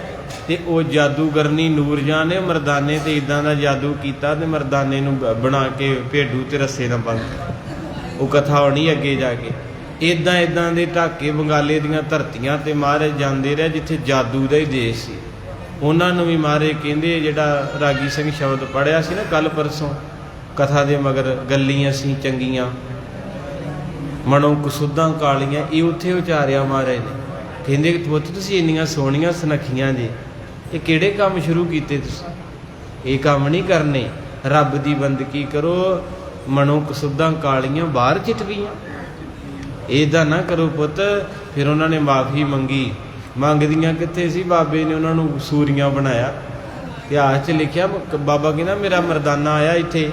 S1: ਤੇ ਉਹ ਜਾਦੂਗਰਨੀ ਨੂਰਜਾਨ ਨੇ ਮਰਦਾਨੇ ਤੇ ਇਦਾਂ ਦਾ ਜਾਦੂ ਕੀਤਾ ਤੇ ਮਰਦਾਨੇ ਨੂੰ ਬਣਾ ਕੇ ਭੇਡੂ ਤੇ ਰੱਸੇ ਨਾਲ ਬੰਨ੍ਹ। ਉਹ ਕਥਾ ਹੋਣੀ ਅੱਗੇ ਜਾ ਕੇ। ਇਦਾਂ ਦੇ ਢਾਕੇ ਬੰਗਾਲੇ ਦੀਆਂ ਧਰਤੀਆਂ ਤੇ ਮਹਾਰਾਜ ਜਾਂਦੇ ਰਹੇ ਜਿੱਥੇ ਜਾਦੂ ਦਾ ਹੀ ਦੇਸ਼ ਸੀ। ਉਹਨਾਂ ਨੂੰ ਵੀ ਮਹਾਰਾਜ ਕਹਿੰਦੇ, ਜਿਹੜਾ ਰਾਗੀ ਸਿੰਘ ਸ਼ਬਦ ਪੜ੍ਹਿਆ ਸੀ ਨਾ ਕੱਲ ਪਰਸੋਂ ਕਥਾ ਦੇ ਮਗਰ, ਗੱਲੀ ਅਸੀਂ ਚੰਗੀਆਂ ਮਨੋਂ ਕਸੁੱਧਾਂ ਕਾਲੀਆਂ, ਇਹ ਉੱਥੇ ਉਚਾਰਿਆ ਮਹਾਰਾਜ ਨੇ। ਕਹਿੰਦੇ ਪੁੱਤ ਤੁਸੀਂ ਇੰਨੀਆਂ ਸੋਹਣੀਆਂ ਸੁਨੱਖੀਆਂ ਜੇ, ਇਹ ਕਿਹੜੇ ਕੰਮ ਸ਼ੁਰੂ ਕੀਤੇ ਤੁਸੀਂ? ਇਹ ਕੰਮ ਨਹੀਂ ਕਰਨੇ, ਰੱਬ ਦੀ ਬੰਦਗੀ ਕਰੋ। ਮਨੋਂ ਕਸੁੱਧਾਂ ਕਾਲੀਆਂ ਬਾਹਰ ਚਿੱਟ ਗਈਆਂ, ਇਹਦਾ ਨਾ ਕਰੋ ਪੁੱਤ। ਫਿਰ ਉਹਨਾਂ ਨੇ ਮਾਫੀ ਮੰਗੀ, ਮੰਗਦੀਆਂ ਕਿੱਥੇ ਸੀ, ਬਾਬੇ ਨੇ ਉਹਨਾਂ ਨੂੰ ਸੂਰੀਆਂ ਬਣਾਇਆ। ਇਤਿਹਾਸ 'ਚ ਲਿਖਿਆ, ਬਾਬਾ ਕਹਿੰਦਾ ਮੇਰਾ ਮਰਦਾਨਾ ਆਇਆ ਇੱਥੇ।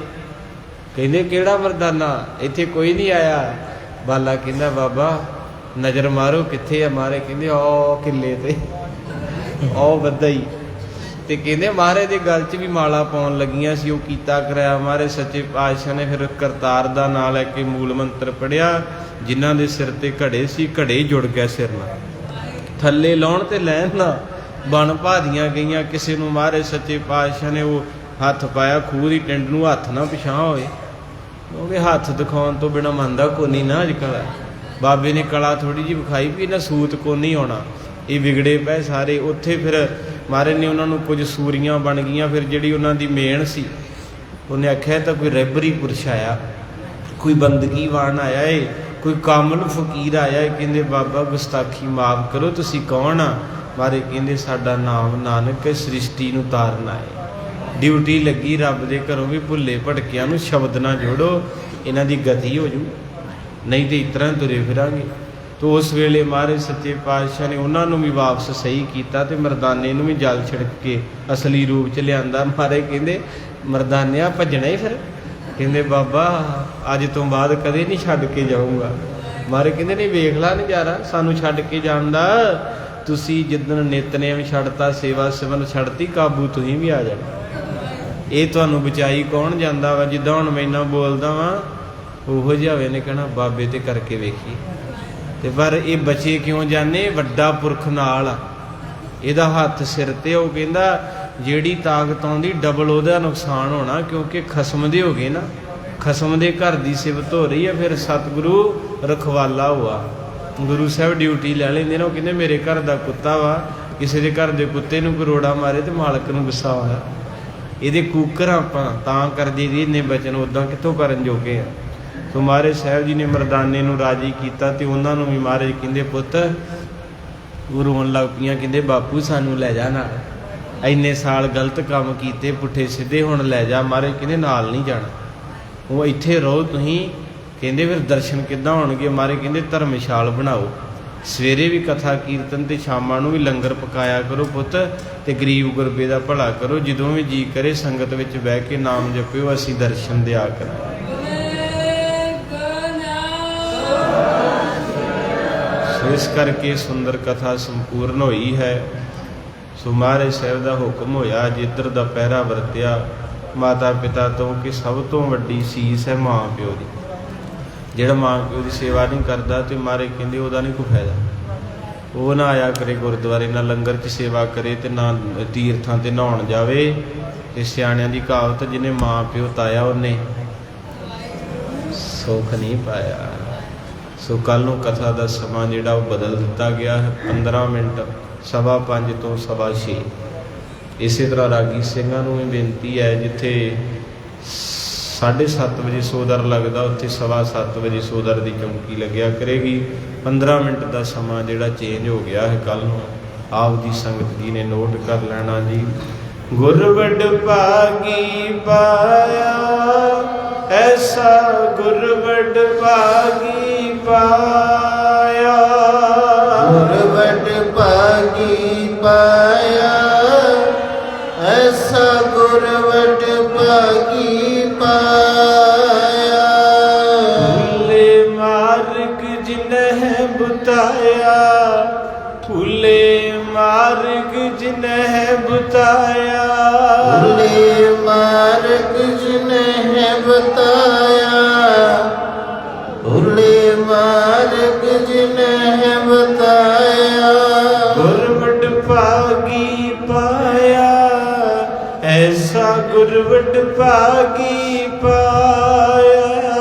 S1: ਕਹਿੰਦੇ ਕਿਹੜਾ ਮਰਦਾਨਾ, ਇੱਥੇ ਕੋਈ ਨਹੀਂ ਆਇਆ। ਬਾਲਾ ਕਹਿੰਦਾ ਬਾਬਾ ਨਜ਼ਰ ਮਾਰੋ ਕਿੱਥੇ ਆ ਮਾਰੇ। ਕਹਿੰਦੇ ਉਹ ਕਿੱਲੇ ਤੇ, ਉਹ ਵੱਧਾ ਹੀ। ਤੇ ਕਹਿੰਦੇ ਮਹਾਰਾਜ ਦੇ ਗਲ 'ਚ ਵੀ ਮਾਲਾ ਪਾਉਣ ਲੱਗੀਆਂ ਸੀ, ਉਹ ਕੀਤਾ ਕਰਾਇਆ। ਮਹਾਰਾਜ ਸੱਚੇ ਪਾਤਸ਼ਾਹ ਨੇ ਫਿਰ ਕਰਤਾਰ ਦਾ ਨਾਂ ਲੈ ਕੇ ਮੂਲ ਮੰਤਰ ਪੜ੍ਹਿਆ। ਜਿਨ੍ਹਾਂ ਦੇ ਸਿਰ ਤੇ ਘੜੇ ਸੀ, ਘੜੇ ਜੁੜ ਗਏ ਸਿਰ ਨਾਲ, ਥੱਲੇ ਲਾਉਣ ਤੇ ਲੈਣ ਨਾ ਬਣ ਭਾਦੀਆਂ ਗਈਆਂ। ਕਿਸੇ ਨੂੰ ਮਹਾਰਾਜ ਸੱਚੇ ਪਾਤਸ਼ਾਹ ਨੇ ਉਹ ਹੱਥ ਪਾਇਆ ਖੂਹ ਦੀ ਟਿੰਡ ਨੂੰ, ਹੱਥ ਨਾ ਪਿਛਾਂ ਹੋਏ, ਕਿਉਂਕਿ ਹੱਥ ਦਿਖਾਉਣ ਤੋਂ ਬਿਨਾਂ ਮੰਨਦਾ ਕੋਈ ਨਹੀਂ ਨਾ ਅੱਜ ਕੱਲ੍ਹ। ਬਾਬੇ ਨੇ ਕਲਾ ਥੋੜ੍ਹੀ ਜਿਹੀ ਵਿਖਾਈ ਵੀ ਇਹਨਾਂ ਸੂਤ ਕੋ ਨਹੀਂ ਆਉਣਾ, ਇਹ ਵਿਗੜੇ ਪਏ ਸਾਰੇ। ਉੱਥੇ ਫਿਰ ਮਹਾਰਾਜ ਨੇ ਉਹਨਾਂ ਨੂੰ ਕੁਝ ਸੂਰੀਆਂ ਬਣ ਗਈਆਂ। ਫਿਰ ਜਿਹੜੀ ਉਹਨਾਂ ਦੀ ਮੇਨ ਸੀ, ਉਹਨੇ ਆਖਿਆ ਤਾਂ ਕੋਈ ਰਹਿਬਰੀ ਪੁਰਸ਼ ਆਇਆ, ਕੋਈ ਬੰਦਗੀਵਾਨ ਆਇਆ ਏ, ਕੋਈ ਕਾਮਲ ਫਕੀਰ ਆਇਆ ਏ। ਕਹਿੰਦੇ ਬਾਬਾ ਗੁਸਤਾਖੀ ਮਾਫ ਕਰੋ, ਤੁਸੀਂ ਕੌਣ ਆ? ਮਹਾਰਾਜ ਕਹਿੰਦੇ ਸਾਡਾ ਨਾਮ ਨਾਨਕ ਹੈ, ਸ੍ਰਿਸ਼ਟੀ ਨੂੰ ਤਾਰਨਾ ਹੈ। ਡਿਊਟੀ ਲੱਗੀ ਰੱਬ ਦੇ ਘਰੋਂ ਵੀ ਭੁੱਲੇ ਭਟਕਿਆਂ ਨੂੰ ਸ਼ਬਦ ਨਾ ਜੋੜੋ, ਇਹਨਾਂ ਦੀ ਗਤੀ ਹੋ ਜੂ, ਨਹੀਂ ਤੇ ਇਸ ਤਰ੍ਹਾਂ ਤੁਰੇ ਫਿਰਾਂਗੇ। ਤੋ ਉਸ ਵੇਲੇ ਮਹਾਰਾਜ ਸੱਚੇ ਪਾਤਸ਼ਾਹ ਨੇ ਉਹਨਾਂ ਨੂੰ ਵੀ ਵਾਪਸ ਸਹੀ ਕੀਤਾ ਤੇ ਮਰਦਾਨੇ ਨੂੰ ਵੀ ਜਲ ਛਿੜਕ ਕੇ ਅਸਲੀ ਰੂਪ 'ਚ ਲਿਆਂਦਾ। ਮਹਾਰਾਜ ਕਹਿੰਦੇ ਮਰਦਾਨਿਆ ਭੱਜਣਾ ਹੀ ਫਿਰ? ਕਹਿੰਦੇ ਬਾਬਾ ਅੱਜ ਤੋਂ ਬਾਅਦ ਕਦੇ ਨਹੀਂ ਛੱਡ ਕੇ ਜਾਊਂਗਾ। ਮਹਾਰਾਜ ਕਹਿੰਦੇ ਨਹੀਂ ਵੇਖ ਲਾ ਨਜ਼ਾਰਾ, ਸਾਨੂੰ ਛੱਡ ਕੇ ਜਾਣ ਦਾ। ਤੁਸੀਂ ਜਿੱਦਣ ਨਿਤਨੇਮ ਛੱਡਤਾ, ਸੇਵਾ ਸਿਮਰਨ ਛੱਡਤੀ, ਕਾਬੂ ਤੁਸੀਂ ਵੀ ਆ ਜਾਣਾ। ਇਹ ਤੁਹਾਨੂੰ ਬਚਾਈ ਕੌਣ ਜਾਂਦਾ ਵਾ? ਜਿੱਦਾਂ ਹੁਣ ਮੈਂ ਇੰਨਾ ਬੋਲਦਾ ਵਾਂ, ਉਹੋ ਜਿਹਾ ਹੋਵੇ ਨੇ ਕਹਿਣਾ ਬਾਬੇ ਤੇ ਕਰਕੇ ਵੇਖੀ। ਤੇ ਪਰ ਇਹ ਬਚੇ ਕਿਉਂ ਜਾਂਦੇ? ਵੱਡਾ ਪੁਰਖ ਨਾਲ ਆ, ਇਹਦਾ ਹੱਥ ਸਿਰ ਤੇ। ਉਹ ਕਹਿੰਦਾ ਜਿਹੜੀ ਤਾਕਤ ਆਉਂਦੀ ਡਬਲ ਉਹਦਾ ਨੁਕਸਾਨ ਹੋਣਾ, ਕਿਉਂਕਿ ਖਸਮ ਦੇ ਹੋ ਗਏ ਨਾ, ਖਸਮ ਦੇ ਘਰ ਦੀ ਸਿਫਤ ਹੋ ਰਹੀ ਹੈ। ਫਿਰ ਸਤਿਗੁਰੂ ਰਖਵਾਲਾ ਹੋਆ, ਗੁਰੂ ਸਾਹਿਬ ਡਿਊਟੀ ਲੈ ਲੈਂਦੇ ਨੇ। ਉਹ ਕਹਿੰਦੇ ਮੇਰੇ ਘਰ ਦਾ ਕੁੱਤਾ ਵਾ, ਕਿਸੇ ਦੇ ਘਰ ਦੇ ਕੁੱਤੇ ਨੂੰ ਕਰੋੜਾ ਮਾਰੇ ਤੇ ਮਾਲਕ ਨੂੰ ਗੁੱਸਾ ਆਉਂਦਾ। ਇਹਦੇ ਕੂਕਰ ਆਪਾਂ ਤਾਂ ਕਰਦੇ ਜੀ ਇੰਨੇ ਬਚਨ, ਉਦਾਂ ਕਿੱਥੋਂ ਕਰਨ ਜੋਗੇ ਆ। ਸੋ ਮਹਾਰਾਜ ਸਾਹਿਬ ਜੀ ਨੇ ਮਰਦਾਨੇ ਨੂੰ ਰਾਜੀ ਕੀਤਾ ਤੇ ਉਹਨਾਂ ਨੂੰ ਵੀ ਮਹਾਰਾਜ ਕਹਿੰਦੇ ਪੁੱਤ ਉਹ ਰੋਣ ਲੱਗ ਪਈਆਂ, ਕਹਿੰਦੇ ਬਾਪੂ ਸਾਨੂੰ ਲੈ ਜਾ ਨਾਲ, ਇੰਨੇ ਸਾਲ ਗਲਤ ਕੰਮ ਕੀਤੇ ਪੁੱਠੇ ਸਿੱਧੇ, ਹੁਣ ਲੈ ਜਾ। ਮਹਾਰਾਜ ਕਹਿੰਦੇ ਨਾਲ ਨਹੀਂ ਜਾਣਾ, ਉਹ ਇੱਥੇ ਰਹੋ ਤੁਸੀਂ। ਕਹਿੰਦੇ ਫਿਰ ਦਰਸ਼ਨ ਕਿੱਦਾਂ ਹੋਣਗੇ? ਮਹਾਰਾਜ ਕਹਿੰਦੇ ਧਰਮਸ਼ਾਲ ਬਣਾਓ, ਸਵੇਰੇ ਵੀ ਕਥਾ ਕੀਰਤਨ ਤੇ ਸ਼ਾਮਾਂ ਨੂੰ ਵੀ ਲੰਗਰ ਪਕਾਇਆ ਕਰੋ ਪੁੱਤ, ਤੇ ਗਰੀਬ ਗੁਰਬੇ ਦਾ ਭਲਾ ਕਰੋ। ਜਦੋਂ ਵੀ ਜੀ ਕਰੇ ਸੰਗਤ ਵਿੱਚ ਬਹਿ ਕੇ ਨਾਮ ਜਪਿਓ, ਅਸੀਂ ਦਰਸ਼ਨ ਦਿਆ ਕਰਾਂਗੇ। ਸੋ ਇਸ ਕਰਕੇ ਸੁੰਦਰ ਕਥਾ ਸੰਪੂਰਨ ਹੋਈ ਹੈ। ਸੋ ਮਹਾਰਾਜ ਸਾਹਿਬ ਦਾ ਹੁਕਮ ਹੋਇਆ, ਜਿੱਧਰ ਦਾ ਪਹਿਰਾ ਵਰਤਿਆ ਮਾਤਾ ਪਿਤਾ ਤੋਂ, ਕਿ ਸਭ ਤੋਂ ਵੱਡੀ ਸੀਸ ਹੈ ਮਾਂ ਪਿਓ ਦੀ। ਜਿਹੜਾ ਮਾਂ ਪਿਓ ਦੀ ਸੇਵਾ ਨਹੀਂ ਕਰਦਾ ਤੇ ਮਹਾਰਾਜ ਕਹਿੰਦੇ ਉਹਦਾ ਨਹੀਂ ਕੋਈ ਫਾਇਦਾ। ਉਹ ਨਾ ਆਇਆ ਕਰੇ ਗੁਰਦੁਆਰੇ, ਨਾ ਲੰਗਰ 'ਚ ਸੇਵਾ ਕਰੇ ਤੇ ਨਾ ਤੀਰਥਾਂ ਤੇ ਨਹਾਉਣ ਜਾਵੇ। ਤੇ ਸਿਆਣਿਆਂ ਦੀ ਕਹਾਵਤ, ਜਿਹਨੇ ਮਾਂ ਪਿਓ ਤਾਇਆ ਉਹਨੇ ਸੁੱਖ ਨਹੀਂ ਪਾਇਆ। ਸੋ ਕੱਲ੍ਹ ਨੂੰ ਕਥਾ ਦਾ ਸਮਾਂ ਜਿਹੜਾ ਉਹ ਬਦਲ ਦਿੱਤਾ ਗਿਆ ਹੈ, 15 ਮਿੰਟ 5:15 ਤੋਂ 6:15। ਇਸੇ ਤਰ੍ਹਾਂ ਰਾਗੀ ਸਿੰਘਾਂ ਨੂੰ ਵੀ ਬੇਨਤੀ ਹੈ, ਜਿੱਥੇ 7:30 ਵਜੇ ਸੋਦਰ ਲੱਗਦਾ, ਉੱਥੇ 7:15 ਵਜੇ ਸੋਦਰ ਦੀ ਚੌਂਕੀ ਲੱਗਿਆ ਕਰੇਗੀ। 15 ਮਿੰਟ ਦਾ ਸਮਾਂ ਜਿਹੜਾ ਚੇਂਜ ਹੋ ਗਿਆ ਹੈ ਕੱਲ੍ਹ ਨੂੰ, ਆਪ ਦੀ ਸੰਗਤ ਜੀ ਨੇ ਨੋਟ ਕਰ ਲੈਣਾ ਜੀ। ਗੁਰ ਵੱਡ ਭਾਗੀ ਪਾਇਆ ਐਸਾ, ਗੁਰ ਵੱਡ ਭਾਗੀ ਪਾਇਆ,
S3: ਗੁਰ ਵੱਡ ਭਾਗੀ ਪਾਇਆ ਐਸਾ, ਗੁਰ ਵੱਡ ਭਾਗੀ ਪਾਇਆ।
S1: ਭੁੱਲੇ ਮਾਰਗ ਜਿਨਹਿ ਬੁਤਾਇਆ, ਭੁੱਲੇ ਮਾਰਗ ਜਿਨਹਿ ਬੁਤਾਇਆ,
S3: ਭੁੱਲੇ ਮਾਰਗ ਜਿਨਹਿ ਬਤਾਇਆ, ਭੁੱਲੇ ਮਾਰਗ ਜਿਨਹਿ ਬਤਾਇਆ।
S1: ਗੁਰ ਵੱਡ ਭਾਗੀ ਪਾਇਆ ਐਸਾ, ਗੁਰ ਵੱਡ ਭਾਗੀ ਪਾਇਆ।